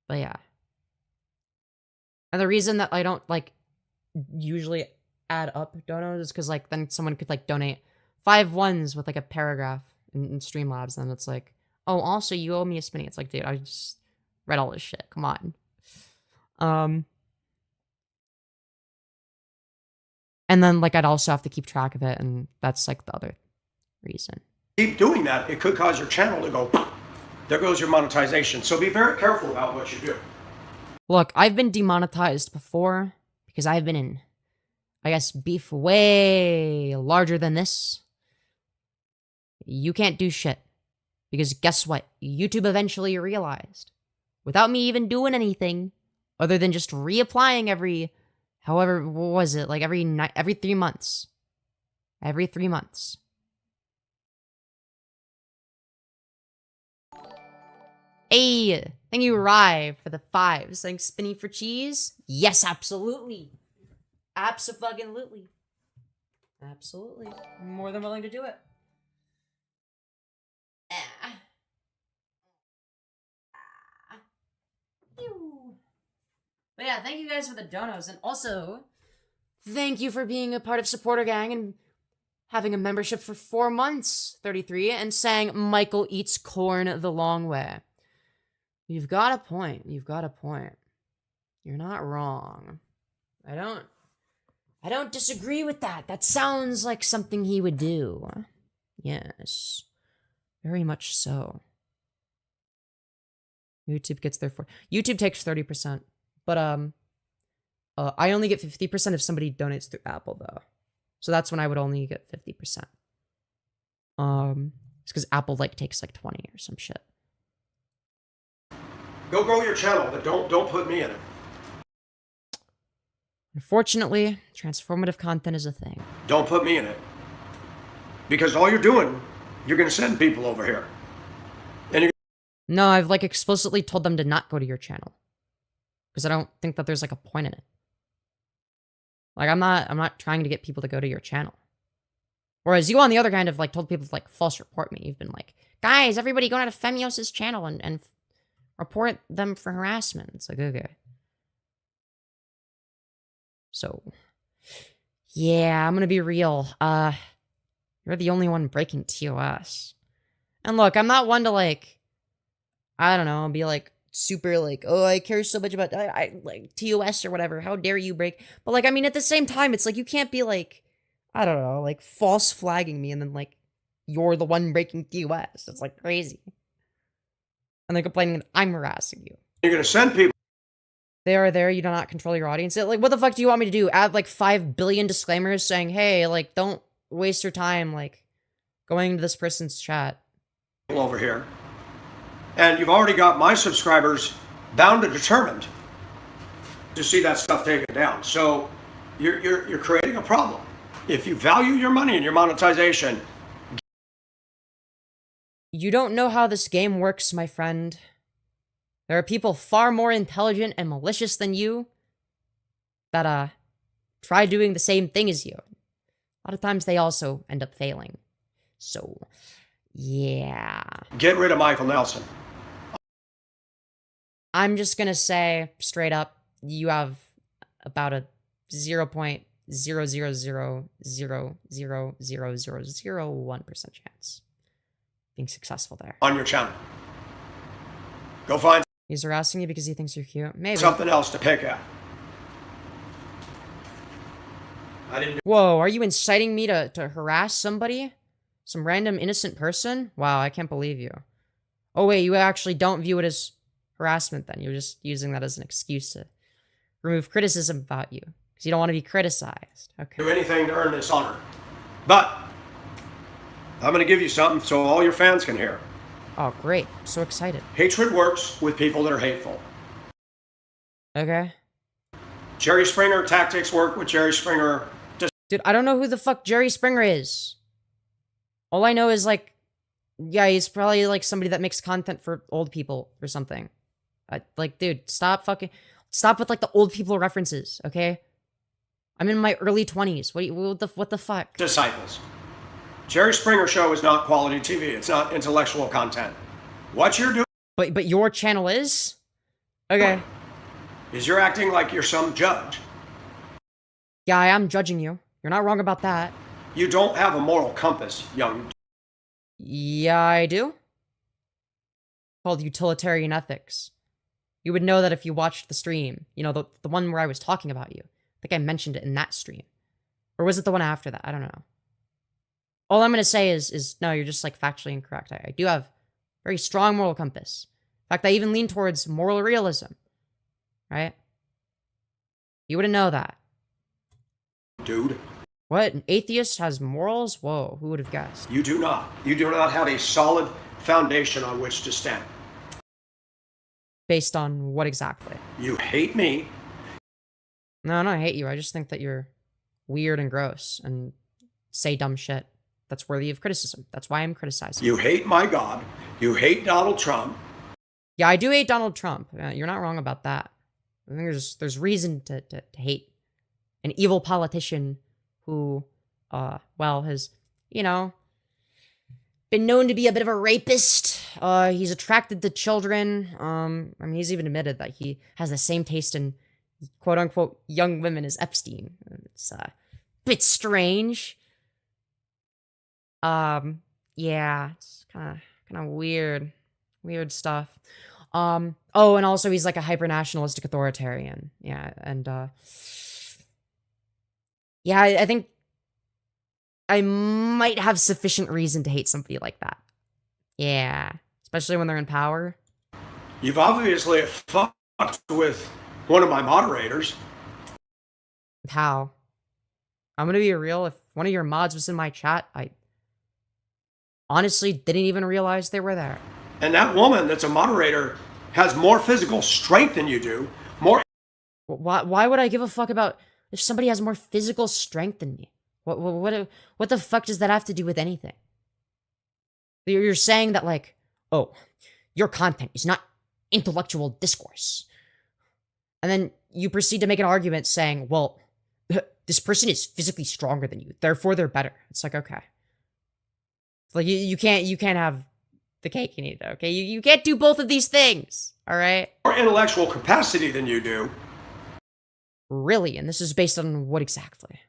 Speaker 1: But yeah. And the reason that I don't, like, usually add up donos is because, like, then someone could, like, donate 5 ones with, like, a paragraph in Streamlabs, and it's like, oh, also, you owe me a Spinny. It's like, dude, I just read all this shit. Come on. And then, like, I'd also have to keep track of it, and that's, like, the other reason.
Speaker 3: Keep doing that, it could cause your channel to go, there goes your monetization. So be very careful about what you do.
Speaker 1: Look, I've been demonetized before because I've been in, I guess, beef way larger than this. You can't do shit. Because guess what? YouTube eventually realized, without me even doing anything, other than just reapplying every, however, what was it? Like every 3 months. Every 3 months. Hey, thank you, Rye, for the 5. Thanks, Spinny, for cheese. Yes, absolutely. Abso-fucking-lutely. Absolutely. I'm more than willing to do it. But yeah, thank you guys for the donos, and also, thank you for being a part of Supporter Gang and having a membership for 4 months, 33, and saying Michael eats corn the long way. You've got a point. You've got a point. You're not wrong. I don't disagree with that. That sounds like something he would do. Yes. Very much so. YouTube gets there for... YouTube takes 30%. But, I only get 50% if somebody donates through Apple, though. So that's when I would only get 50%. It's because Apple, like, takes, like, 20 or some shit.
Speaker 3: Go grow your channel, but don't put me in it.
Speaker 1: Unfortunately, transformative content is a thing.
Speaker 3: Don't put me in it. Because all you're doing, you're going to send people over here. And you're
Speaker 1: No, I've like explicitly told them to not go to your channel. Because I don't think that there's like a point in it. Like I'm not trying to get people to go to your channel. Whereas you on the other hand have like told people to like false report me. You've been like, guys, everybody go to Femyoz's channel and report them for harassment. It's like, okay. So, yeah, I'm gonna be real. You're the only one breaking TOS. And look, I'm not one to like, I don't know, be like super like, oh, I care so much about I like TOS or whatever. How dare you break? But like, I mean, at the same time, it's like you can't be like, I don't know, like false flagging me and then like you're the one breaking TOS. It's like crazy. And then complaining that I'm harassing you.
Speaker 3: going to send people.
Speaker 1: They are there, you do not control your audience. Like, what the fuck do you want me to do? Add like 5 billion disclaimers saying, hey, like, don't waste your time, like, going to this person's chat.
Speaker 3: Over here. And you've already got my subscribers bound and determined to see that stuff taken down. So you're creating a problem. If you value your money and your monetization.
Speaker 1: You don't know how this game works, my friend. There are people far more intelligent and malicious than you that, try doing the same thing as you. A lot of times they also end up failing. So, yeah.
Speaker 3: Get rid of Michael Nelson.
Speaker 1: I'm just gonna say, straight up, you have about a 0.000000001% chance being successful there.
Speaker 3: On your channel. Go find
Speaker 1: He's harassing you because he thinks you're cute. Maybe.
Speaker 3: something else to pick at. I didn't.
Speaker 1: Whoa, are you inciting me to harass somebody? Some random innocent person? Wow, I can't believe you. Oh wait, you actually don't view it as harassment then. You're just using that as an excuse to remove criticism about you. Because you don't want to be criticized. Okay.
Speaker 3: Do anything to earn this honor. But I'm going to give you something so all your fans can hear.
Speaker 1: Oh, great. So excited.
Speaker 3: Hatred works with people that are hateful.
Speaker 1: Okay.
Speaker 3: Jerry Springer tactics work with Jerry Springer.
Speaker 1: Dude, I don't know who the fuck Jerry Springer is. All I know is, like, yeah, he's probably, like, somebody that makes content for old people or something. Like, dude, stop with, like, the old people references, okay? I'm in my early 20s. What the fuck?
Speaker 3: Disciples. Jerry Springer Show is not quality TV. It's not intellectual content. What you're doing
Speaker 1: But your channel is? Okay.
Speaker 3: is you're acting like you're some judge.
Speaker 1: Yeah, I am judging you. You're not wrong about that.
Speaker 3: You don't have a moral compass, young.
Speaker 1: Yeah, I do. Called utilitarian ethics. You would know that if you watched the stream. You know, the one where I was talking about you. I think I mentioned it in that stream. Or was it the one after that? I don't know. All I'm going to say is, no, you're just, like, factually incorrect. I do have very strong moral compass. In fact, I even lean towards moral realism. Right? You wouldn't know that.
Speaker 3: Dude,
Speaker 1: What? An atheist has morals? Whoa, who would have guessed?
Speaker 3: you do not. You do not have a solid foundation on which to stand.
Speaker 1: Based on what exactly?
Speaker 3: You hate me.
Speaker 1: No, I don't hate you. I just think that you're weird and gross and say dumb shit that's worthy of criticism. That's why I'm criticizing.
Speaker 3: You hate my God. You hate Donald Trump.
Speaker 1: Yeah, I do hate Donald Trump. You're not wrong about that. I think there's reason to hate an evil politician who, well, has, you know, been known to be a bit of a rapist. He's attracted to children. I mean, he's even admitted that he has the same taste in quote unquote young women as Epstein. It's a bit strange. Yeah, it's kind of weird stuff. Oh, and also he's like a hyper-nationalistic authoritarian. Yeah, and yeah, I think I might have sufficient reason to hate somebody like that. Yeah, especially when they're in power.
Speaker 3: You've obviously fucked with one of my moderators.
Speaker 1: How? I'm gonna be real. If one of your mods was in my chat, I honestly didn't even realize they were there.
Speaker 3: And that woman that's a moderator has more physical strength than you do, more.
Speaker 1: Why would I give a fuck about if somebody has more physical strength than me? What the fuck does that have to do with anything? You're saying that, like, oh, your content is not intellectual discourse. And then you proceed to make an argument saying, well, this person is physically stronger than you, therefore they're better. It's like, okay. Like, you can't have the cake and eat it, okay? You can't do both of these things, all right?
Speaker 3: More intellectual capacity than you do.
Speaker 1: Really? And this is based on what exactly?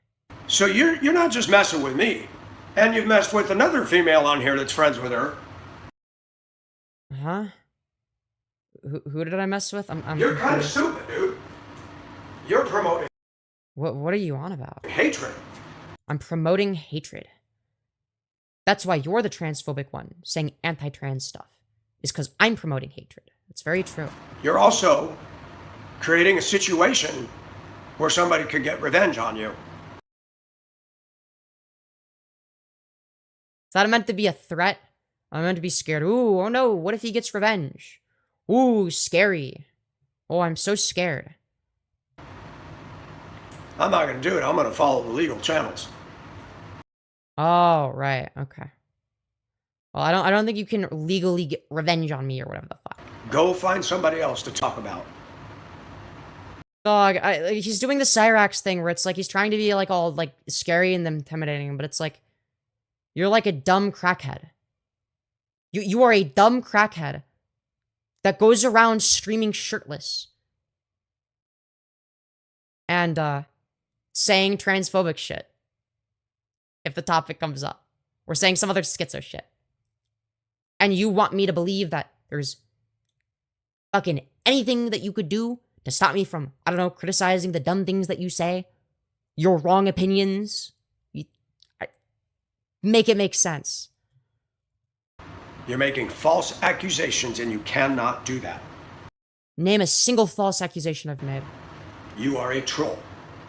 Speaker 3: So you're not just messing with me, and you've messed with another female on here that's friends with her.
Speaker 1: Huh? Who did I mess with?
Speaker 3: You're kind of stupid, dude. You're promoting
Speaker 1: What are you on about?
Speaker 3: hatred.
Speaker 1: I'm promoting hatred. That's why you're the transphobic one, saying anti-trans stuff. Is because I'm promoting hatred. It's very true.
Speaker 3: You're also creating a situation where somebody could get revenge on you.
Speaker 1: Is that meant to be a threat? I'm meant to be scared. Ooh, oh no, what if he gets revenge? Ooh, scary. Oh, I'm so scared.
Speaker 3: I'm not going to do it. I'm going to follow the legal channels.
Speaker 1: Oh, right, okay. Well, I don't think you can legally get revenge on me or whatever the fuck.
Speaker 3: Go find somebody else to talk about.
Speaker 1: Dog, he's doing the Cyrax thing where it's like he's trying to be like all like scary and intimidating, but it's like you're like a dumb crackhead. You are a dumb crackhead that goes around streaming shirtless and saying transphobic shit if the topic comes up, or saying some other schizo shit. And you want me to believe that there's fucking anything that you could do to stop me from, I don't know, criticizing the dumb things that you say, your wrong opinions. Make it make sense.
Speaker 3: You're making false accusations, and you cannot do that.
Speaker 1: Name a single false accusation I've made.
Speaker 3: You are a troll.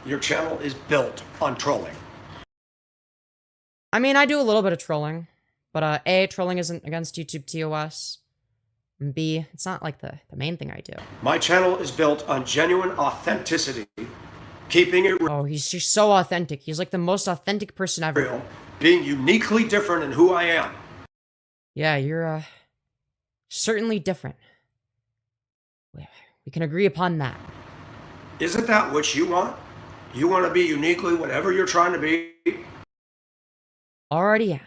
Speaker 3: Your channel is built on trolling.
Speaker 1: I mean, I do a little bit of trolling, but A, trolling isn't against YouTube TOS, and B, it's not like the main thing I do.
Speaker 3: My channel is built on genuine authenticity, keeping it
Speaker 1: Oh, he's just so authentic. He's like the most authentic person ever.
Speaker 3: real, being uniquely different in who I am.
Speaker 1: Yeah, you're, certainly different. We can agree upon that.
Speaker 3: Isn't that what you want? You want to be uniquely whatever you're trying to be?
Speaker 1: Already am.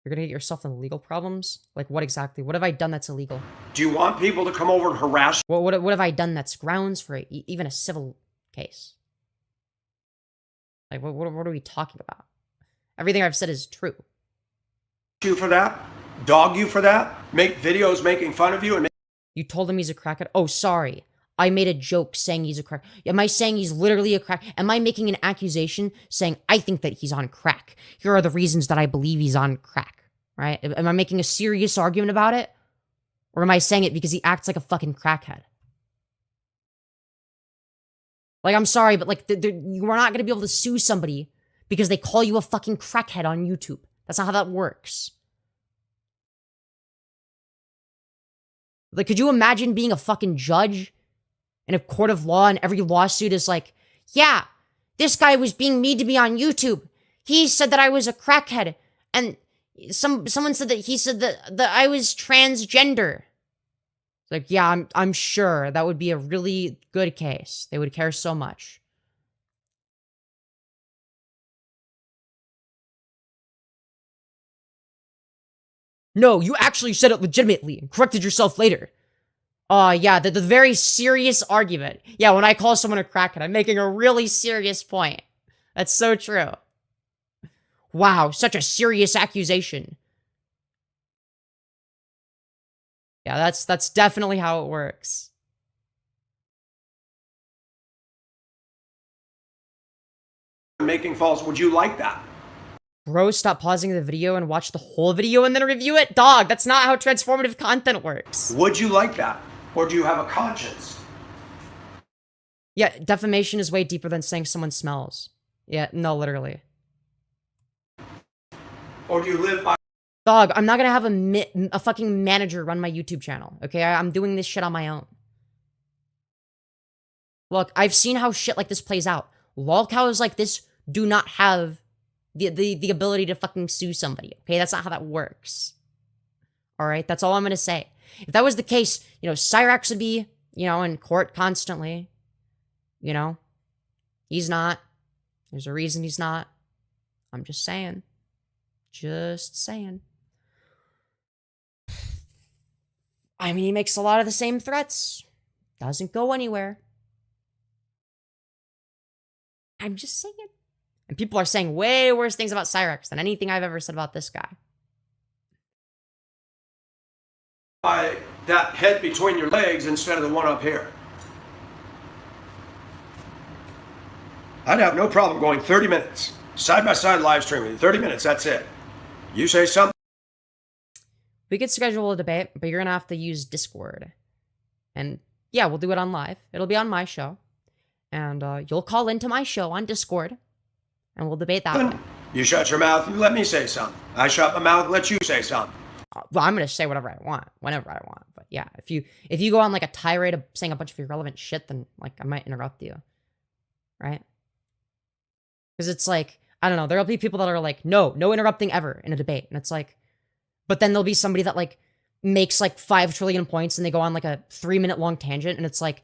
Speaker 1: You're gonna get yourself in legal problems? Like, what exactly? What have I done that's illegal?
Speaker 3: Do you want people to come over and harass
Speaker 1: What have I done that's grounds for even a civil case? Like, what are we talking about? Everything I've said is true.
Speaker 3: you for that? Dog you for that? Make videos making fun of you? And
Speaker 1: You told him he's a crackhead? Oh, sorry. I made a joke saying he's a crack. Am I saying he's literally a crack? Am I making an accusation saying I think that he's on crack? Here are the reasons that I believe he's on crack, right? Am I making a serious argument about it? Or am I saying it because he acts like a fucking crackhead? Like, I'm sorry, but like, you are not going to be able to sue somebody because they call you a fucking crackhead on YouTube. That's not how that works. Like, could you imagine being a fucking judge in a court of law and every lawsuit is like, yeah, this guy was being mean to me on YouTube. He said that I was a crackhead. And someone said that he said that I was transgender. It's like, yeah, I'm sure that would be a really good case. They would care so much. No, you actually said it legitimately and corrected yourself later. Yeah, the very serious argument. Yeah, when I call someone a crackhead, I'm making a really serious point. That's so true. Wow, such a serious accusation. Yeah, that's definitely how it works.
Speaker 3: making false. Would you like that?
Speaker 1: Bro, stop pausing the video and watch the whole video and then review it? Dog, that's not how transformative content works.
Speaker 3: Would you like that? Or do you have a conscience?
Speaker 1: Yeah, defamation is way deeper than saying someone smells. Yeah, no, literally.
Speaker 3: Or do you live by
Speaker 1: Dog, I'm not gonna have a fucking manager run my YouTube channel, okay? I'm doing this shit on my own. Look, I've seen how shit like this plays out. Lolcows like this do not have the ability to fucking sue somebody, okay? That's not how that works. Alright? That's all I'm gonna say. If that was the case, you know, Cyrax would be, you know, in court constantly. You know? He's not. There's a reason he's not. I'm just saying. Just saying. I mean, he makes a lot of the same threats. Doesn't go anywhere. I'm just saying. And people are saying way worse things about Cyrax than anything I've ever said about this guy.
Speaker 3: That head between your legs instead of the one up here. I'd have no problem going 30 minutes. Side-by-side live streaming. 30 minutes, that's it. You say something.
Speaker 1: We could schedule a debate, but you're going to have to use Discord. And yeah, we'll do it on live. It'll be on my show. And you'll call into my show on Discord. And we'll debate that way.
Speaker 3: You shut your mouth and let me say something. I shut my mouth and let you say something.
Speaker 1: Well, I'm going to say whatever I want, whenever I want. But yeah, if you go on like a tirade of saying a bunch of irrelevant shit, then like I might interrupt you. Right? Because it's like, I don't know, there'll be people that are like, no interrupting ever in a debate. And it's like, but then there'll be somebody that like makes like 5 trillion points and they go on like a 3-minute long tangent. And it's like,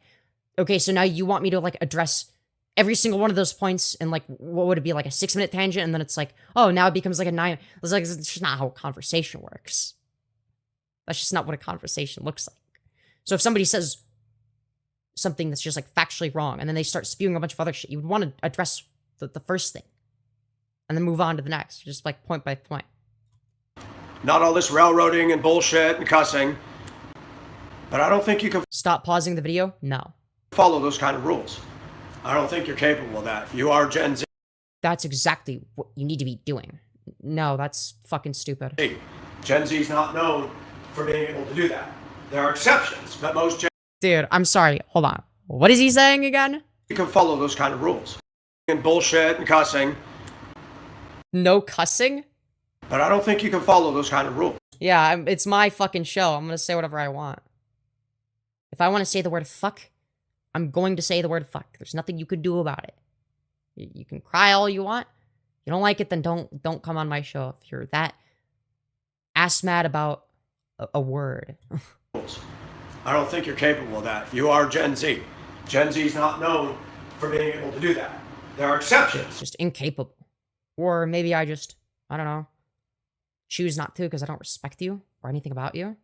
Speaker 1: okay, so now you want me to like address every single one of those points in like, what would it be, like a 6-minute tangent? And then it's like, oh, now it becomes like a 9. It's like, it's just not how a conversation works. That's just not what a conversation looks like. So if somebody says something that's just like factually wrong and then they start spewing a bunch of other shit, you would want to address the first thing and then move on to the next, just like point by point.
Speaker 3: Not all this railroading and bullshit and cussing. But I don't think you can
Speaker 1: Stop pausing the video? No.
Speaker 3: follow those kind of rules. I don't think you're capable of that. You are Gen Z.
Speaker 1: That's exactly what you need to be doing. No, that's fucking stupid.
Speaker 3: Gen Z's not known for being able to do that. There are exceptions, but most Gen
Speaker 1: Dude, I'm sorry. Hold on. What is he saying again?
Speaker 3: Z can follow those kind of rules. And bullshit and cussing.
Speaker 1: No cussing?
Speaker 3: But I don't think you can follow those kind of rules.
Speaker 1: Yeah, it's my fucking show. I'm gonna say whatever I want. If I want to say the word fuck, I'm going to say the word fuck. There's nothing you can do about it. You can cry all you want. You don't like it, then don't come on my show if you're that ass mad about a word.
Speaker 3: I don't think you're capable of that. You are Gen Z. Gen Z's not known for being able to do that. There are exceptions.
Speaker 1: Just incapable. Or maybe I just, I don't know, choose not to because I don't respect you or anything about you.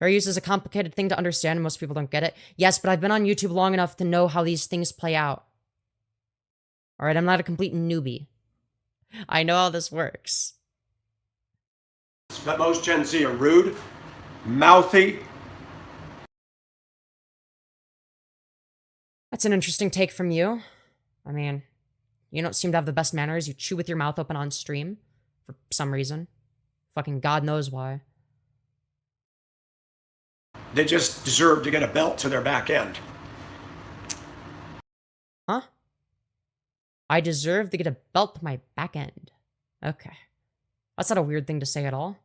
Speaker 1: Fair use is a complicated thing to understand and most people don't get it. Yes, but I've been on YouTube long enough to know how these things play out. Alright, I'm not a complete newbie. I know how this works.
Speaker 3: But most Gen Z are rude, mouthy.
Speaker 1: That's an interesting take from you. I mean, you don't seem to have the best manners. You chew with your mouth open on stream for some reason. Fucking God knows why.
Speaker 3: They just deserve to get a belt to their back end.
Speaker 1: Huh? I deserve to get a belt to my back end. Okay. That's not a weird thing to say at all.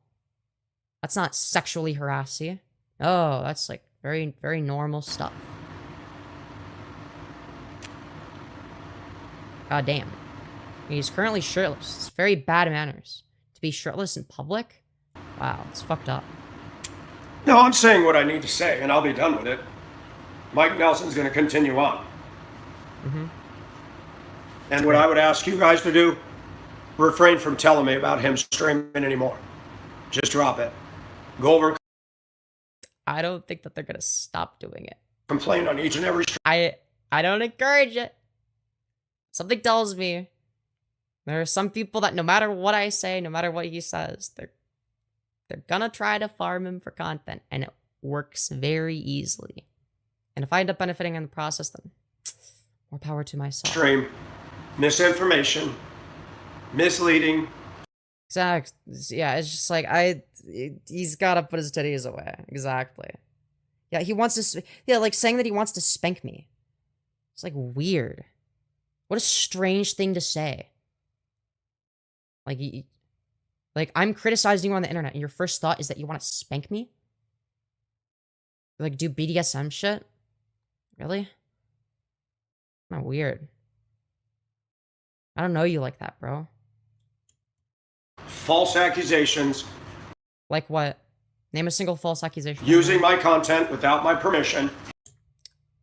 Speaker 1: That's not sexually harassy. Oh, that's like very, very normal stuff. God damn. He's currently shirtless. It's very bad manners. To be shirtless in public? Wow, it's fucked up.
Speaker 3: No, I'm saying what I need to say, and I'll be done with it. Mike Nelson's going to continue on.
Speaker 1: Mm-hmm.
Speaker 3: And what I would ask you guys to do, refrain from telling me about him streaming anymore. Just drop it. Go over and
Speaker 1: I don't think that they're gonna stop doing it.
Speaker 3: complain on each and every stream.
Speaker 1: I don't encourage it. Something tells me there are some people that no matter what I say, no matter what he says, they're gonna try to farm him for content, and it works very easily. And if I end up benefiting in the process, then more power to myself.
Speaker 3: Stream. Misinformation. Misleading.
Speaker 1: Exactly. Yeah, it's just like he's gotta put his titties away. Exactly. Yeah, he wants to. Yeah, like saying that he wants to spank me. It's like weird. What a strange thing to say. Like Like, I'm criticizing you on the internet, and your first thought is that you want to spank me? Like, do BDSM shit? Really? Kinda weird. I don't know you like that, bro.
Speaker 3: False accusations.
Speaker 1: Like what? Name a single false accusation.
Speaker 3: Using my content without my permission.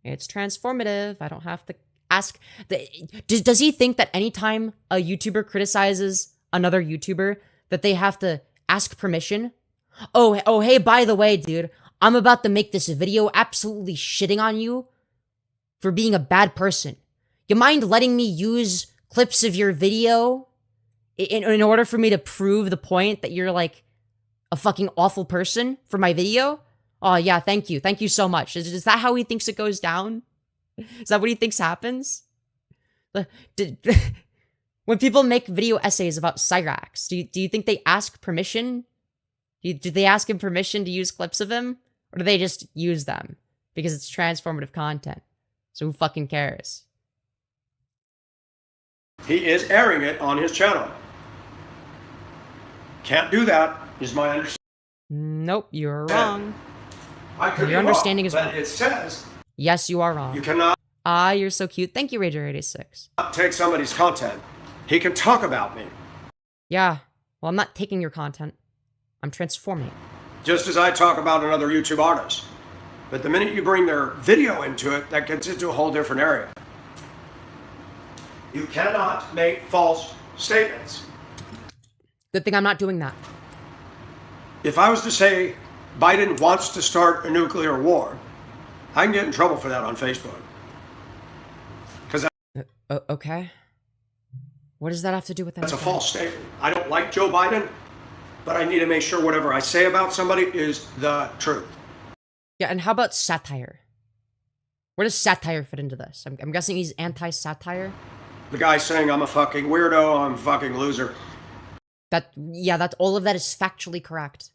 Speaker 1: It's transformative. I don't have to ask. Does he think that anytime a YouTuber criticizes another YouTuber that they have to ask permission? Oh, hey, by the way, dude, I'm about to make this video absolutely shitting on you for being a bad person. You mind letting me use clips of your video in order for me to prove the point that you're like a fucking awful person for my video? Oh yeah, thank you. Thank you so much. Is that how he thinks it goes down? Is that what he thinks happens? When people make video essays about Cyrax, do you think they ask permission? Do they ask him permission to use clips of him? Or do they just use them? Because it's transformative content. So who fucking cares?
Speaker 3: He is airing it on his channel. Can't do that, is my understanding.
Speaker 1: Nope, you're wrong.
Speaker 3: I could
Speaker 1: Your
Speaker 3: be
Speaker 1: understanding
Speaker 3: wrong,
Speaker 1: is
Speaker 3: but
Speaker 1: wrong.
Speaker 3: it says
Speaker 1: Yes, you are wrong.
Speaker 3: you cannot
Speaker 1: Ah, you're so cute. Thank you, Rager86.
Speaker 3: take somebody's content. He can talk about me,
Speaker 1: Yeah, well, I'm not taking your content. I'm transforming it.
Speaker 3: just as I talk about another YouTube artist. But the minute you bring their video into it, that gets into a whole different area. You cannot make false statements.
Speaker 1: Good thing I'm not doing that.
Speaker 3: If I was to say Biden wants to start a nuclear war, I can get in trouble for that on Facebook. Because
Speaker 1: Okay. What does that have to do with that?
Speaker 3: that's a false statement. I don't like Joe Biden, but I need to make sure whatever I say about somebody is the truth.
Speaker 1: Yeah, and how about satire? Where does satire fit into this? I'm guessing he's anti-satire?
Speaker 3: The guy saying I'm a fucking weirdo, I'm a fucking loser.
Speaker 1: That's all of that is factually correct.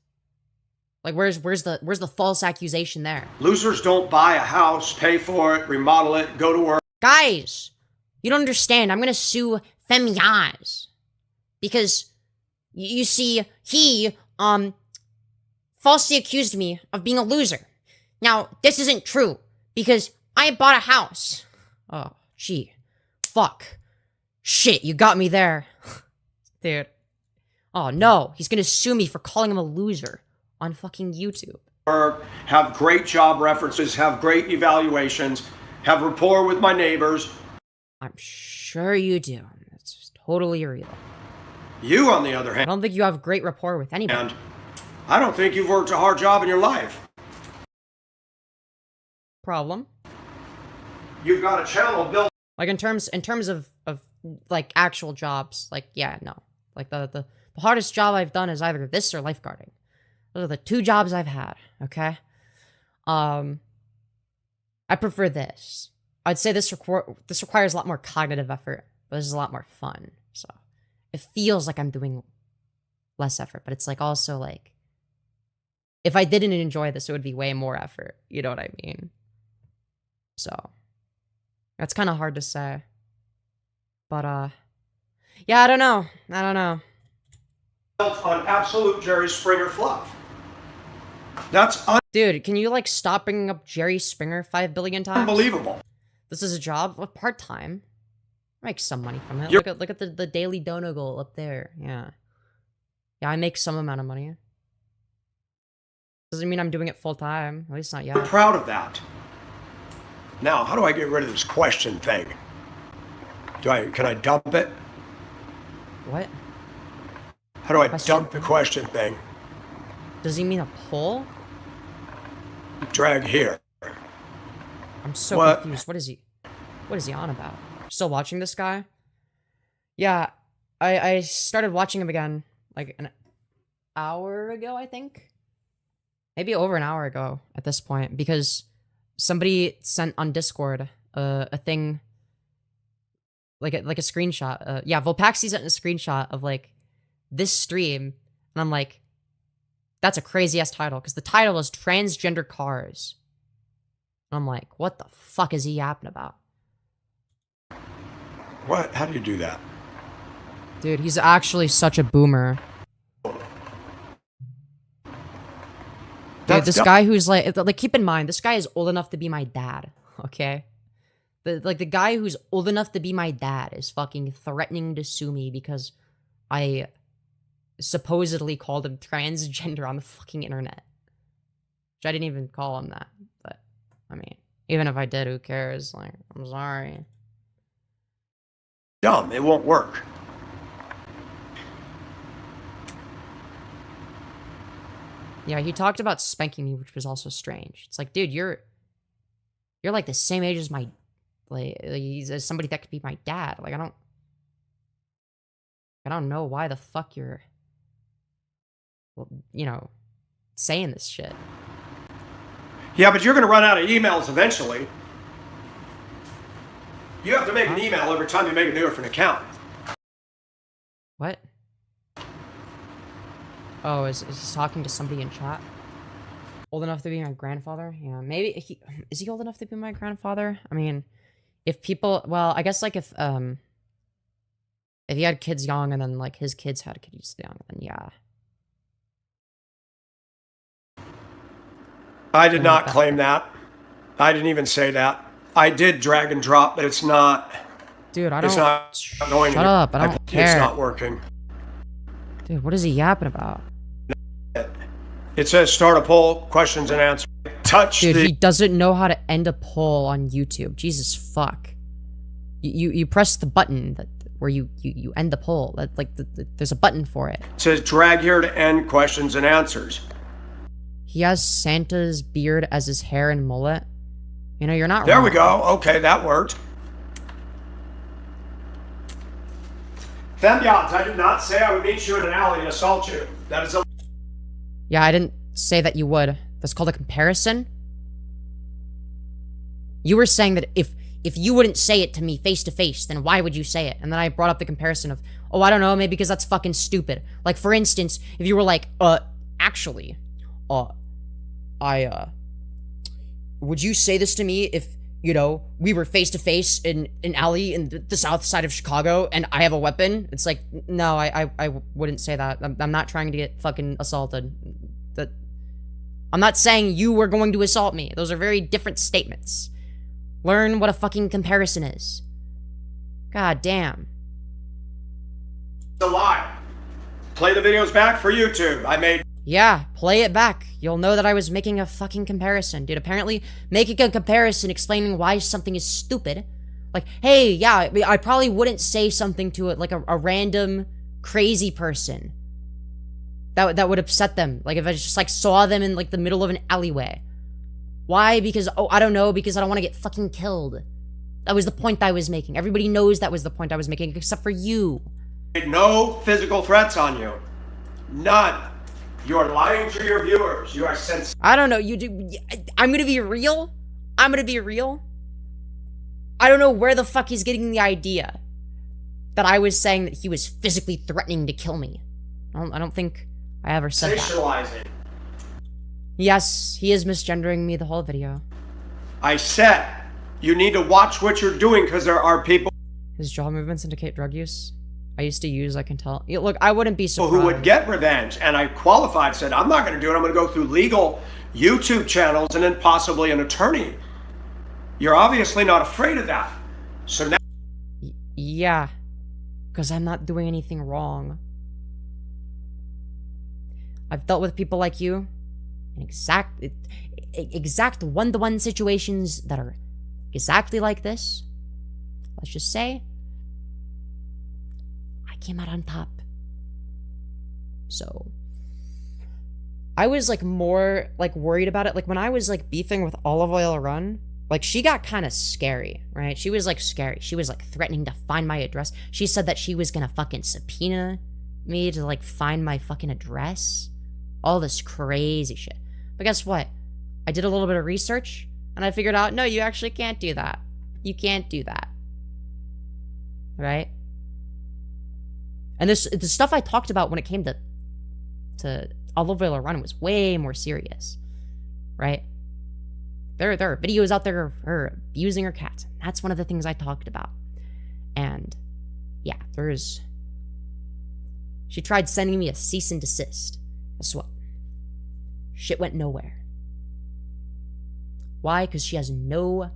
Speaker 1: Like, where's the false accusation there?
Speaker 3: Losers don't buy a house, pay for it, remodel it, go to work.
Speaker 1: Guys, you don't understand. I'm gonna sue Femyoz. Because, you see, he, falsely accused me of being a loser. Now, this isn't true, because I bought a house. Oh, gee. Fuck. Shit, you got me there. Dude. Oh, no. He's gonna sue me for calling him a loser on fucking YouTube.
Speaker 3: Have great job references, have great evaluations, have rapport with my neighbors.
Speaker 1: I'm sure you do. It's totally real.
Speaker 3: You, on the other
Speaker 1: I
Speaker 3: hand,
Speaker 1: don't think you have great rapport with anybody.
Speaker 3: I don't think you've worked a hard job in your life.
Speaker 1: Problem.
Speaker 3: You've got a channel built.
Speaker 1: Like, in terms of like, actual jobs, like, yeah, no. Like, the hardest job I've done is either this or lifeguarding. Those are the two jobs I've had, okay? I prefer this. I'd say this requires a lot more cognitive effort, but this is a lot more fun, so. It feels like I'm doing less effort, but it's, like, also, like, if I didn't enjoy this, it would be way more effort, you know what I mean? So, that's kind of hard to say. But, yeah, I don't know.
Speaker 3: Built on absolute Jerry Springer fluff. That's
Speaker 1: Dude, can you, like, stop bringing up Jerry Springer 5 billion times?
Speaker 3: unbelievable.
Speaker 1: This is a job? What, part-time? I make some money from it.
Speaker 3: You're-
Speaker 1: Look at the daily dono goal up there. Yeah. Yeah, I make some amount of money. Doesn't mean I'm doing it full-time. At least not yet.
Speaker 3: I'm proud of that. Now, how do I get rid of this question thing? Can I dump it?
Speaker 1: What?
Speaker 3: How do I
Speaker 1: Question
Speaker 3: dump the question thing?
Speaker 1: Does he mean a poll?
Speaker 3: Drag here.
Speaker 1: I'm so
Speaker 3: What?
Speaker 1: confused. What is he on about? Still watching this guy? Yeah, I started watching him again, like, an hour ago, I think? Maybe over an hour ago at this point, because somebody sent on Discord a thing, like a screenshot. Yeah, Volpaxi sent a screenshot of, like, this stream, and I'm like, that's a crazy-ass title, because the title is Transgender Cars. And I'm like, what the fuck is he yapping about?
Speaker 3: What? How do you do that?
Speaker 1: Dude, he's actually such a boomer. Dude, this guy who's like, keep in mind, this guy is old enough to be my dad, okay? The guy who's old enough to be my dad is fucking threatening to sue me because I supposedly called him transgender on the fucking internet. Which I didn't even call him that, but, I mean, even if I did, who cares? Like, I'm sorry.
Speaker 3: Dumb, it won't work.
Speaker 1: Yeah, he talked about spanking me, which was also strange. It's like, dude, you're like the same age as my, as somebody that could be my dad. Like, I don't know why the fuck you're, you know, saying this shit.
Speaker 3: Yeah, but you're going to run out of emails eventually. You have to make an email every time you make a new different account.
Speaker 1: What? Oh, is he talking to somebody in chat? Old enough to be my grandfather? Yeah, maybe is he old enough to be my grandfather? I mean, if people, well, I guess like if he had kids young and then like his kids had kids young, then yeah.
Speaker 3: I did not claim that. I didn't even say that. I did drag and drop, but it's not.
Speaker 1: Dude, I don't.
Speaker 3: It's not going.
Speaker 1: Shut up! I don't care.
Speaker 3: It's not working.
Speaker 1: Dude, what is he yapping about?
Speaker 3: It says start a poll, questions and answers. Touch
Speaker 1: Dude,
Speaker 3: the.
Speaker 1: he doesn't know how to end a poll on YouTube. Jesus fuck. You press the button where you end the poll. That like there's a button for it.
Speaker 3: It says drag here to end questions and answers.
Speaker 1: He has Santa's beard as his hair and mullet. You know, you're not
Speaker 3: There
Speaker 1: wrong.
Speaker 3: we go. Okay, that worked. Femyoz, I did not say I would meet you in an alley and assault you. That is a...
Speaker 1: Yeah, I didn't say that you would. That's called a comparison. You were saying that if you wouldn't say it to me face to face, then why would you say it? And then I brought up the comparison of, oh, I don't know, maybe because that's fucking stupid. Like, for instance, if you were like, actually, would you say this to me if, you know, we were face to face in an alley in the south side of Chicago and I have a weapon? It's like, no, I wouldn't say that. I'm not trying to get fucking assaulted. I'm not saying you were going to assault me. Those are very different statements. Learn what a fucking comparison is. God damn.
Speaker 3: It's a lie. Play the videos back for YouTube. I made...
Speaker 1: Yeah, play it back. You'll know that I was making a fucking comparison, dude. Apparently, making a comparison explaining why something is stupid. Like, hey, yeah, I probably wouldn't say something to it like a random crazy person. That would upset them. Like, if I just, like, saw them in, like, the middle of an alleyway. Why? Because, oh, I don't know, because I don't want to get fucking killed. That was the point I was making. Everybody knows that was the point I was making, except for you.
Speaker 3: No physical threats on you. None. You are lying to your viewers. You are sensitive.
Speaker 1: I don't know, you do. I'm gonna be real. I'm gonna be real. I don't know where the fuck he's getting the idea that I was saying that he was physically threatening to kill me. I don't think I ever said that.
Speaker 3: Sensationalizing.
Speaker 1: Yes, he is misgendering me the whole video.
Speaker 3: I said, you need to watch what you're doing because there are people
Speaker 1: His jaw movements indicate drug use. I used to use, I can tell. Yeah, look, I wouldn't be surprised.
Speaker 3: who would get revenge. And I qualified, said, I'm not going to do it. I'm going to go through legal YouTube channels and then possibly an attorney. You're obviously not afraid of that. So now...
Speaker 1: Yeah, because I'm not doing anything wrong. I've dealt with people like you in exact one-to-one situations that are exactly like this. Let's just say I came out on top. So I was like more like worried about it. Like when I was like beefing with Olive Oil Run, like she got kind of scary, right? She was like scary. She was like threatening to find my address. She said that she was gonna fucking subpoena me to like find my fucking address. All this crazy shit. But guess what? I did a little bit of research and I figured out, no, you actually can't do that. You can't do that. Right? And the stuff I talked about when it came to Olive Oil Run was way more serious. Right? There are videos out there of her abusing her cats. That's one of the things I talked about. And yeah, she tried sending me a cease and desist. Guess what? Shit went nowhere. Why? Because she has no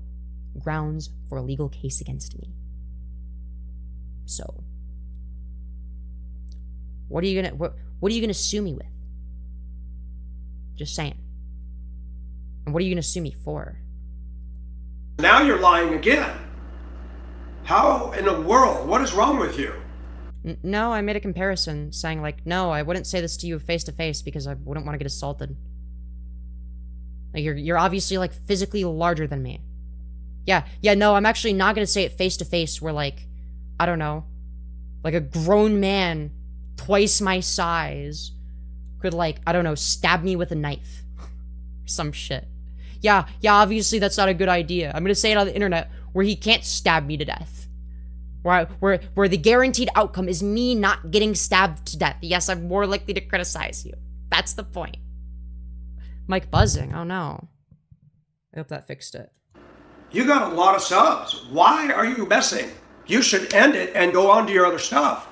Speaker 1: grounds for a legal case against me. So, what are you gonna sue me with? Just saying. And what are you gonna sue me for?
Speaker 3: Now you're lying again. How in the world? What is wrong with you?
Speaker 1: No, I made a comparison saying like, no, I wouldn't say this to you face to face because I wouldn't want to get assaulted. Like, you're obviously like physically larger than me. Yeah, no, I'm actually not gonna say it face to face where like, I don't know, like a grown man twice my size could like, I don't know, stab me with a knife. Some shit. Yeah, obviously that's not a good idea. I'm gonna say it on the internet where he can't stab me to death. Where the guaranteed outcome is me not getting stabbed to death. Yes, I'm more likely to criticize you. That's the point. Mic buzzing, oh no. I hope that fixed it.
Speaker 3: You got a lot of subs. Why are you messing? You should end it and go on to your other stuff.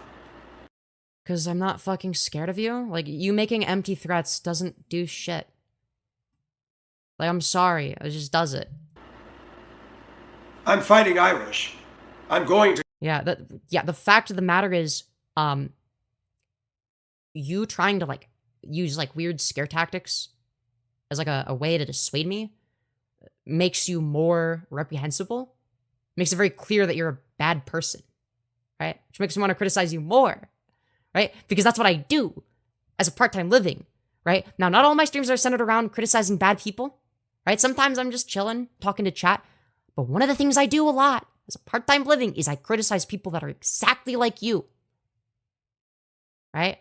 Speaker 1: Cause I'm not fucking scared of you? Like, you making empty threats doesn't do shit. Like, I'm sorry, it just does it.
Speaker 3: I'm fighting Irish. I'm going to...
Speaker 1: Yeah, the fact of the matter is, you trying to, like, use, like, weird scare tactics as, like, a way to dissuade me makes you more reprehensible. Makes it very clear that you're a bad person, right? Which makes me want to criticize you more, right? Because that's what I do as a part-time living, right? Now, not all my streams are centered around criticizing bad people, right? Sometimes I'm just chilling, talking to chat. But one of the things I do a lot as a part-time living is I criticize people that are exactly like you, right?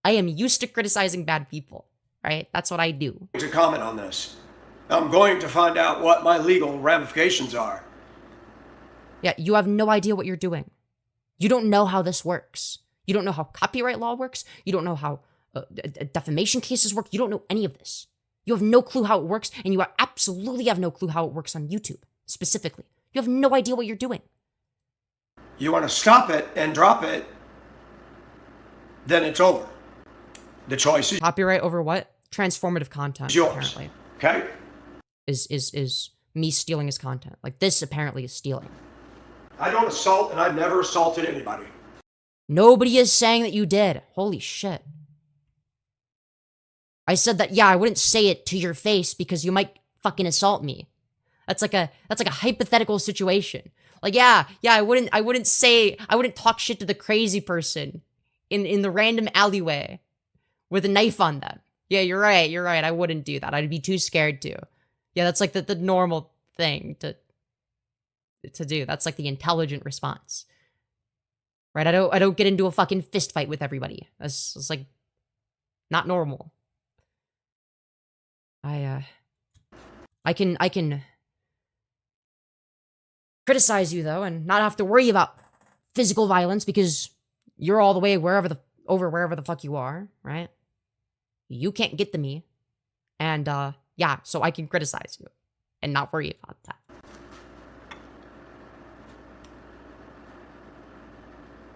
Speaker 1: I am used to criticizing bad people, right? That's what I do.
Speaker 3: To comment on this. I'm going to find out what my legal ramifications are.
Speaker 1: Yeah, you have no idea what you're doing. You don't know how this works. You don't know how copyright law works. You don't know how defamation cases work. You don't know any of this. You have no clue how it works, and you absolutely have no clue how it works on YouTube, specifically. You have no idea what you're doing.
Speaker 3: You want to stop it and drop it, then it's over. The choice is
Speaker 1: Copyright over what? Transformative content,
Speaker 3: yours.
Speaker 1: apparently.
Speaker 3: Okay?
Speaker 1: Is me stealing his content. Like, this apparently is stealing.
Speaker 3: I don't assault, and I've never assaulted anybody.
Speaker 1: Nobody is saying that you did. Holy shit. I said that, yeah, I wouldn't say it to your face because you might fucking assault me. That's like a hypothetical situation. Like, yeah, I wouldn't talk shit to the crazy person in the random alleyway with a knife on them. Yeah, you're right. I wouldn't do that. I'd be too scared to. Yeah, that's like the normal thing to do. That's like the intelligent response. Right? I don't get into a fucking fist fight with everybody. That's like not normal. I can criticize you though and not have to worry about physical violence because you're all the way wherever the fuck you are, right? You can't get to me. And yeah, so I can criticize you and not worry about that.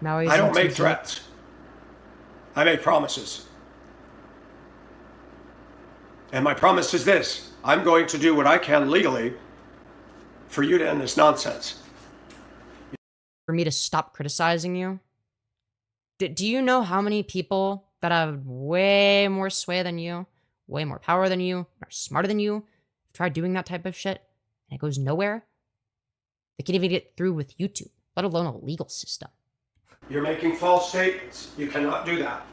Speaker 1: Now
Speaker 3: I don't make threats. I make promises. And my promise is this. I'm going to do what I can legally for you to end this nonsense.
Speaker 1: For me to stop criticizing you? Do you know how many people that have way more sway than you, way more power than you, are smarter than you, try doing that type of shit, and it goes nowhere? They can't even get through with YouTube, let alone a legal system.
Speaker 3: You're making false statements. You cannot do that.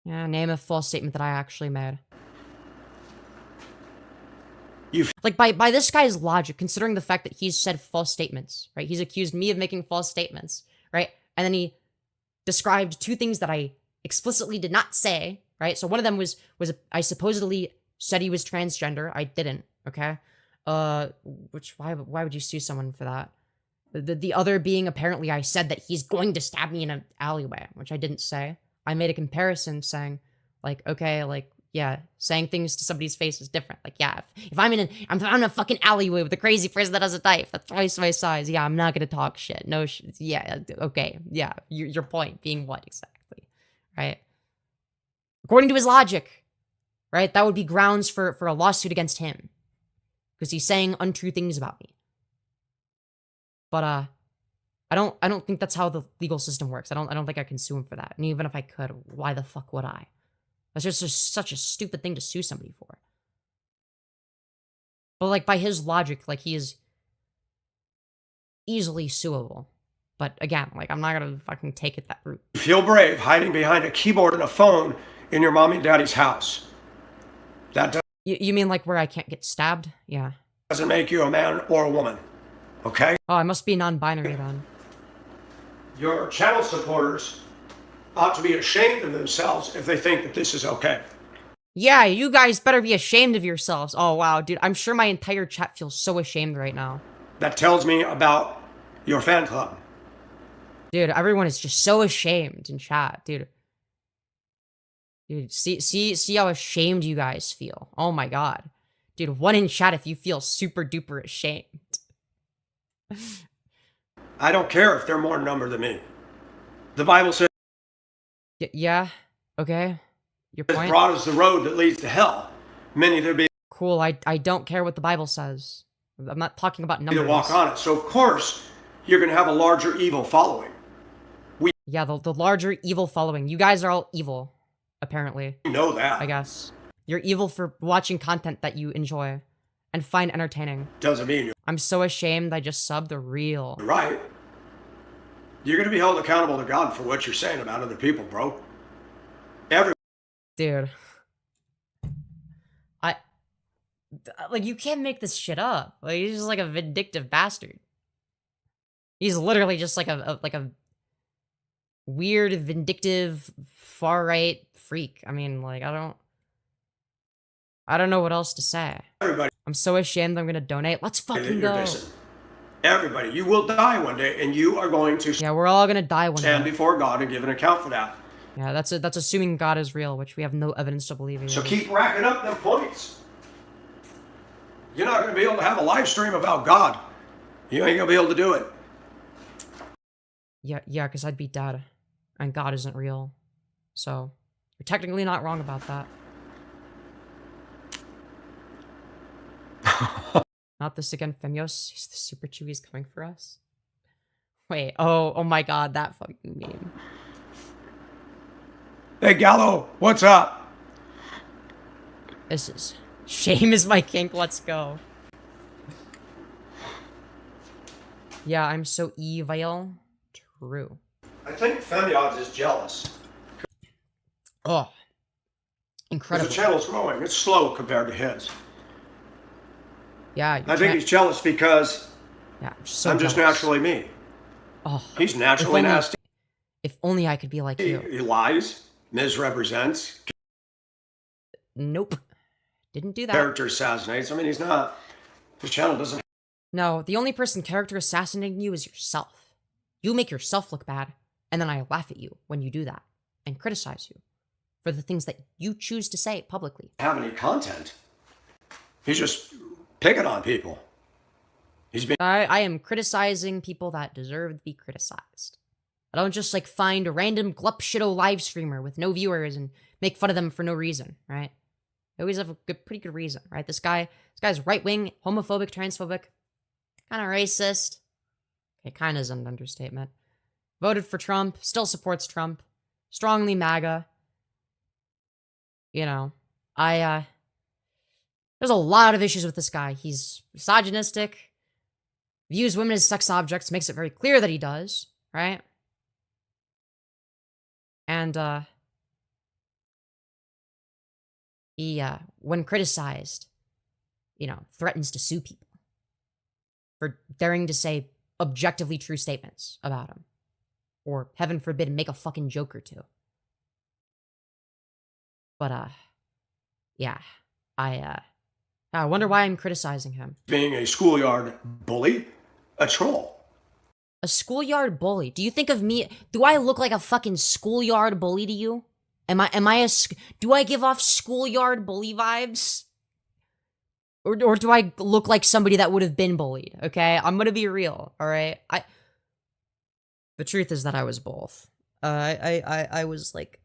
Speaker 1: Yeah, name a false statement that I actually made. Like, by this guy's logic, considering the fact that he's said false statements, right? He's accused me of making false statements, right? And then he described two things that I explicitly did not say, right? So one of them was I supposedly said he was transgender. I didn't, okay? Why would you sue someone for that? The other being apparently I said that he's going to stab me in an alleyway, which I didn't say. I made a comparison saying, like, okay, like, yeah, saying things to somebody's face is different. Like, yeah, if I'm in a fucking alleyway with a crazy person that has a knife that's twice my size, yeah, I'm not gonna talk shit. No, yeah, okay, yeah. Your point being what exactly, right? According to his logic, right, that would be grounds for a lawsuit against him. because he's saying untrue things about me. But I don't think that's how the legal system works. I don't think I can sue him for that. And even if I could, why the fuck would I? That's just such a stupid thing to sue somebody for. But like by his logic, like he is easily suable. But again, like I'm not gonna fucking take it that route.
Speaker 3: Feel brave hiding behind a keyboard and a phone in your mommy and daddy's house. That
Speaker 1: You mean like where I can't get stabbed? Yeah.
Speaker 3: doesn't make you a man or a woman. Okay?
Speaker 1: Oh, I must be non-binary then.
Speaker 3: Your channel supporters ought to be ashamed of themselves if they think that this is okay.
Speaker 1: Yeah, you guys better be ashamed of yourselves. Oh wow, dude, I'm sure my entire chat feels so ashamed right now.
Speaker 3: That tells me about your fan club.
Speaker 1: Dude, everyone is just so ashamed in chat, dude. Dude, see how ashamed you guys feel. Oh my god. Dude, one in chat if you feel super duper ashamed.
Speaker 3: I don't care if they're more number than me. The Bible says,
Speaker 1: Yeah, okay. Your point?
Speaker 3: broad is the road that leads to hell. Many there be
Speaker 1: Cool, I don't care what the Bible says. I'm not talking about
Speaker 3: that
Speaker 1: numbers.
Speaker 3: walk on it. So of course, you're going to have a larger evil following.
Speaker 1: Yeah, the larger evil following. You guys are all evil, apparently.
Speaker 3: You know that.
Speaker 1: I guess. You're evil for watching content that you enjoy and find entertaining.
Speaker 3: Doesn't mean you're
Speaker 1: I'm so ashamed I just subbed the real.
Speaker 3: right. You're going to be held accountable to God for what you're saying about other people, bro.
Speaker 1: Dude. Like, you can't make this shit up. Like, he's just like a vindictive bastard. He's literally just like a weird, vindictive, far-right freak. I mean, like, I don't know what else to say.
Speaker 3: Everybody
Speaker 1: I'm so ashamed I'm gonna donate. Let's
Speaker 3: that
Speaker 1: fucking
Speaker 3: you're
Speaker 1: go.
Speaker 3: dissing. Everybody, you will die one day, and you are going to
Speaker 1: Yeah, we're all gonna die one
Speaker 3: stand
Speaker 1: day.
Speaker 3: before God and give an account for that.
Speaker 1: Yeah, that's assuming God is real, which we have no evidence to believe in.
Speaker 3: So keep racking up them points. You're not going to be able to have a live stream about God. You ain't going to be able to do it.
Speaker 1: Yeah, because I'd be dead. And God isn't real. So, you're technically not wrong about that. Not this again, Femyoz. Is the Super Chewies coming for us? Wait, oh my god, that fucking meme.
Speaker 3: Hey, Gallo, what's up?
Speaker 1: This is... Shame is my kink, let's go. Yeah, I'm so evil. True.
Speaker 3: I think Femyoz is jealous.
Speaker 1: Oh.
Speaker 3: Because
Speaker 1: Incredible.
Speaker 3: the channel's growing. It's slow compared to his.
Speaker 1: Yeah,
Speaker 3: I think he's jealous because
Speaker 1: yeah, so
Speaker 3: I'm just
Speaker 1: jealous.
Speaker 3: naturally me.
Speaker 1: Oh,
Speaker 3: He's naturally
Speaker 1: only-
Speaker 3: nasty.
Speaker 1: if only I could be like you.
Speaker 3: He lies, misrepresents,
Speaker 1: Nope. Didn't do that.
Speaker 3: character assassinates. I mean, he's not. His channel doesn't.
Speaker 1: No, the only person character assassinating you is yourself. You make yourself look bad, and then I laugh at you when you do that, and criticize you for the things that you choose to say publicly.
Speaker 3: Have any content. He's just picking on people. He's been
Speaker 1: I am criticizing people that deserve to be criticized. I don't just like find a random glup shitto live streamer with no viewers and make fun of them for no reason, right? I always have a pretty good reason, right? This guy's right-wing, homophobic, transphobic, kind of racist. Okay, kind of is an understatement. Voted for Trump, still supports Trump, strongly MAGA. You know, there's a lot of issues with this guy. He's misogynistic, views women as sex objects, makes it very clear that he does, right? And, he, when criticized, threatens to sue people for daring to say objectively true statements about him. Or, heaven forbid, make a fucking joke or two. But, yeah. I wonder why I'm criticizing him.
Speaker 3: being a schoolyard bully, a troll.
Speaker 1: A schoolyard bully. Do you think of me? Do I look like a fucking schoolyard bully to you? Do I give off schoolyard bully vibes? Or do I look like somebody that would have been bullied? Okay, I'm gonna be real. All right, the truth is that I was both. I was like,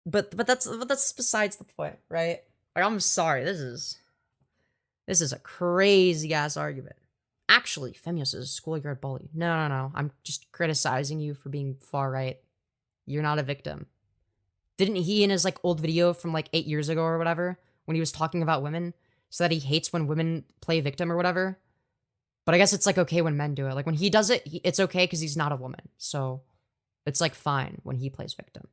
Speaker 1: but that's besides the point, right? Like, I'm sorry. This is This is a crazy ass argument. Actually, Femyoz is a schoolyard bully. No. I'm just criticizing you for being far right. You're not a victim. Didn't he in his like old video from like 8 years ago or whatever, when he was talking about women, so that he hates when women play victim or whatever? But I guess it's like okay when men do it. Like when he does it, it's okay because he's not a woman. So it's like fine when he plays victim.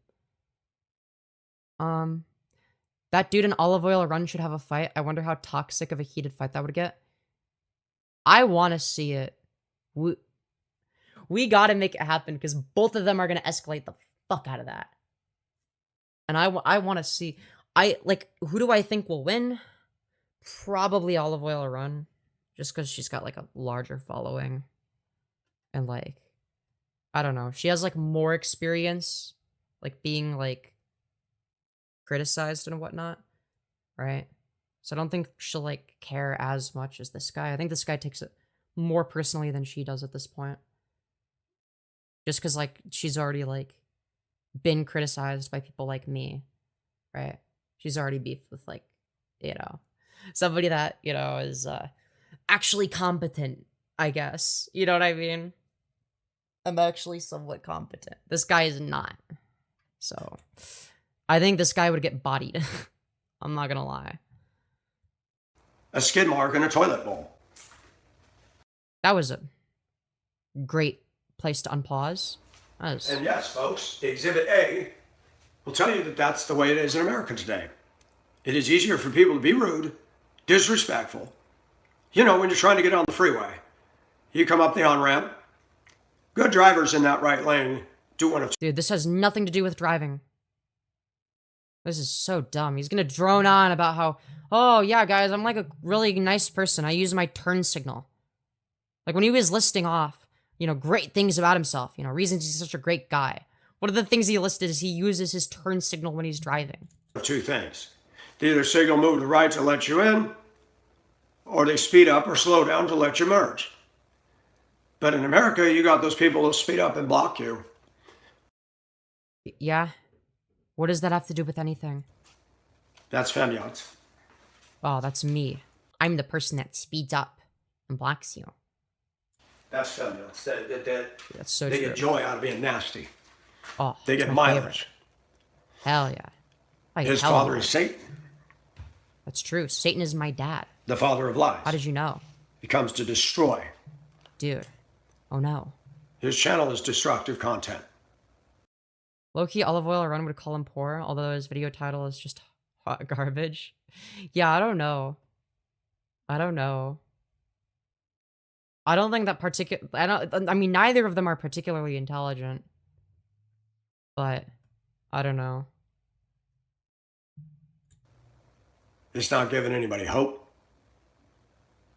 Speaker 1: That dude in Olive Oil Run should have a fight. I wonder how toxic of a heated fight that would get. I want to see it. We got to make it happen because both of them are going to escalate the fuck out of that. And I want to see... who do I think will win? Probably Olive Oil Run. Just because she's got, like, a larger following. And, like... I don't know. She has, like, more experience. Like, being, like... criticized and whatnot. Right? So I don't think she'll, like, care as much as this guy. I think this guy takes it more personally than she does at this point. Just because, like, she's already, like, been criticized by people like me. Right? She's already beefed with, like, you know, somebody that, you know, is actually competent, I guess. You know what I mean? I'm actually somewhat competent. This guy is not. So, I think this guy would get bodied. I'm not gonna lie.
Speaker 3: A skid mark in a toilet bowl.
Speaker 1: That was a great place to unpause. That was...
Speaker 3: And yes, folks, Exhibit A will tell you that that's the way it is in America today. It is easier for people to be rude, disrespectful. You know, when you're trying to get on the freeway, you come up the on-ramp. Good drivers in that right lane do one of...
Speaker 1: Dude, this has nothing to do with driving. This is so dumb. He's gonna drone on about how, oh yeah, guys, I'm like a really nice person. I use my turn signal. Like when he was listing off, you know, great things about himself, you know, reasons he's such a great guy. One of the things he listed is he uses his turn signal when he's driving.
Speaker 3: Two things. They either signal move to right to let you in, or they speed up or slow down to let you merge. But in America, you got those people who speed up and block you.
Speaker 1: Yeah? What does that have to do with anything?
Speaker 3: That's Femyoz.
Speaker 1: Oh, that's me. I'm the person that speeds up and blocks you.
Speaker 3: That's Femyoz.
Speaker 1: That's so
Speaker 3: they
Speaker 1: true.
Speaker 3: get joy out of being nasty.
Speaker 1: Oh,
Speaker 3: They
Speaker 1: it's
Speaker 3: get
Speaker 1: my
Speaker 3: mileage.
Speaker 1: favorite. Hell yeah.
Speaker 3: His father is Satan,
Speaker 1: That's true. Satan is my dad.
Speaker 3: the father of lies.
Speaker 1: How did you know?
Speaker 3: He comes to destroy.
Speaker 1: Dude. Oh no.
Speaker 3: His channel is destructive content.
Speaker 1: Low-key, Olive Oil Run would call him poor, although his video title is just hot garbage. Yeah, I don't know. I don't think that I mean, neither of them are particularly intelligent. But, I don't know.
Speaker 3: It's not giving anybody hope.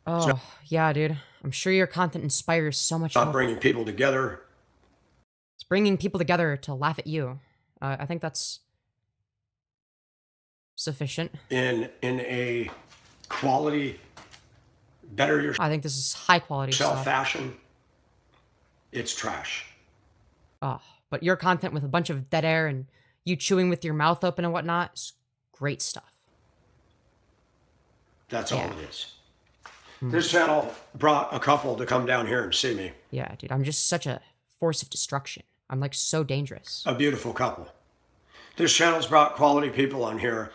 Speaker 1: Oh, yeah, dude. I'm sure your content inspires so much
Speaker 3: Not
Speaker 1: hope.
Speaker 3: bringing people together.
Speaker 1: It's bringing people together to laugh at you. I think that's sufficient.
Speaker 3: In a quality, better yourself
Speaker 1: I think this is high quality stuff.
Speaker 3: fashion. It's trash.
Speaker 1: Oh, but your content with a bunch of dead air and you chewing with your mouth open and whatnot is great stuff.
Speaker 3: That's all it is. This channel brought a couple to come down here and see me.
Speaker 1: Yeah, dude, I'm just such a force of destruction. I'm like so dangerous.
Speaker 3: A beautiful couple. This channel's brought quality people on here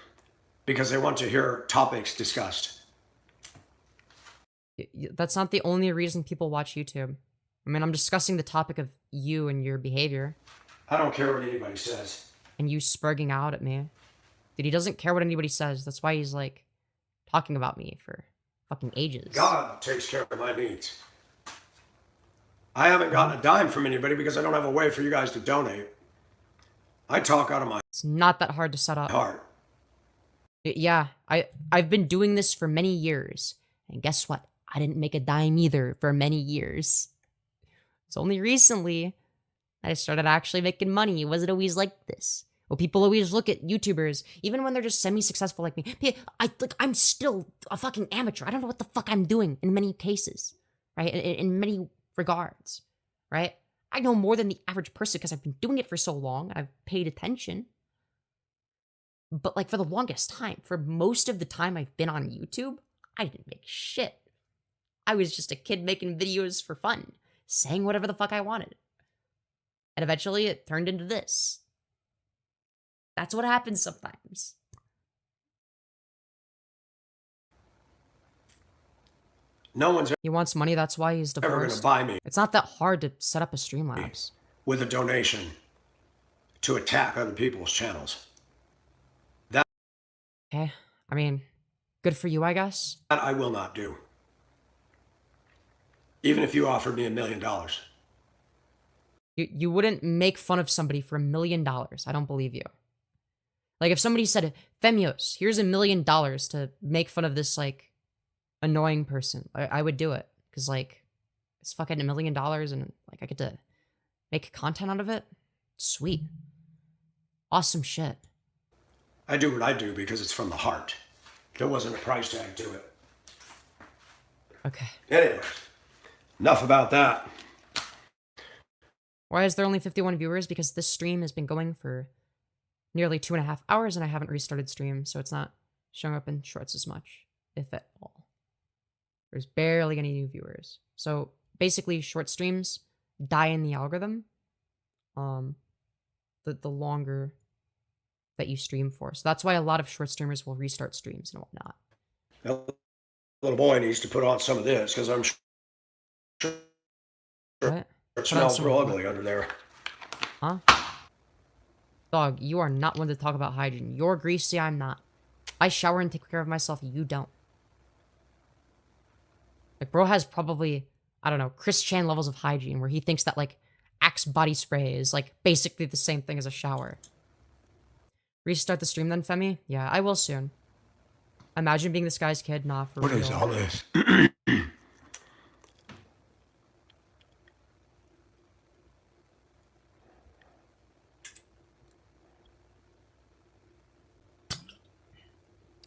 Speaker 3: because they want to hear topics discussed.
Speaker 1: That's not the only reason people watch YouTube. I mean, I'm discussing the topic of you and your behavior.
Speaker 3: I don't care what anybody says.
Speaker 1: And you spurging out at me. Dude, he doesn't care what anybody says. That's why he's like talking about me for fucking ages.
Speaker 3: God takes care of my needs. I haven't gotten a dime from anybody because I don't have a way for you guys to donate. I talk out of my
Speaker 1: It's not that hard to set up.
Speaker 3: heart.
Speaker 1: Yeah, I've been doing this for many years. And guess what? I didn't make a dime either for many years. It's only recently that I started actually making money. It wasn't always like this. Well, people always look at YouTubers, even when they're just semi-successful like me. I'm still a fucking amateur. I don't know what the fuck I'm doing in many cases, right? In many regards, right? I know more than the average person because I've been doing it for so long and I've paid attention. But like for the longest time, for most of the time I've been on YouTube, I didn't make shit. I was just a kid making videos for fun, saying whatever the fuck I wanted. And eventually it turned into this. That's what happens sometimes.
Speaker 3: No one's
Speaker 1: He wants money, that's why he's
Speaker 3: ever going to
Speaker 1: divorced.
Speaker 3: buy me
Speaker 1: It's not that hard to set up a Streamlabs.
Speaker 3: with a donation to attack other people's channels.
Speaker 1: Okay, I mean, good for you, I guess.
Speaker 3: That I will not do. Even if you offered me $1 million.
Speaker 1: You wouldn't make fun of somebody for $1 million. I don't believe you. Like, if somebody said, Femyoz, here's $1 million to make fun of this, like, annoying person, I would do it. Because, like, it's fucking $1 million and, like, I get to make content out of it. Sweet. Awesome shit.
Speaker 3: I do what I do because it's from the heart. There wasn't a price tag to it.
Speaker 1: Okay.
Speaker 3: Anyway, enough about that.
Speaker 1: Why is there only 51 viewers? Because this stream has been going for nearly 2.5 hours and I haven't restarted stream, so it's not showing up in shorts as much, if at all. There's barely any new viewers. So basically, short streams die in the algorithm. The longer that you stream for. So that's why a lot of short streamers will restart streams and whatnot.
Speaker 3: That little boy needs to put on some of this because I'm sure
Speaker 1: What?
Speaker 3: it smells real ugly under there.
Speaker 1: Huh? Dog, you are not one to talk about hygiene. You're greasy, I'm not. I shower and take care of myself, you don't. Like, bro has probably, I don't know, Chris Chan levels of hygiene where he thinks that, like, Axe body spray is, like, basically the same thing as a shower. Restart the stream then, Femi? Yeah, I will soon. Imagine being this guy's kid. Nah, for real.
Speaker 3: What is all this?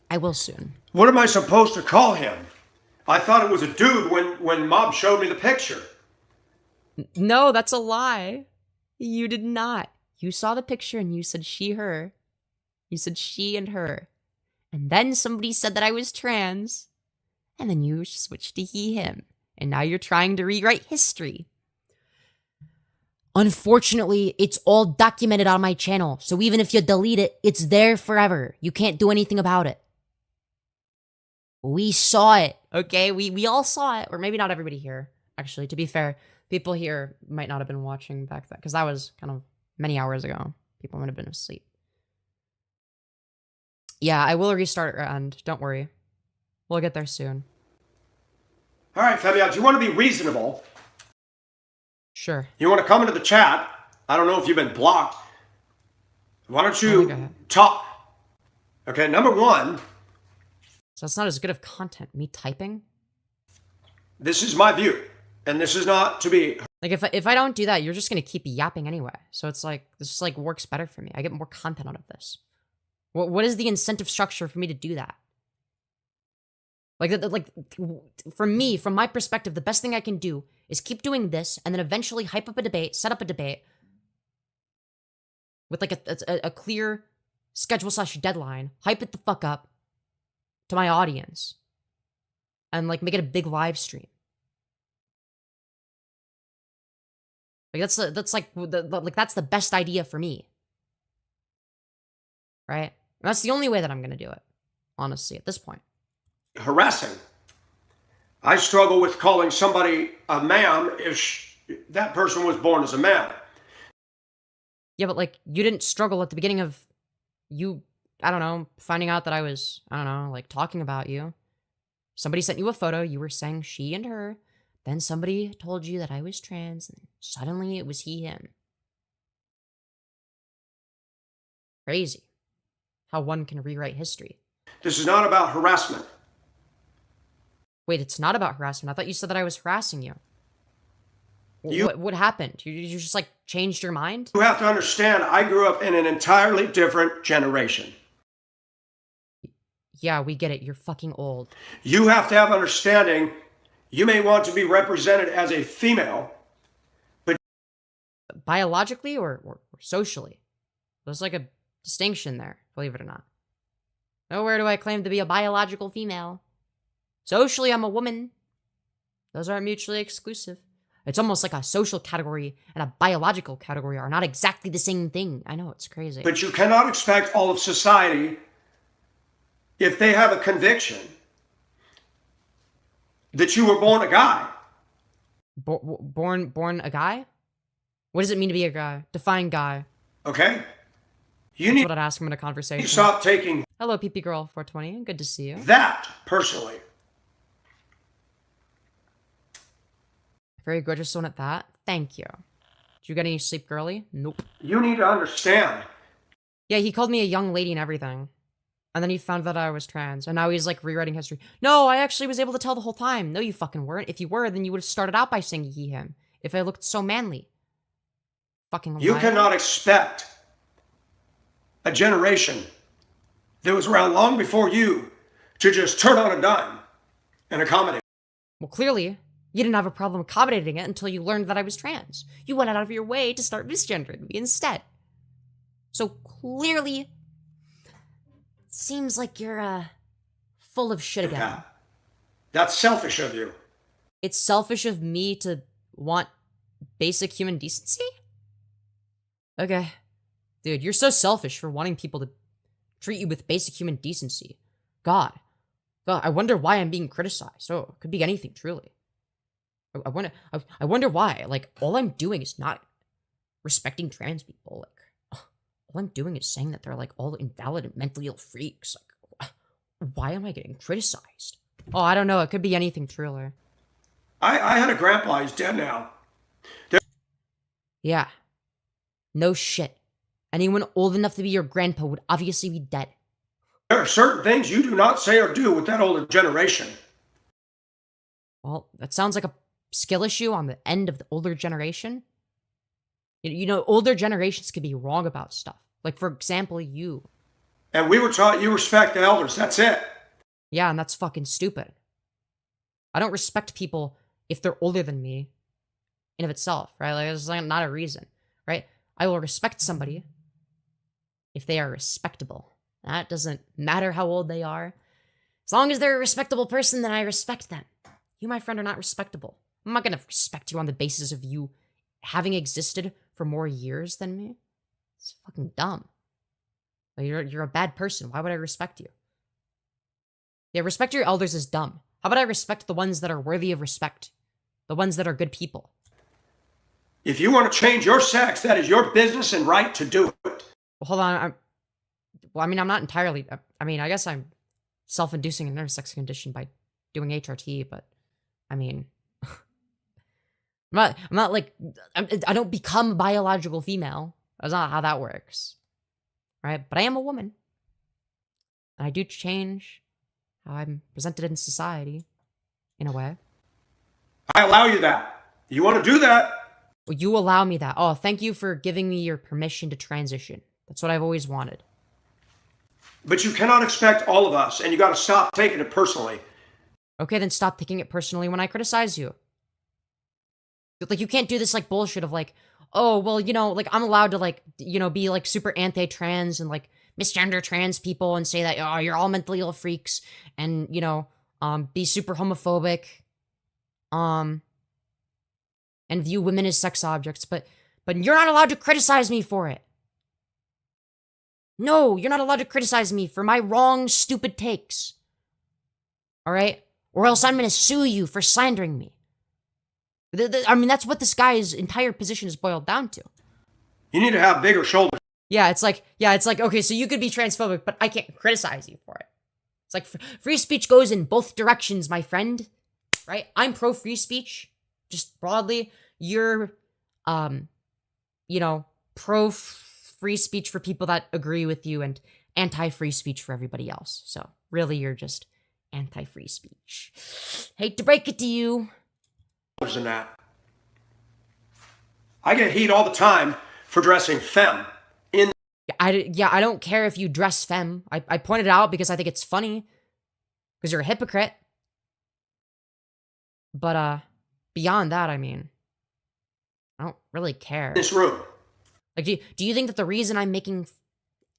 Speaker 1: I will soon.
Speaker 3: What am I supposed to call him? I thought it was a dude when Mom showed me the picture.
Speaker 1: No, that's a lie. You did not. You saw the picture and you said she, her. You said she and her. And then somebody said that I was trans. And then you switched to he, him. And now you're trying to rewrite history. Unfortunately, it's all documented on my channel. So even if you delete it, it's there forever. You can't do anything about it. We saw it, okay? We all saw it. Or maybe not everybody here. Actually, to be fair, people here might not have been watching back then. Because that was kind of many hours ago. People might have been asleep. Yeah, I will restart and don't worry. We'll get there soon.
Speaker 3: All right, Femyoz, do you want to be reasonable?
Speaker 1: Sure.
Speaker 3: You want to come into the chat? I don't know if you've been blocked. Why don't
Speaker 1: I think I
Speaker 3: you
Speaker 1: have.
Speaker 3: talk? Okay, number one,
Speaker 1: So that's not as good of content. Me typing?
Speaker 3: this is my view, and this is not to be
Speaker 1: Like, if I don't do that, you're just gonna keep yapping anyway. So it's like, this just, like, works better for me. I get more content out of this. What is the incentive structure for me to do that? Like, for me, from my perspective, the best thing I can do is keep doing this and then eventually hype up a debate, set up a debate with, like, a clear schedule / deadline, hype it the fuck up to my audience and, like, make it a big live stream. Like, that's the best idea for me. Right? And that's the only way that I'm gonna do it, honestly, at this point.
Speaker 3: harassing. I struggle with calling somebody a man if that person was born as a man.
Speaker 1: Yeah, but, like, you didn't struggle at the beginning of you, I don't know, finding out that I was, I don't know, like, talking about you. Somebody sent you a photo, you were saying she and her, then somebody told you that I was trans, and suddenly it was he, him. Crazy. How one can rewrite history.
Speaker 3: This is not about harassment.
Speaker 1: Wait, it's not about harassment. I thought you said that I was harassing you.
Speaker 3: You-
Speaker 1: What happened? You just, like, changed your mind?
Speaker 3: You have to understand, I grew up in an entirely different generation.
Speaker 1: Yeah, we get it. You're fucking old.
Speaker 3: You have to have understanding. You may want to be represented as a female,
Speaker 1: Biologically or socially? There's, like, a distinction there, believe it or not. Nowhere do I claim to be a biological female. Socially, I'm a woman. Those aren't mutually exclusive. It's almost like a social category and a biological category are not exactly the same thing. I know, it's crazy.
Speaker 3: But you cannot expect all of society, if they have a conviction that you were born a guy.
Speaker 1: Born a guy? What does it mean to be a guy? Define guy.
Speaker 3: Okay? You
Speaker 1: That's
Speaker 3: need
Speaker 1: what I'd ask him in a conversation.
Speaker 3: to stop taking
Speaker 1: Hello, PP Girl 420. Good to see you.
Speaker 3: that personally.
Speaker 1: Very gorgeous one at that. Thank you. Did you get any sleep, girly? Nope.
Speaker 3: You need to understand.
Speaker 1: Yeah, he called me a young lady and everything. And then he found that I was trans. And now he's like rewriting history. No, I actually was able to tell the whole time. No, you fucking weren't. If you were, then you would have started out by saying he, him. If I looked so manly. Fucking
Speaker 3: You
Speaker 1: liar.
Speaker 3: cannot expect a generation that was around long before you to just turn on a dime and accommodate.
Speaker 1: Well, clearly, you didn't have a problem accommodating it until you learned that I was trans. You went out of your way to start misgendering me instead. So clearly, seems like you're, full of shit again.
Speaker 3: Yeah. That's selfish of you.
Speaker 1: It's selfish of me to want basic human decency? Okay. Dude, you're so selfish for wanting people to treat you with basic human decency. God, I wonder why I'm being criticized. Oh, it could be anything, truly. I wonder why. Like, all I'm doing is not respecting trans people. Like, all I'm doing is saying that they're, like, all invalid and mentally ill freaks. Like, why am I getting criticized? Oh, I don't know. It could be anything, truly.
Speaker 3: I had a grandpa. He's dead now.
Speaker 1: Yeah. No shit. Anyone old enough to be your grandpa would obviously be dead.
Speaker 3: There are certain things you do not say or do with that older generation.
Speaker 1: Well, that sounds like a skill issue on the end of the older generation. You know, older generations could be wrong about stuff. Like, for example, you.
Speaker 3: And we were taught you respect the elders. That's it.
Speaker 1: Yeah, and that's fucking stupid. I don't respect people if they're older than me in of itself, right? Like, it's like not a reason, right? I will respect somebody if they are respectable. That doesn't matter how old they are. As long as they're a respectable person, then I respect them. You, my friend, are not respectable. I'm not gonna respect you on the basis of you having existed for more years than me. It's fucking dumb. Like, you're a bad person. Why would I respect you? Yeah, respect your elders is dumb. How about I respect the ones that are worthy of respect? The ones that are good people.
Speaker 3: If you want to change your sex, that is your business and right to do it.
Speaker 1: Well, hold on. I'm not entirely... I guess I'm self-inducing an intersex condition by doing HRT, but... I'm not like... I don't become a biological female. That's not how that works. Right? But I am a woman. And I do change how I'm presented in society, in a way.
Speaker 3: I allow you that. You want to do that?
Speaker 1: Well, you allow me that. Oh, thank you for giving me your permission to transition. That's what I've always wanted.
Speaker 3: But you cannot expect all of us, and you got to stop taking it personally.
Speaker 1: Okay, then stop taking it personally when I criticize you. Like, you can't do this, like, bullshit of, like, oh, well, you know, like, I'm allowed to, like, you know, be, like, super anti-trans and, like, misgender trans people and say that, oh, you're all mentally ill freaks and, you know, be super homophobic, and view women as sex objects, but you're not allowed to criticize me for it. No, you're not allowed to criticize me for my wrong, stupid takes. Alright? Or else I'm gonna sue you for slandering me. That's what this guy's entire position is boiled down to.
Speaker 3: You need to have bigger shoulders.
Speaker 1: Yeah, it's like, okay, so you could be transphobic, but I can't criticize you for it. It's like, free speech goes in both directions, my friend. Right? I'm pro-free speech. Just broadly, you're, you know, pro-free speech for people that agree with you and anti-free speech for everybody else. So, really, you're just anti-free speech. Hate to break it to you.
Speaker 3: Than that. I get heat all the time for dressing femme.
Speaker 1: I don't care if you dress femme. I pointed it out because I think it's funny. Because you're a hypocrite. But, beyond that, I mean, I don't really care.
Speaker 3: This room.
Speaker 1: Like, do you think that the reason I'm making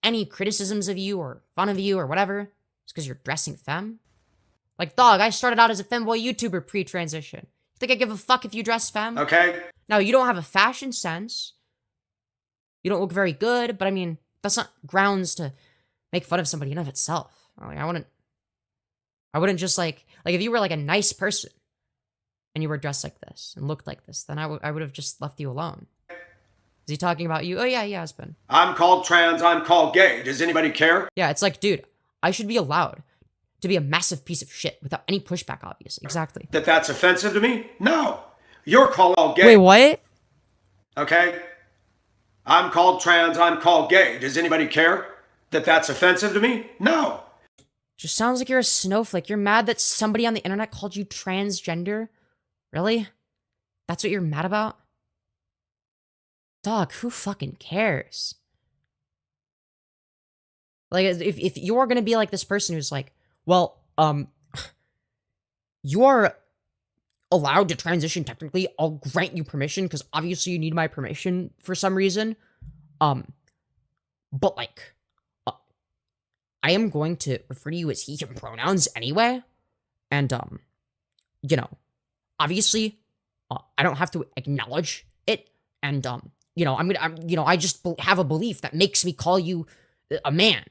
Speaker 1: any criticisms of you or fun of you or whatever is because you're dressing femme? Like, dog, I started out as a femboy YouTuber pre-transition. You think I give a fuck if you dress femme?
Speaker 3: Okay?
Speaker 1: Now, you don't have a fashion sense. You don't look very good, but I mean, that's not grounds to make fun of somebody in of itself. Like, I wouldn't just like if you were like a nice person and you were dressed like this and looked like this, then I would have just left you alone. Is he talking about you? Oh yeah, he has been.
Speaker 3: I'm called trans, I'm called gay. Does anybody care?
Speaker 1: Yeah, it's like, dude, I should be allowed to be a massive piece of shit without any pushback, obviously. Exactly.
Speaker 3: That's offensive to me? No. You're called gay.
Speaker 1: Wait, what?
Speaker 3: Okay? I'm called trans, I'm called gay. Does anybody care? That's offensive to me? No.
Speaker 1: Just sounds like you're a snowflake. You're mad that somebody on the internet called you transgender? Really? That's what you're mad about? Dog, who fucking cares? Like, if you're gonna be like this person who's like, well, you're allowed to transition technically, I'll grant you permission, because obviously you need my permission for some reason. But like, I am going to refer to you as he, him pronouns anyway. And, you know, obviously, I don't have to acknowledge it. And, you know, I just have a belief that makes me call you a man.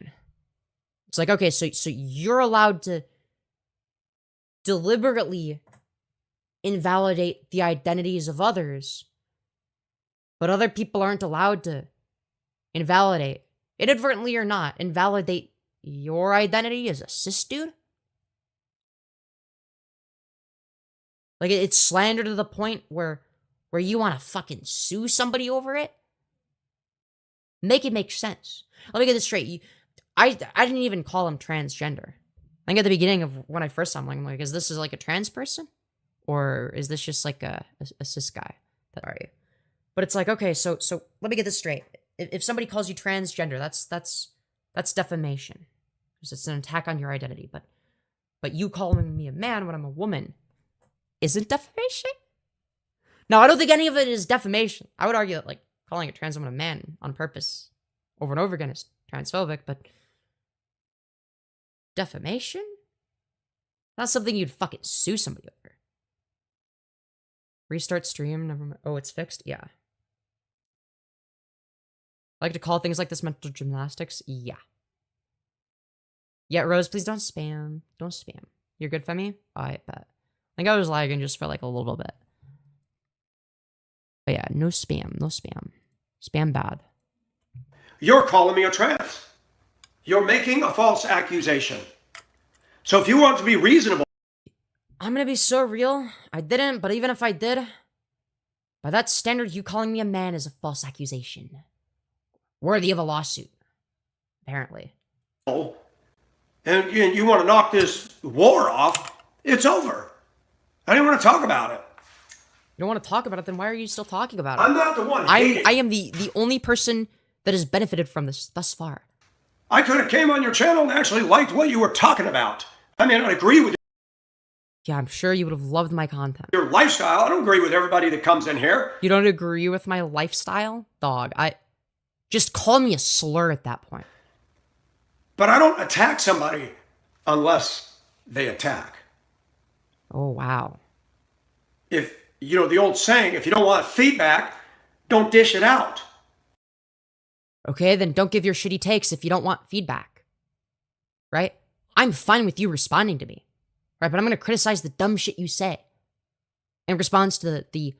Speaker 1: It's like, okay, so you're allowed to deliberately invalidate the identities of others, but other people aren't allowed to invalidate, inadvertently or not, invalidate your identity as a cis dude? Like, it's slander to the point where you want to fucking sue somebody over it? Make it make sense. Let me get this straight. I didn't even call him transgender. I think at the beginning of when I first saw him, I'm like, is this like a trans person? Or is this just like a cis guy? Sorry. But it's like, okay, so let me get this straight. If somebody calls you transgender, that's defamation. Because it's an attack on your identity. But you calling me a man when I'm a woman isn't defamation? Now, I don't think any of it is defamation. I would argue that, like, calling a trans woman a man on purpose over and over again is transphobic, but defamation? Not something you'd fucking sue somebody over. Restart stream, never mind. Oh, it's fixed? Yeah. I like to call things like this mental gymnastics? Yeah. Yeah, Rose, please don't spam. Don't spam. You're good, Femi? I bet. I think I was lagging just for like a little bit. But yeah, no spam, no spam. Spam bad.
Speaker 3: You're calling me a trans. You're making a false accusation. So if you want to be reasonable,
Speaker 1: I'm gonna be so real. I didn't, but even if I did, by that standard, you calling me a man is a false accusation. Worthy of a lawsuit. Apparently.
Speaker 3: and you want to knock this war off, it's over. I didn't want to talk about it.
Speaker 1: You don't want to talk about it, then why are you still talking about it?
Speaker 3: I'm not the one hating.
Speaker 1: I am the only person that has benefited from this thus far.
Speaker 3: I could have came on your channel and actually liked what you were talking about. I mean, I agree with
Speaker 1: Yeah, I'm sure you would have loved my content.
Speaker 3: your lifestyle. I don't agree with everybody that comes in here.
Speaker 1: You don't agree with my lifestyle? Dog, just call me a slur at that point.
Speaker 3: But I don't attack somebody unless they attack.
Speaker 1: Oh, wow.
Speaker 3: If, you know, the old saying, if you don't want feedback, don't dish it out.
Speaker 1: Okay, then don't give your shitty takes if you don't want feedback. Right? I'm fine with you responding to me. Right? But I'm going to criticize the dumb shit you say in response to the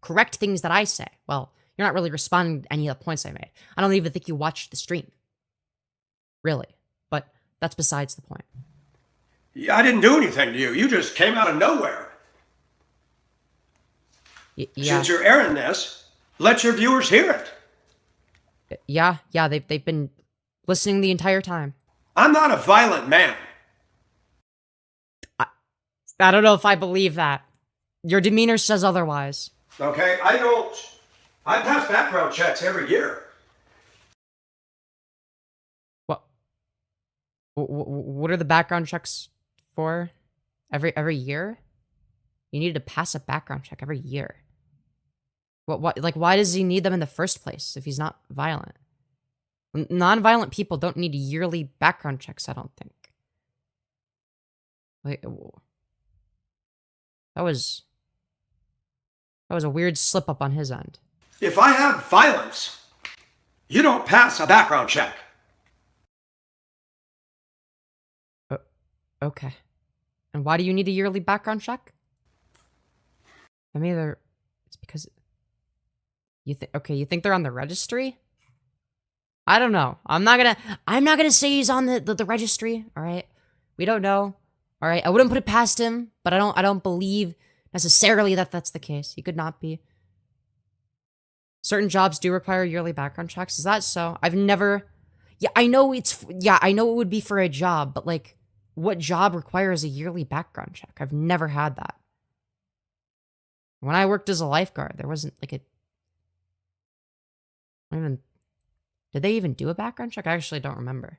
Speaker 1: correct things that I say. Well, you're not really responding to any of the points I made. I don't even think you watched the stream. Really. But that's besides the point.
Speaker 3: Yeah, I didn't do anything to you. You just came out of nowhere.
Speaker 1: Yeah.
Speaker 3: Since you're airing this, let your viewers hear it.
Speaker 1: Yeah, they've been listening the entire time.
Speaker 3: I'm not a violent man.
Speaker 1: I don't know if I believe that. Your demeanor says otherwise.
Speaker 3: Okay, I pass background checks every year.
Speaker 1: What are the background checks for? Every year? You need to pass a background check every year. Like, why does he need them in the first place if he's not violent? Non-violent people don't need yearly background checks, I don't think. Like, that was a weird slip up on his end.
Speaker 3: If I have violence, you don't pass a background check.
Speaker 1: Okay. And why do you need a yearly background check? I mean, it's because you think they're on the registry? I don't know. I'm not gonna say he's on the registry, all right? We don't know. All right? I wouldn't put it past him, but I don't believe necessarily that that's the case. He could not be. Certain jobs do require yearly background checks. Is that so? I've never. Yeah, I know it would be for a job, but like, what job requires a yearly background check? I've never had that. When I worked as a lifeguard, there wasn't like a. Did they even do a background check? I actually don't remember.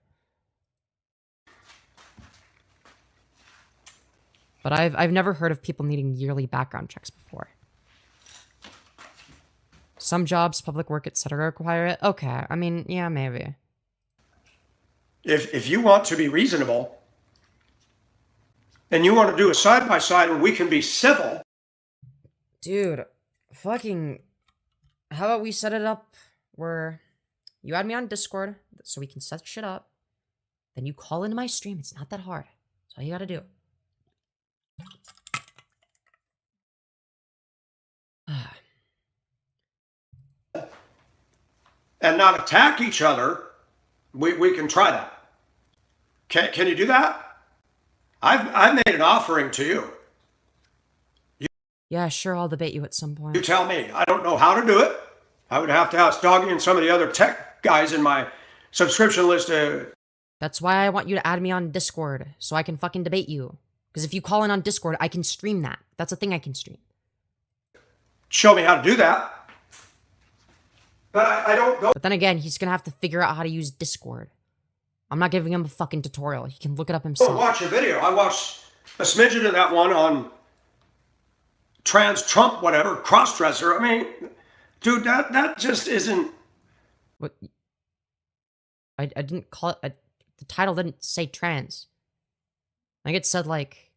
Speaker 1: But I've never heard of people needing yearly background checks before. Some jobs, public work, etc. require it. Okay, I mean, yeah, maybe.
Speaker 3: If you want to be reasonable, and you want to do a side-by-side and we can be civil.
Speaker 1: Dude, fucking... How about we set it up where you add me on Discord so we can set shit up. Then you call into my stream. It's not that hard. That's all you gotta do.
Speaker 3: And not attack each other, we can try that. Can you do that? I've made an offering to you.
Speaker 1: Yeah, sure, I'll debate you at some point.
Speaker 3: You tell me. I don't know how to do it. I would have to ask Doggy and some of the other tech guys in my subscription list.
Speaker 1: That's why I want you to add me on Discord, so I can fucking debate you. Because if you call in on Discord, I can stream that. That's a thing I can stream.
Speaker 3: Show me how to do that. But I don't go.
Speaker 1: But then again, he's gonna have to figure out how to use Discord. I'm not giving him a fucking tutorial. He can look it up himself.
Speaker 3: Watch a video. I watched a smidgen of that one on Trump, whatever, Crossdresser. I mean, dude, that just isn't.
Speaker 1: What? I didn't call it. The title didn't say trans. I think it said like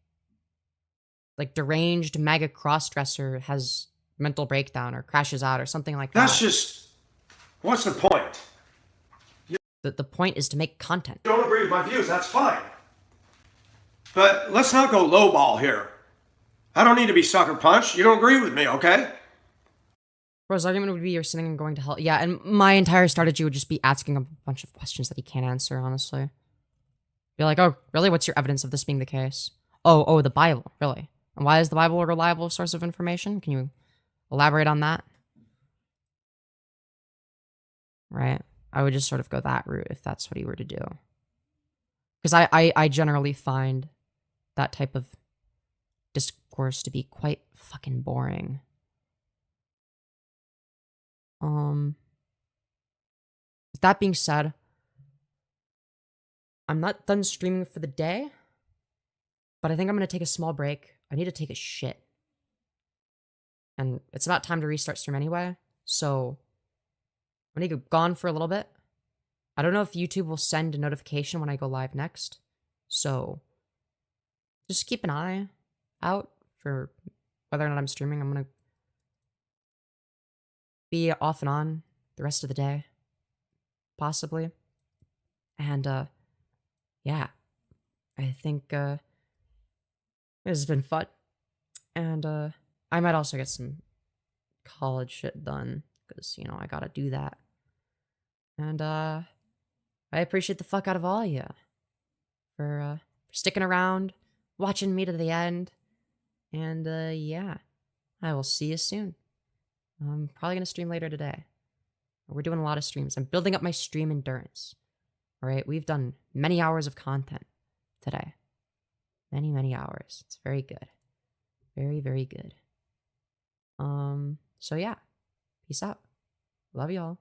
Speaker 1: deranged mega crossdresser has mental breakdown or crashes out or something like that.
Speaker 3: That's just. What's the point?
Speaker 1: The point is to make content.
Speaker 3: You don't agree with my views, that's fine. But let's not go lowball here. I don't need to be sucker punched. You don't agree with me, okay?
Speaker 1: Bro's argument would be you're sitting and going to hell. Yeah, and my entire strategy would just be asking a bunch of questions that he can't answer, honestly. Be like, oh, really? What's your evidence of this being the case? Oh, the Bible, really? And why is the Bible a reliable source of information? Can you elaborate on that? Right? I would just sort of go that route if that's what he were to do. Because I generally find that type of discourse to be quite fucking boring. With that being said, I'm not done streaming for the day, but I think I'm going to take a small break. I need to take a shit. And it's about time to restart stream anyway, so I'm going to go gone for a little bit. I don't know if YouTube will send a notification when I go live next, so just keep an eye out for whether or not I'm streaming. I'm going to be off and on the rest of the day, possibly. And, yeah, I think, this has been fun. And, I might also get some college shit done, because, you know, I gotta do that. And, I appreciate the fuck out of all of you for sticking around, watching me to the end. And, yeah, I will see you soon. I'm probably gonna stream later today. We're doing a lot of streams. I'm building up my stream endurance. All right, we've done many hours of content today. Many, many hours. It's very good. Very, very good. So yeah. Peace out. Love y'all.